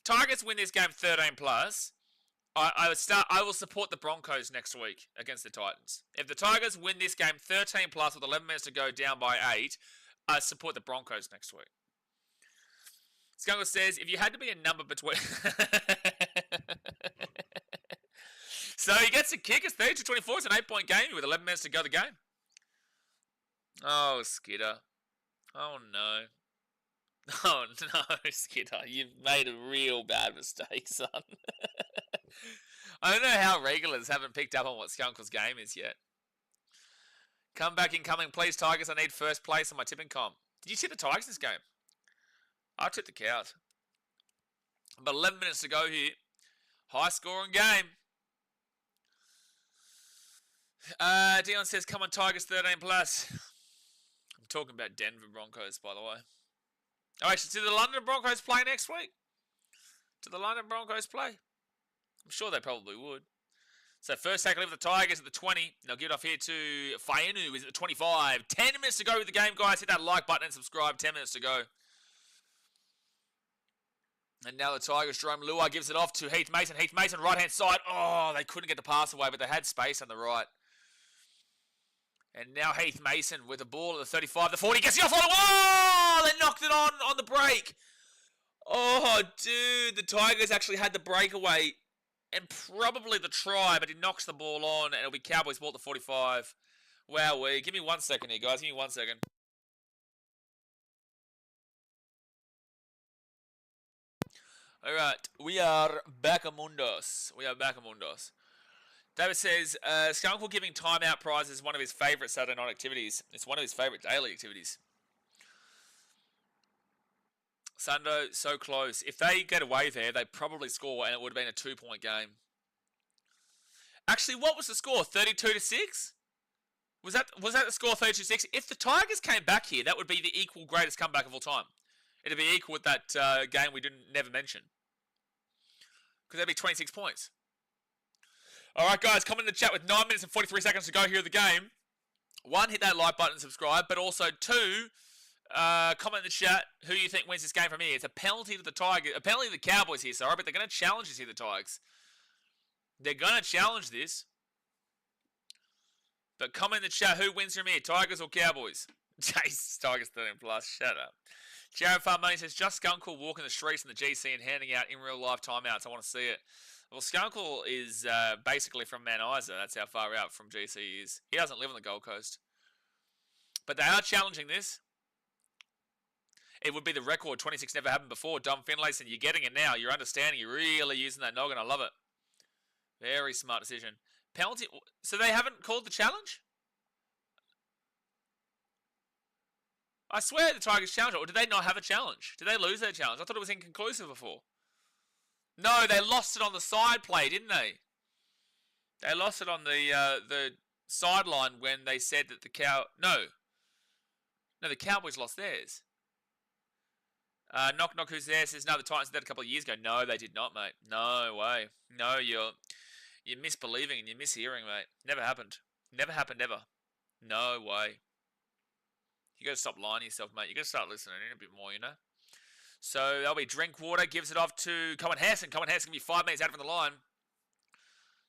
The Tigers win this game 13 plus. I will support the Broncos next week against the Titans. If the Tigers win this game 13 plus with 11 minutes to go down by 8, I support the Broncos next week. Skungler says, if you had to be a number between... So he gets a kick. It's 30-24. It's an 8-point game with 11 minutes to go the game. Oh, Skidder. Oh, no. Oh, no, Skidder. You've made a real bad mistake, son. I don't know how regulars haven't picked up on what Skunkle's game is yet. Come back incoming, please, Tigers. I need first place on my tipping comp. Did you tip the Tigers this game? I tipped the Cows. But 11 minutes to go here. High scoring game. Dion says, come on, Tigers 13 plus. I'm talking about Denver Broncos, by the way. Oh, actually, do the London Broncos play next week? Do the London Broncos play? I'm sure they probably would. So first tackle of the Tigers at the 20. And they'll give it off here to Fainu, who's at the 25. 10 minutes to go with the game, guys. Hit that like button and subscribe. 10 minutes to go. And now the Tigers, Jerome Lua gives it off to Heath Mason. Heath Mason, right-hand side. Oh, they couldn't get the pass away, but they had space on the right. And now Heath Mason with the ball at the 35, the 40, gets it off on the wall! They knocked it on the break. Oh, dude, the Tigers actually had the breakaway and probably the try, but he knocks the ball on, and it'll be Cowboys ball at the 45. Wowee. Give me 1 second here, guys. Give me 1 second. All right, we are back-a-mundos. David says, Skunkle giving timeout prizes is one of his favourite Saturday night activities. It's one of his favourite daily activities. Sundo, so close. If they get away there, they probably score, and it would have been a 2-point game. Actually, what was the score? 32-6? Was that the score, 32-6? If the Tigers came back here, that would be the equal greatest comeback of all time. It'd be equal with that game we never mention. Because that'd be 26 points. All right, guys, comment in the chat with 9 minutes and 43 seconds to go here of the game. 1, hit that like button and subscribe. But also 2, comment in the chat who you think wins this game from here. It's a penalty to the Tigers. A penalty to the Cowboys here, sorry, but they're going to challenge this here, the Tigers. They're going to challenge this. But comment in the chat who wins from here, Tigers or Cowboys. Chase, Tigers 13 plus. Shut up. Jared Farm Money says, just Skunkle walking the streets in the GC and handing out in real life timeouts. I want to see it. Well, Skunkle is basically from Mount Isa. That's how far out from GC he is. He doesn't live on the Gold Coast. But they are challenging this. It would be the record. 26 never happened before. Dom Finlayson, you're getting it now. You're understanding. You're really using that noggin. I love it. Very smart decision. Penalty. So they haven't called the challenge? I swear the Tigers challenged it. Or did they not have a challenge? Did they lose their challenge? I thought it was inconclusive before. No, they lost it on the side play, didn't they? They lost it on the sideline when they said that the Cowboys lost theirs. Knock Knock, who's there, says, no, the Titans did that a couple of years ago. No, they did not, mate. No way. No, you're misbelieving and you're mishearing, mate. Never happened. Never happened ever. No way. You got to stop lying to yourself, mate. You got to start listening in a bit more, you know. So that'll be Drinkwater, gives it off to Cohen Hassan. Cohen Hassan can be 5 minutes out from the line.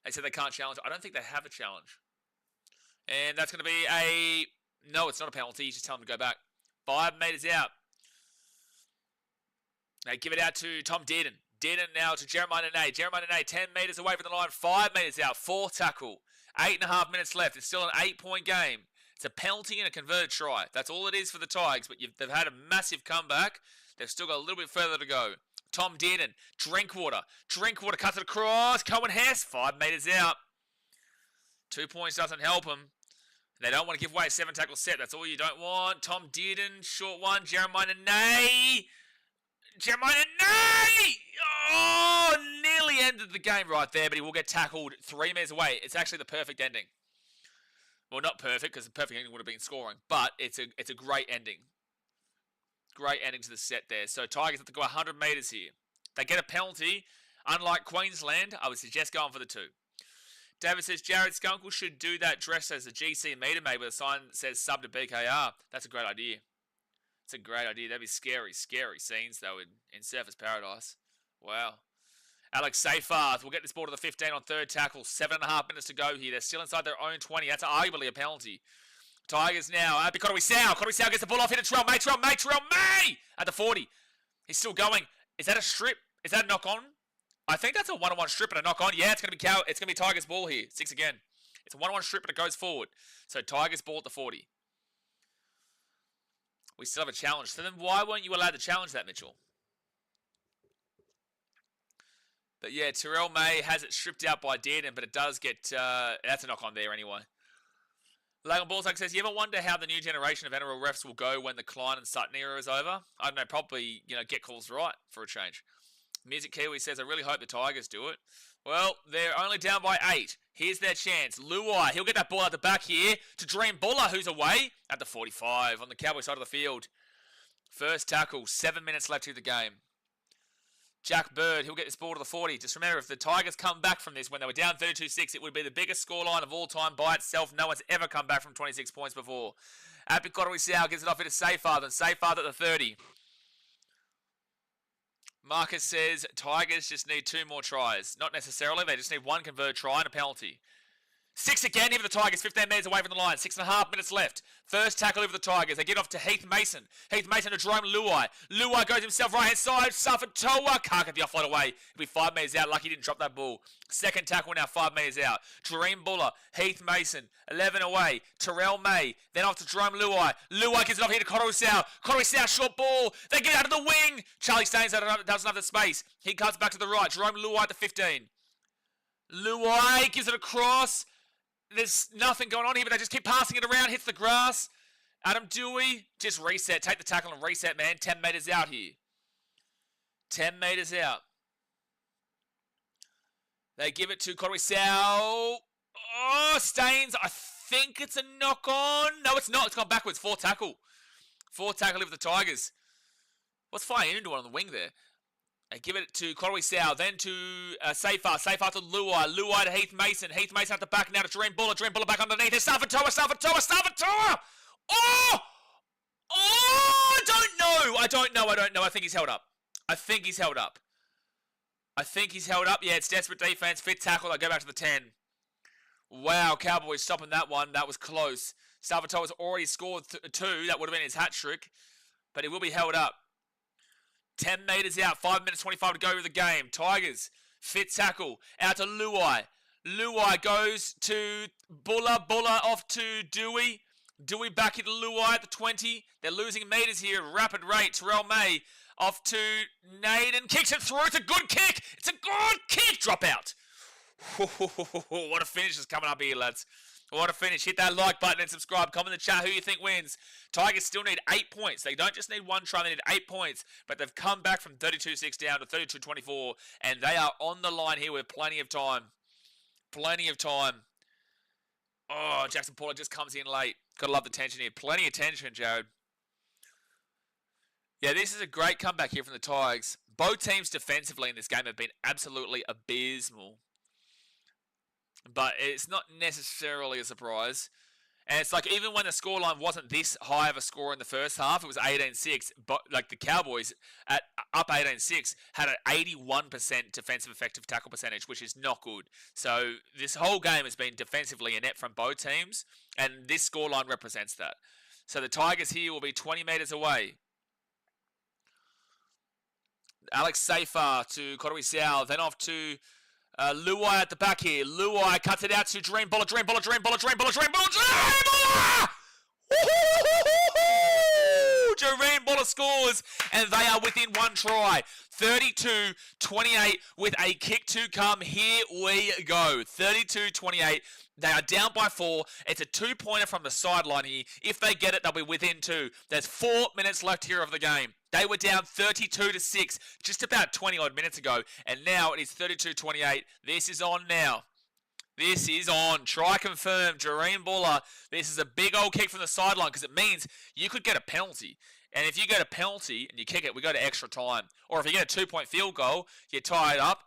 They said they can't challenge. I don't think they have a challenge. And that's going to be a... No, it's not a penalty. You just tell them to go back. 5 meters out. They give it out to Tom Dearden. Dearden now to Jeremiah Nene. Jeremiah Nene, 10 metres away from the line, 5 metres out, 4th tackle. 8.5 minutes left. It's still an 8-point game. It's a penalty and a converted try. That's all it is for the Tigers, but they've had a massive comeback. They've still got a little bit further to go. Tom Dearden, Drinkwater. Drinkwater cuts it across. Cohen Hess, 5 metres out. 2 points doesn't help them. They don't want to give away a 7-tackle set. That's all you don't want. Tom Dearden, short one. Jeremiah Nene. Jeremiah Nene! Oh, nearly ended the game right there, but he will get tackled 3 metres away. It's actually the perfect ending. Well, not perfect, because the perfect ending would have been scoring, but it's a great ending. Great ending to the set there. So Tigers have to go 100 metres here. They get a penalty. Unlike Queensland, I would suggest going for the 2. David says, Jared Skunkle should do that dressed as a GC meter maid with a sign that says sub to BKR. That's a great idea. It's a great idea. That'd be scary scenes, though, in Surfers Paradise. Wow. Alex Seyfarth will get this ball to the 15 on 3rd tackle. 7.5 minutes to go here. They're still inside their own 20. That's arguably a penalty. Tigers now. Happy Kotoi Sau. Kotoi Sau gets the ball off here to Terrell May. Terrell May at the 40. He's still going. Is that a strip? Is that a knock on? I think that's a 1-on-1 strip and a knock on. Yeah, it's going to be Tigers ball here. 6 again. It's a 1-on-1 strip and it goes forward. So Tigers ball at the 40. We still have a challenge. So then why weren't you allowed to challenge that, Mitchell? But yeah, Terrell May has it stripped out by Dearden, but it does get... that's a knock on there anyway. Lagan Ballsack says, you ever wonder how the new generation of NRL refs will go when the Klein and Sutton era is over? I don't know, probably, get calls right for a change. Music Kiwi says, I really hope the Tigers do it. Well, they're only down by 8. Here's their chance. Luai, he'll get that ball out the back here to Dream Buller, who's away at the 45 on the Cowboy side of the field. First tackle, 7 minutes left to the game. Jack Bird, he'll get this ball to the 40. Just remember, if the Tigers come back from this when they were down 32-6, it would be the biggest scoreline of all time by itself. No one's ever come back from 26 points before. Happy Kotoi Sau gives it off here to Seyfarth, and Seyfarth at the 30. Marcus says, Tigers just need 2 more tries. Not necessarily. They just need 1 converted try and a penalty. 6 again here for the Tigers. 15 metres away from the line. 6.5 minutes left. First tackle over the Tigers. They get off to Heath Mason. Heath Mason to Jerome Luai. Luai goes himself right-hand side. Safatoa can't get the offload away. He'll be 5 metres out. Lucky he didn't drop that ball. Second tackle now 5 metres out. Dream Buller. Heath Mason. 11 away. Terrell May. Then off to Jerome Luai. Luai gives it off here to Kotoi Sau. Kotoi Sau short ball. They get out of the wing. Charlie Staines doesn't have the space. He cuts back to the right. Jerome Luai at the 15. Luai gives it across. There's nothing going on here, but they just keep passing it around. Hits the grass. Adam Dewey, just reset. Take the tackle and reset, man. 10 metres out here. 10 metres out. They give it to Kotoi Sau. Oh, Staines. I think it's a knock on. No, it's not. It's gone backwards. 4th tackle. 4th tackle of the Tigers. What's flying into one on the wing there? They give it to Kotoi Sau, then to Seyfarth. Seyfarth to Luai. Luai to Heath Mason. Heath Mason at the back now to Dream Buller. Dream Buller back underneath. It's Safatoa. Oh! Oh! I don't know. I think he's held up. Yeah, it's desperate defense. 5th tackle. They go back to the 10. Wow, Cowboys stopping that one. That was close. Safatoa's already scored 2. That would have been his hat trick. But he will be held up. 10 metres out, 5 minutes 25 to go with the game. Tigers, 5th tackle, out to Luai. Luai goes to Buller. Buller off to Dewey. Dewey back into Luai at the 20. They're losing metres here at rapid rate. Terrell May off to Naden. Kicks it through. It's a good kick. Drop out. What a finish is coming up here, lads. What a finish. Hit that like button and subscribe. Comment in the chat who you think wins. Tigers still need 8 points. They don't just need 1 try, they need 8 points. But they've come back from 32-6 down to 32-24. And they are on the line here with plenty of time. Oh, Jackson Paula just comes in late. Gotta love the tension here. Plenty of tension, Jared. Yeah, this is a great comeback here from the Tigers. Both teams defensively in this game have been absolutely abysmal. But it's not necessarily a surprise. And it's like, even when the scoreline wasn't this high of a score in the first half, it was 18-6, but like the Cowboys at up 18-6 had an 81% defensive effective tackle percentage, which is not good. So this whole game has been defensively inept from both teams, and this scoreline represents that. So the Tigers here will be 20 metres away. Alex Safer to Kotoi Sau. Then off to Luai at the back here. Luai cuts it out to Dream Baller. Jareen Baller scores, and they are within one try. 32-28 with a kick to come. Here we go. 32-28. They are down by 4. It's a 2-pointer from the sideline here. If they get it, they'll be within 2. There's 4 minutes left here of the game. They were down 32-6 just about 20-odd minutes ago, and now it is 32-28. This is on now. This is on. Try confirmed. Jareen Buller. This is a big old kick from the sideline because it means you could get a penalty. And if you get a penalty and you kick it, we go to extra time. Or if you get a 2-point field goal, you tie it up.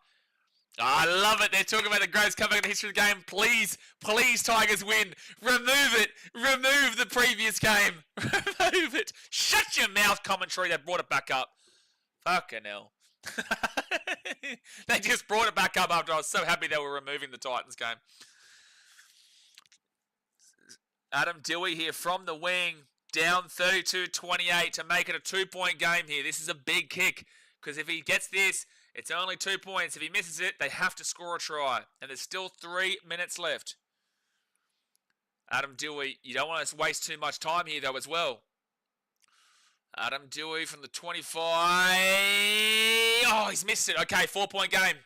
I love it. They're talking about the greatest comeback in the history of the game. Please, please, Tigers win. Remove it. Remove the previous game. Remove it. Shut your mouth, commentary. They brought it back up. Fucking hell. They just brought it back up after I was so happy they were removing the Titans game. Adam Dewey here from the wing. Down 32-28 to make it a 2-point game here. This is a big kick because if he gets this, it's only 2 points. If he misses it, they have to score a try. And there's still 3 minutes left. Adam Dewey, you don't want to waste too much time here though as well. Adam Dewey from the 25. Oh, he's missed it. Okay, 4-point game.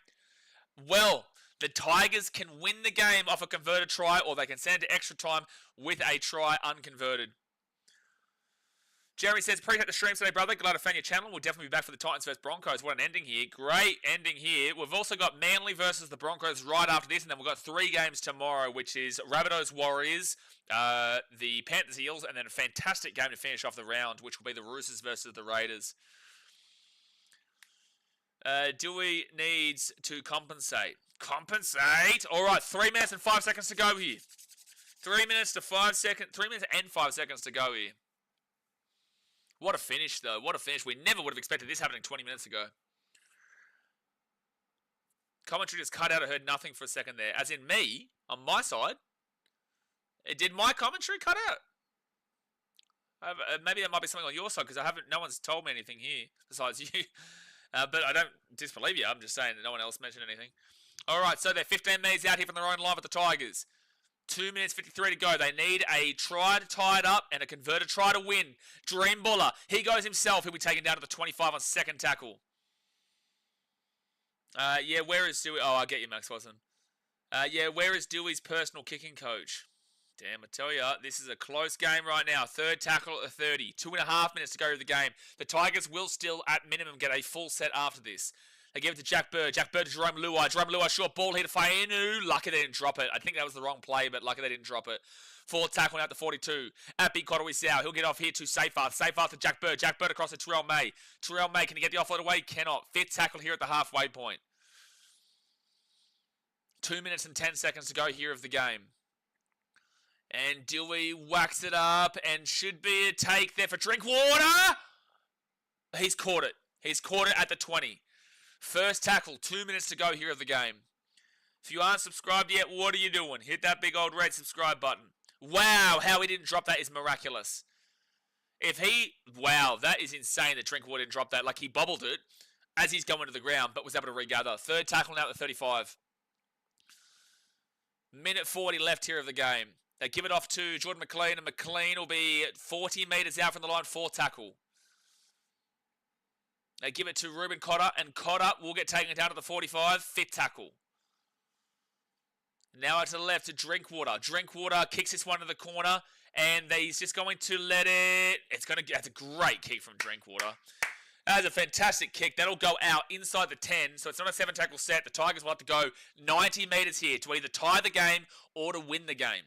Well, the Tigers can win the game off a converted try, or they can send it to extra time with a try unconverted. Jeremy says, appreciate the stream today, brother. Glad to find your channel. We'll definitely be back for the Titans versus Broncos. What an ending here. Great ending here. We've also got Manly versus the Broncos right after this, and then we've got 3 games tomorrow, which is Rabbitohs Warriors, the Panthers Eels, and then a fantastic game to finish off the round, which will be the Roosters versus the Raiders. Dewey needs to compensate. Compensate? All right, 3 minutes and 5 seconds to go here. 3 minutes to 5 seconds. 3 minutes and 5 seconds to go here. What a finish, though. What a finish. We never would have expected this happening 20 minutes ago. Commentary just cut out. I heard nothing for a second there. As in me, on my side. Did my commentary cut out? Maybe there might be something on your side, because no one's told me anything here besides you. But I don't disbelieve you. I'm just saying that no one else mentioned anything. All right, so they're 15 minutes out here from their own line with the Tigers. 2 minutes 53 to go. They need a try to tie it up and a converted try to win. Dream Buller. He goes himself. He'll be taken down to the 25 on second tackle. Yeah, where is Dewey? Oh, I get you, Max Watson. Yeah, where is Dewey's personal kicking coach? Damn, I tell you, this is a close game right now. Third tackle at the 30. 2.5 minutes to go to the game. The Tigers will still, at minimum, get a full set after this. They give it to Jack Bird. Jack Bird to Jerome Luai. Jerome Luai, short ball here to Fainu. Lucky they didn't drop it. I think that was the wrong play, but lucky they didn't drop it. Fourth tackle out to 42. At Big Kotoi Sau. He'll get off here to Safer. Safer to Jack Bird. Jack Bird across to Terrell May. Terrell May, can he get the offload away? Cannot. Fifth tackle here at the halfway point. 2 minutes and 10 seconds to go here of the game. And Dewey whacks it up and should be a take there for Drinkwater. He's caught it. He's caught it at the 20. First tackle, 2 minutes to go here of the game. If you aren't subscribed yet, what are you doing? Hit that big old red subscribe button. Wow, how he didn't drop that is miraculous. Wow, that is insane that Drinkwater didn't drop that. Like, he bobbled it as he's going to the ground, but was able to regather. Third tackle now at the 35. Minute 40 left here of the game. They give it off to Jordan McLean, and McLean will be 40 metres out from the line, fourth tackle. They give it to Ruben Cotter, and Cotter will get taken down to the 45, fifth tackle. Now to the left to Drinkwater. Drinkwater kicks this one to the corner, and he's just going to let it... That's a great kick from Drinkwater. That's a fantastic kick. That'll go out inside the 10, so it's not a 7-tackle set. The Tigers will have to go 90 metres here to either tie the game or to win the game.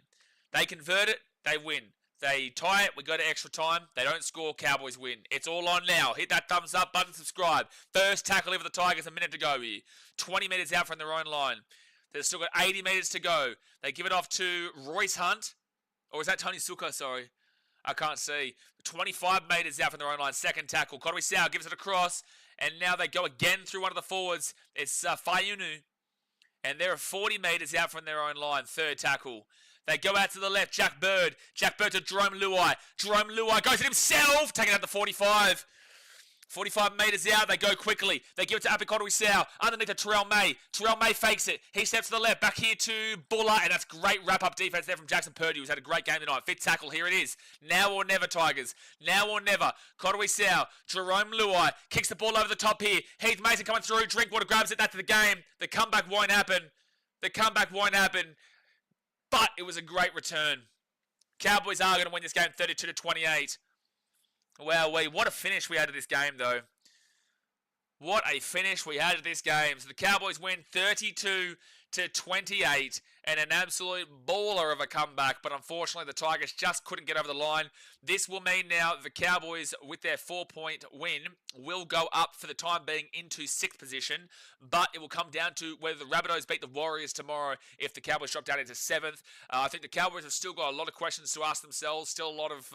They convert it, they win. They tie it, we go to extra time. They don't score, Cowboys win. It's all on now. Hit that thumbs up button, subscribe. First tackle here for the Tigers, a minute to go here. 20 metres out from their own line. They've still got 80 metres to go. They give it off to Royce Hunt. Or is that Tony Suka? Sorry. I can't see. 25 metres out from their own line. Second tackle. Kotoi Sau gives it across. And now they go again through one of the forwards. It's Fainu. And they're 40 metres out from their own line. Third tackle. They go out to the left. Jack Bird. Jack Bird to Jerome Luai. Jerome Luai goes it himself. Taking out the 45. 45 metres out, they go quickly. They give it to Apicottewisau, underneath to Terrell May. Terrell May fakes it. He steps to the left, back here to Buller, and that's great wrap-up defense there from Jackson Purdy, who's had a great game tonight. Fit tackle, here it is. Now or never, Tigers. Now or never. Kottewisau, Jerome Luai, kicks the ball over the top here. Heath Mason coming through, Drinkwater grabs it, that's the game. The comeback won't happen. The comeback won't happen, but it was a great return. Cowboys are going to win this game 32-28. Wow, what a finish we had to this game, though. What a finish we had to this game. So the Cowboys win 32-28, and an absolute baller of a comeback. But unfortunately, the Tigers just couldn't get over the line. This will mean now the Cowboys, with their 4-point win, will go up for the time being into 6th position. But it will come down to whether the Rabbitohs beat the Warriors tomorrow if the Cowboys drop down into 7th. I think the Cowboys have still got a lot of questions to ask themselves. Still a lot of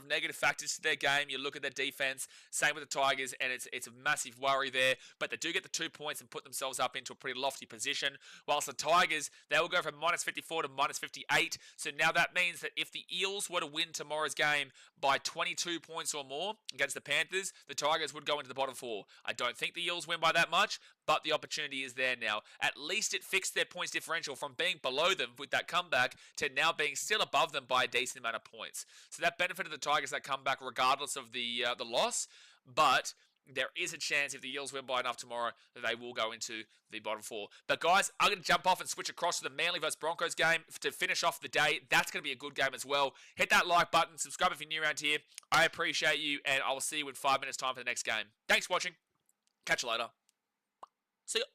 negative factors to their game. You look at their defense. Same with the Tigers, and it's a massive worry there. But they do get the 2 points and put themselves up into a pretty lofty position. Whilst the Tigers, they will go from -54 to -58. So now that means that if the Eels were to win tomorrow's game by 22 points or more against the Panthers, the Tigers would go into the bottom 4. I don't think the Eels win by that much, but the opportunity is there now. At least it fixed their points differential from being below them with that comeback to now being still above them by a decent amount of points. So that benefited the Tigers, that comeback, regardless of the loss. But there is a chance if the Eels win by enough tomorrow that they will go into the bottom 4. But guys, I'm going to jump off and switch across to the Manly vs Broncos game to finish off the day. That's going to be a good game as well. Hit that like button, subscribe if you're new around here. I appreciate you, and I will see you in 5 minutes time for the next game. Thanks for watching. Catch you later. See ya.